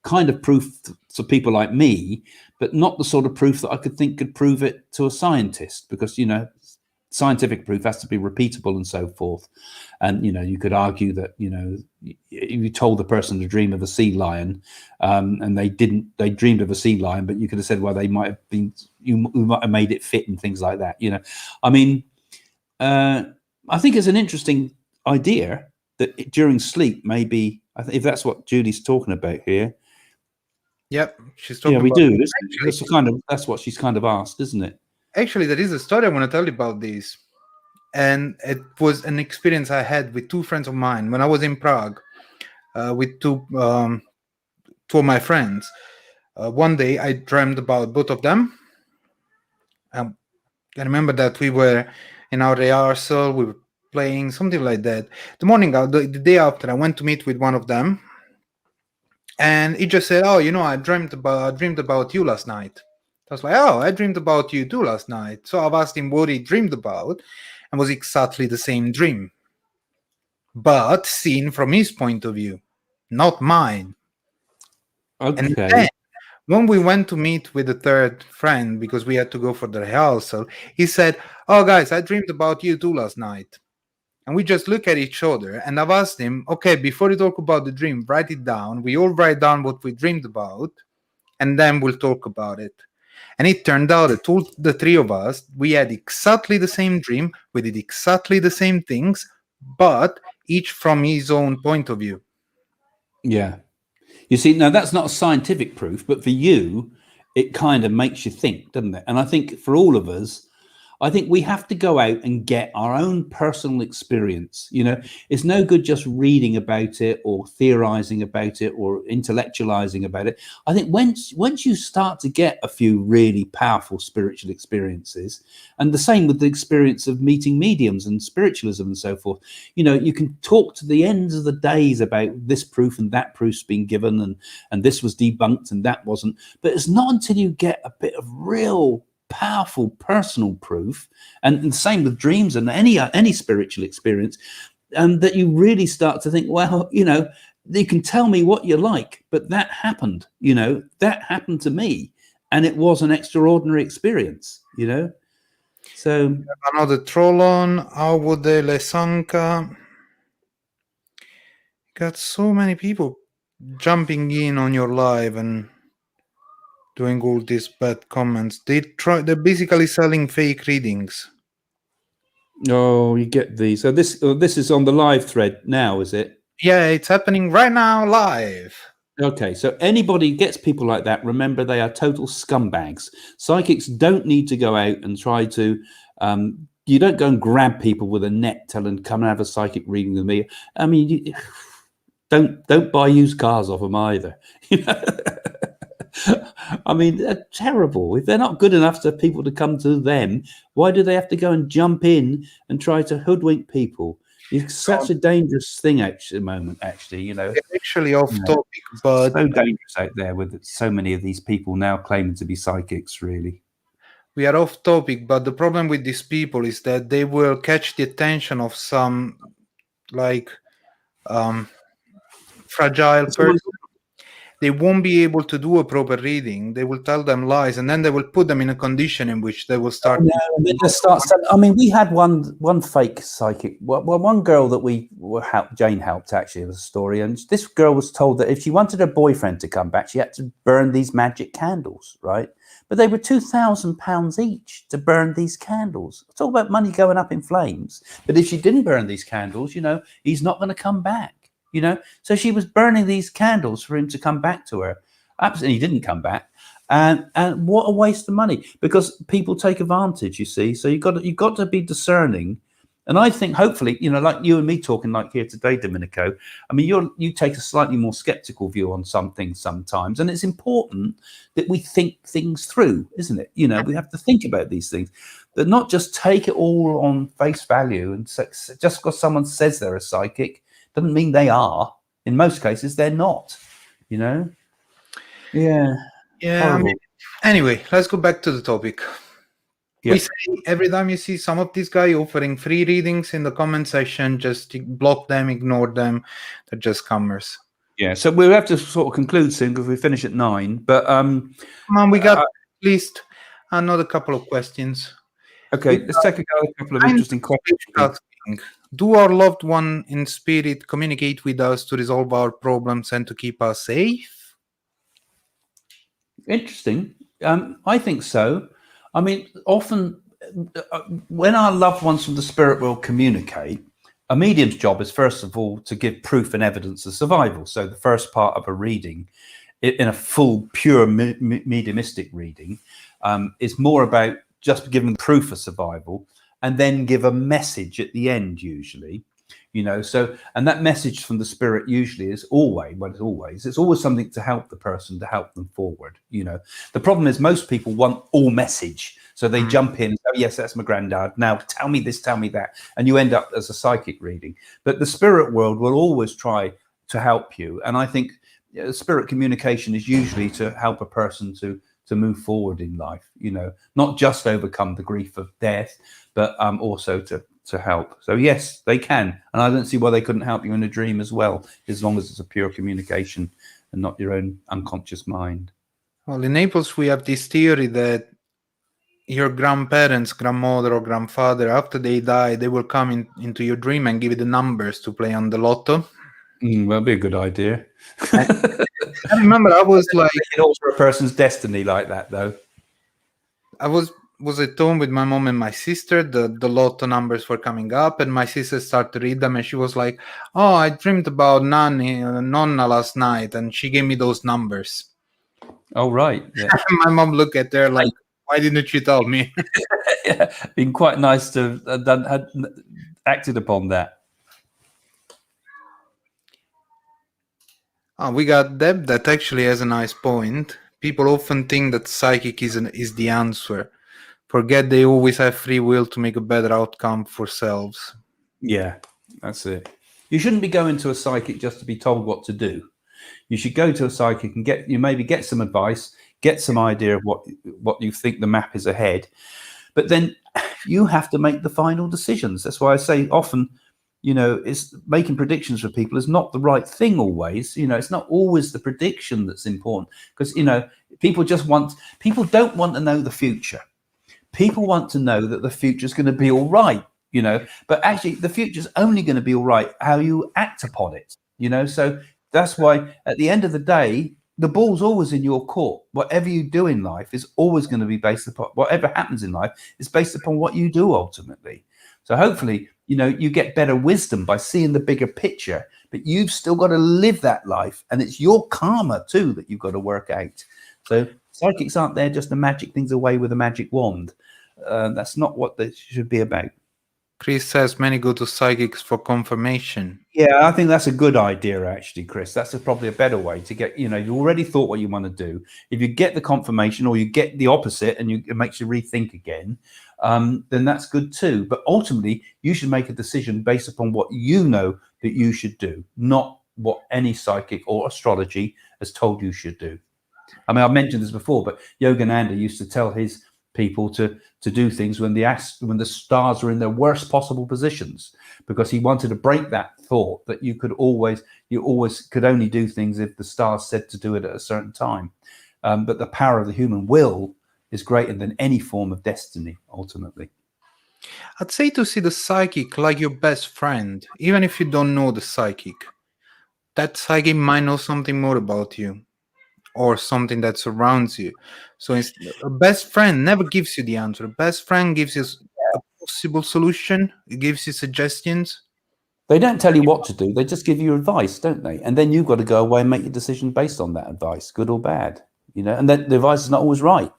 kind of proof to people like me, but not the sort of proof that I could prove it to a scientist, because, scientific proof has to be repeatable and so forth. And, you could argue that, you told the person to dream of a sea lion, and they dreamed of a sea lion, but you could have said, well, you might have made it fit and things like that. I mean, I think it's an interesting idea that during sleep, maybe, if that's what Julie's talking about here. Yep, she's talking. Yeah, we do. That's what she's kind of asked, isn't it? Actually, there is a story I want to tell you about this, and it was an experience I had with two friends of mine when I was in Prague, with two of my friends. One day, I dreamed about both of them. I remember that we were in our rehearsal. We were playing something like that. The day after, I went to meet with one of them, and he just said, "Oh, I dreamed about you last night." I was like, "Oh, I dreamed about you too last night." So I've asked him what he dreamed about, and was exactly the same dream, but seen from his point of view, not mine. Okay. And then, when we went to meet with the third friend, because we had to go for the rehearsal, he said, "Oh, guys, I dreamed about you too last night." And we just look at each other, and I've asked him, "Okay, before you talk about the dream, write it down. We all write down what we dreamed about, and then we'll talk about it." And it turned out that all the three of us, we had exactly the same dream. We did exactly the same things, but each from his own point of view. Yeah. You see, now that's not a scientific proof, but for you, it kind of makes you think, doesn't it? And I think for all of us, I think we have to go out and get our own personal experience. You know, it's no good just reading about it or theorizing about it or intellectualizing about it. I think once you start to get a few really powerful spiritual experiences, and the same with the experience of meeting mediums and spiritualism and so forth, you know, you can talk to the ends of the days about this proof and that proof's been given, and this was debunked and that wasn't. But it's not until you get a bit of real powerful personal proof, and the same with dreams and any spiritual experience, that you really start to think, well, you know, you can tell me what you like, but that happened, you know, that happened to me, and it was an extraordinary experience, you know. So another troll on Aude Lesanka. Got so many people jumping in on your live and doing all these bad comments. They're basically selling fake readings. oh, you get these. So this is on the live thread now, is it? Yeah, it's happening right now live. Okay, so anybody gets people like that, remember they are total scumbags. Psychics don't need to go out and try to you don't go and grab people with a net telling come and have a psychic reading with me. I mean, don't buy used cars off them either. You know? I mean, they're terrible. If they're not good enough for people to come to them, why do they have to go and jump in and try to hoodwink people? It's such a dangerous thing at the moment, actually, you know. It's actually off topic, but it's so dangerous out there with so many of these people now claiming to be psychics, really. We are off topic, but the problem with these people is that they will catch the attention of some like fragile person. They won't be able to do a proper reading. They will tell them lies, and then they will put them in a condition in which they will start. I mean, we had one fake psychic. Well, one girl that Jane helped, actually, was a story, and this girl was told that if she wanted her boyfriend to come back, she had to burn these magic candles, right? But they were £2,000 each to burn these candles. It's all about money going up in flames. But if she didn't burn these candles, you know, he's not going to come back. You know, so she was burning these candles for him to come back to her. Absolutely, he didn't come back, and what a waste of money, because people take advantage. You see, so you've got to be discerning, and I think hopefully, you know, like you and me talking like here today, Domenico. I mean, you take a slightly more skeptical view on some things sometimes, and it's important that we think things through, isn't it? You know, we have to think about these things, but not just take it all on face value, and just because someone says they're a psychic doesn't mean they are. In most cases, they're not, you know? Yeah. Yeah. I mean, anyway, let's go back to the topic. Yeah. We say every time you see some of these guys offering free readings in the comment section, just block them, ignore them. They're just scammers. Yeah. So we'll have to sort of conclude soon because we finish at 9. But we got at least another couple of questions. Okay, let's take a couple of interesting questions. Do our loved one in spirit communicate with us to resolve our problems and to keep us safe? Interesting. I think so. I mean, often when our loved ones from the spirit world communicate, a medium's job is first of all to give proof and evidence of survival. So the first part of a reading, in a full, pure mediumistic reading, is more about just giving proof of survival, and then give a message at the end, usually, you know. So, and that message from the spirit usually is it's always something to help the person, to help them forward, you know. The problem is most people want all message, so they jump in, oh yes, that's my granddad, now tell me this, tell me that, and you end up as a psychic reading. But the spirit world will always try to help you, and I think spirit communication is usually to help a person to move forward in life, you know, not just overcome the grief of death, but also to help. So yes, they can, and I don't see why they couldn't help you in a dream as well, as long as it's a pure communication and not your own unconscious mind. Well, in Naples we have this theory that your grandparents, grandmother or grandfather, after they die, they will come into your dream and give you the numbers to play on the lotto. That'd be a good idea. I remember I was like, it alter a person's destiny like that, though. I was at home with my mom and my sister. The lotto numbers were coming up, and my sister started to read them, and she was like, "Oh, I dreamed about Nonna last night, and she gave me those numbers." Oh, right. Yeah. My mom looked at her like, Why didn't you tell me? Yeah, been quite nice to have acted upon that. We got Deb that actually has a nice point. People often think that psychic is the answer. Forget they always have free will to make a better outcome for selves. Yeah, that's it. You shouldn't be going to a psychic just to be told what to do. You should go to a psychic and maybe get some advice, get some idea of what you think the map is ahead. But then you have to make the final decisions. That's why I say often, it's making predictions for people is not the right thing always. It's not always the prediction that's important, because, people don't want to know the future. People want to know that the future is going to be all right, but actually the future is only going to be all right how you act upon it, so that's why at the end of the day, the ball's always in your court. Whatever you do in life is always going to be based upon, whatever happens in life is based upon what you do ultimately. So hopefully, you get better wisdom by seeing the bigger picture, but you've still got to live that life, and it's your karma too that you've got to work out. So psychics aren't there just to magic things away with a magic wand. That's not what they should be about. Chris says many go to psychics for confirmation. Yeah, I think that's a good idea, actually, Chris. That's probably a better way to get, you already thought what you want to do. If you get the confirmation or you get the opposite and it makes you rethink again, then that's good too. But ultimately, you should make a decision based upon what you know that you should do, not what any psychic or astrology has told you should do. I mean, I've mentioned this before, but Yogananda used to tell his people to do things when the stars were in their worst possible positions, because he wanted to break that thought that you always could only do things if the stars said to do it at a certain time. But the power of the human will is greater than any form of destiny, ultimately. I'd say to see the psychic like your best friend, even if you don't know the psychic. That psychic might know something more about you, or something that surrounds you. So a best friend never gives you the answer. A best friend gives you a possible solution. It gives you suggestions. They don't tell you what to do. They just give you advice, don't they? And then you've got to go away and make your decision based on that advice, good or bad. And then the advice is not always right.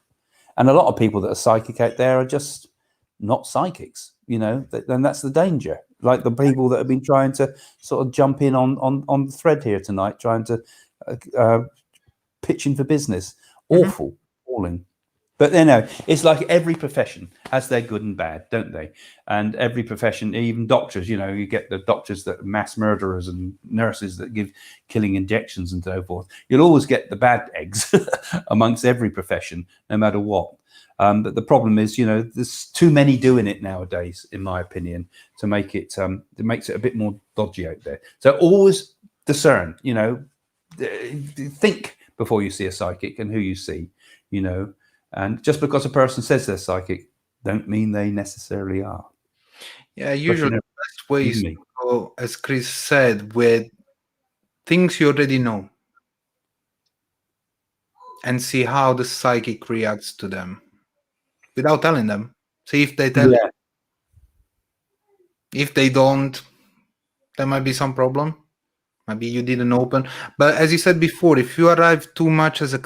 And a lot of people that are psychic out there are just not psychics, then that's the danger. Like the people that have been trying to sort of jump in on the thread here tonight, trying to pitching for business. Awful, appalling. But it's like every profession has their good and bad, don't they? And every profession, even doctors, you get the doctors that are mass murderers and nurses that give killing injections and so forth. You'll always get the bad eggs amongst every profession, no matter what. But the problem is, there's too many doing it nowadays, in my opinion, to make it, it makes it a bit more dodgy out there. So always discern, think before you see a psychic and who you see, and just because a person says they're psychic don't mean they necessarily are. Yeah, usually the best way is to go, as Chris said, with things you already know and see how the psychic reacts to them without telling them. See if they tell you. If they don't, there might be some problem. Maybe you didn't open. But as you said before, if you arrive too much as a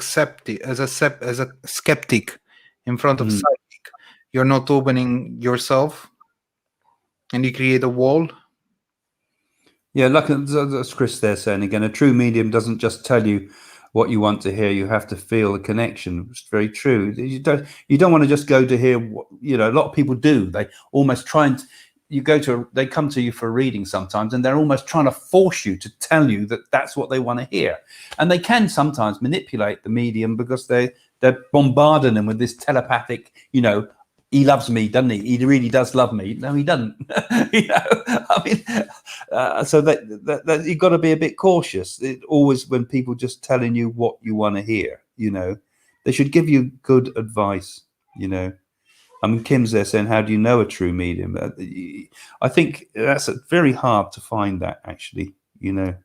skeptic in front of psychic, you're not opening yourself, and you create a wall. Yeah, like as Chris there saying again, a true medium doesn't just tell you what you want to hear. You have to feel the connection. It's very true. You don't want to just go to hear what, a lot of people do. They almost try and they come to you for a reading sometimes, and they're almost trying to force you to tell you that that's what they want to hear. And they can sometimes manipulate the medium because they're bombarding them with this telepathic, he loves me, doesn't he? He really does love me. No, he doesn't. So that you've got to be a bit cautious. Always when people just telling you what you want to hear, they should give you good advice, I mean, Kim's there saying, how do you know a true medium? I think that's very hard to find that, actually. You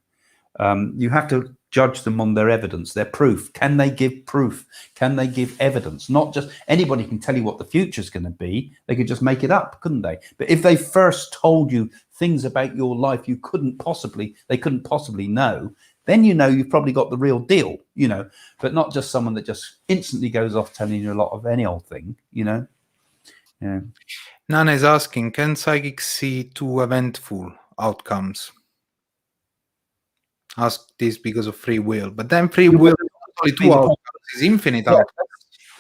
have to judge them on their evidence, their proof. Can they give proof? Can they give evidence? Not just anybody can tell you what the future's going to be. They could just make it up, couldn't they? But if they first told you things about your life they couldn't possibly know, then you know you've probably got the real deal, you know, but not just someone that just instantly goes off telling you a lot of any old thing, you know. Yeah. Nana is asking, can psychics see two eventful outcomes? Ask this because of free will, but then free will is only two outcomes, is infinite outcomes.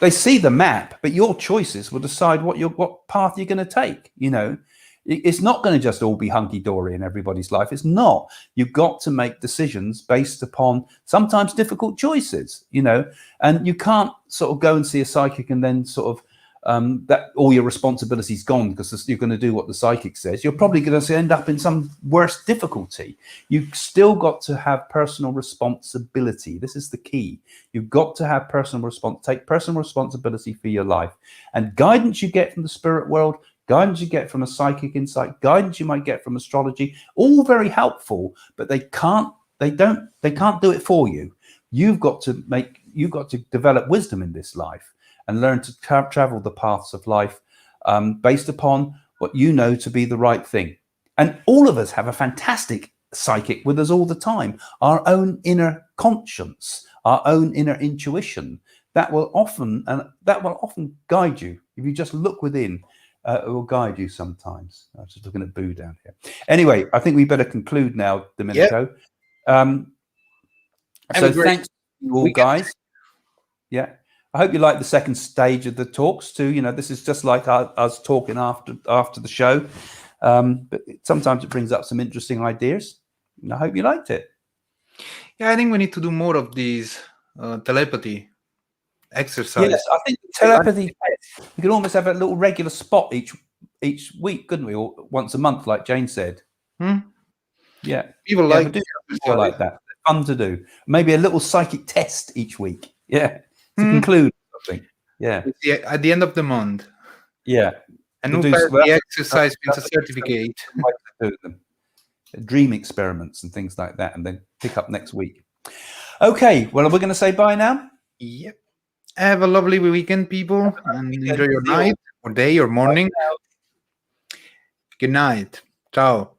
They see the map, but your choices will decide what path you're going to take. You know, it's not going to just all be hunky-dory in everybody's life. It's not. You've got to make decisions based upon sometimes difficult choices, you know, and you can't sort of go and see a psychic and then sort of that all your responsibility's gone because you're going to do what the psychic says. You're probably going to end up in some worse difficulty. You've still got to have personal responsibility. This is the key. You've got to have take personal responsibility for your life. And guidance you get from the spirit world, guidance you get from a psychic insight, guidance you might get from astrology, all very helpful, but they can't do it for you. You've got to develop wisdom in this life and learn to travel the paths of life based upon what you know to be the right thing. And all of us have a fantastic psychic with us all the time, our own inner conscience, our own inner intuition that will often guide you. If you just look within, it will guide you sometimes. I was just looking at Boo down here. Anyway, I think we better conclude now, Domenico. Yep. So thanks to you all, guys. Yeah. I hope you like the second stage of the talks too. You know, this is just like us talking after the show, but sometimes it brings up some interesting ideas. And I hope you liked it. Yeah, I think we need to do more of these telepathy exercises. Yes, I think telepathy. We could almost have a little regular spot each week, couldn't we? Or once a month, like Jane said. Yeah, people like like that. Fun to do. Maybe a little psychic test each week. Yeah. To conclude something, yeah. At the end of the month, yeah. And who passed the exercise with a certificate. Dream experiments and things like that, and then pick up next week. Okay, well, we're going to say bye now. Yep. Have a lovely weekend, people, and enjoy your night or day or morning. Good night. Ciao.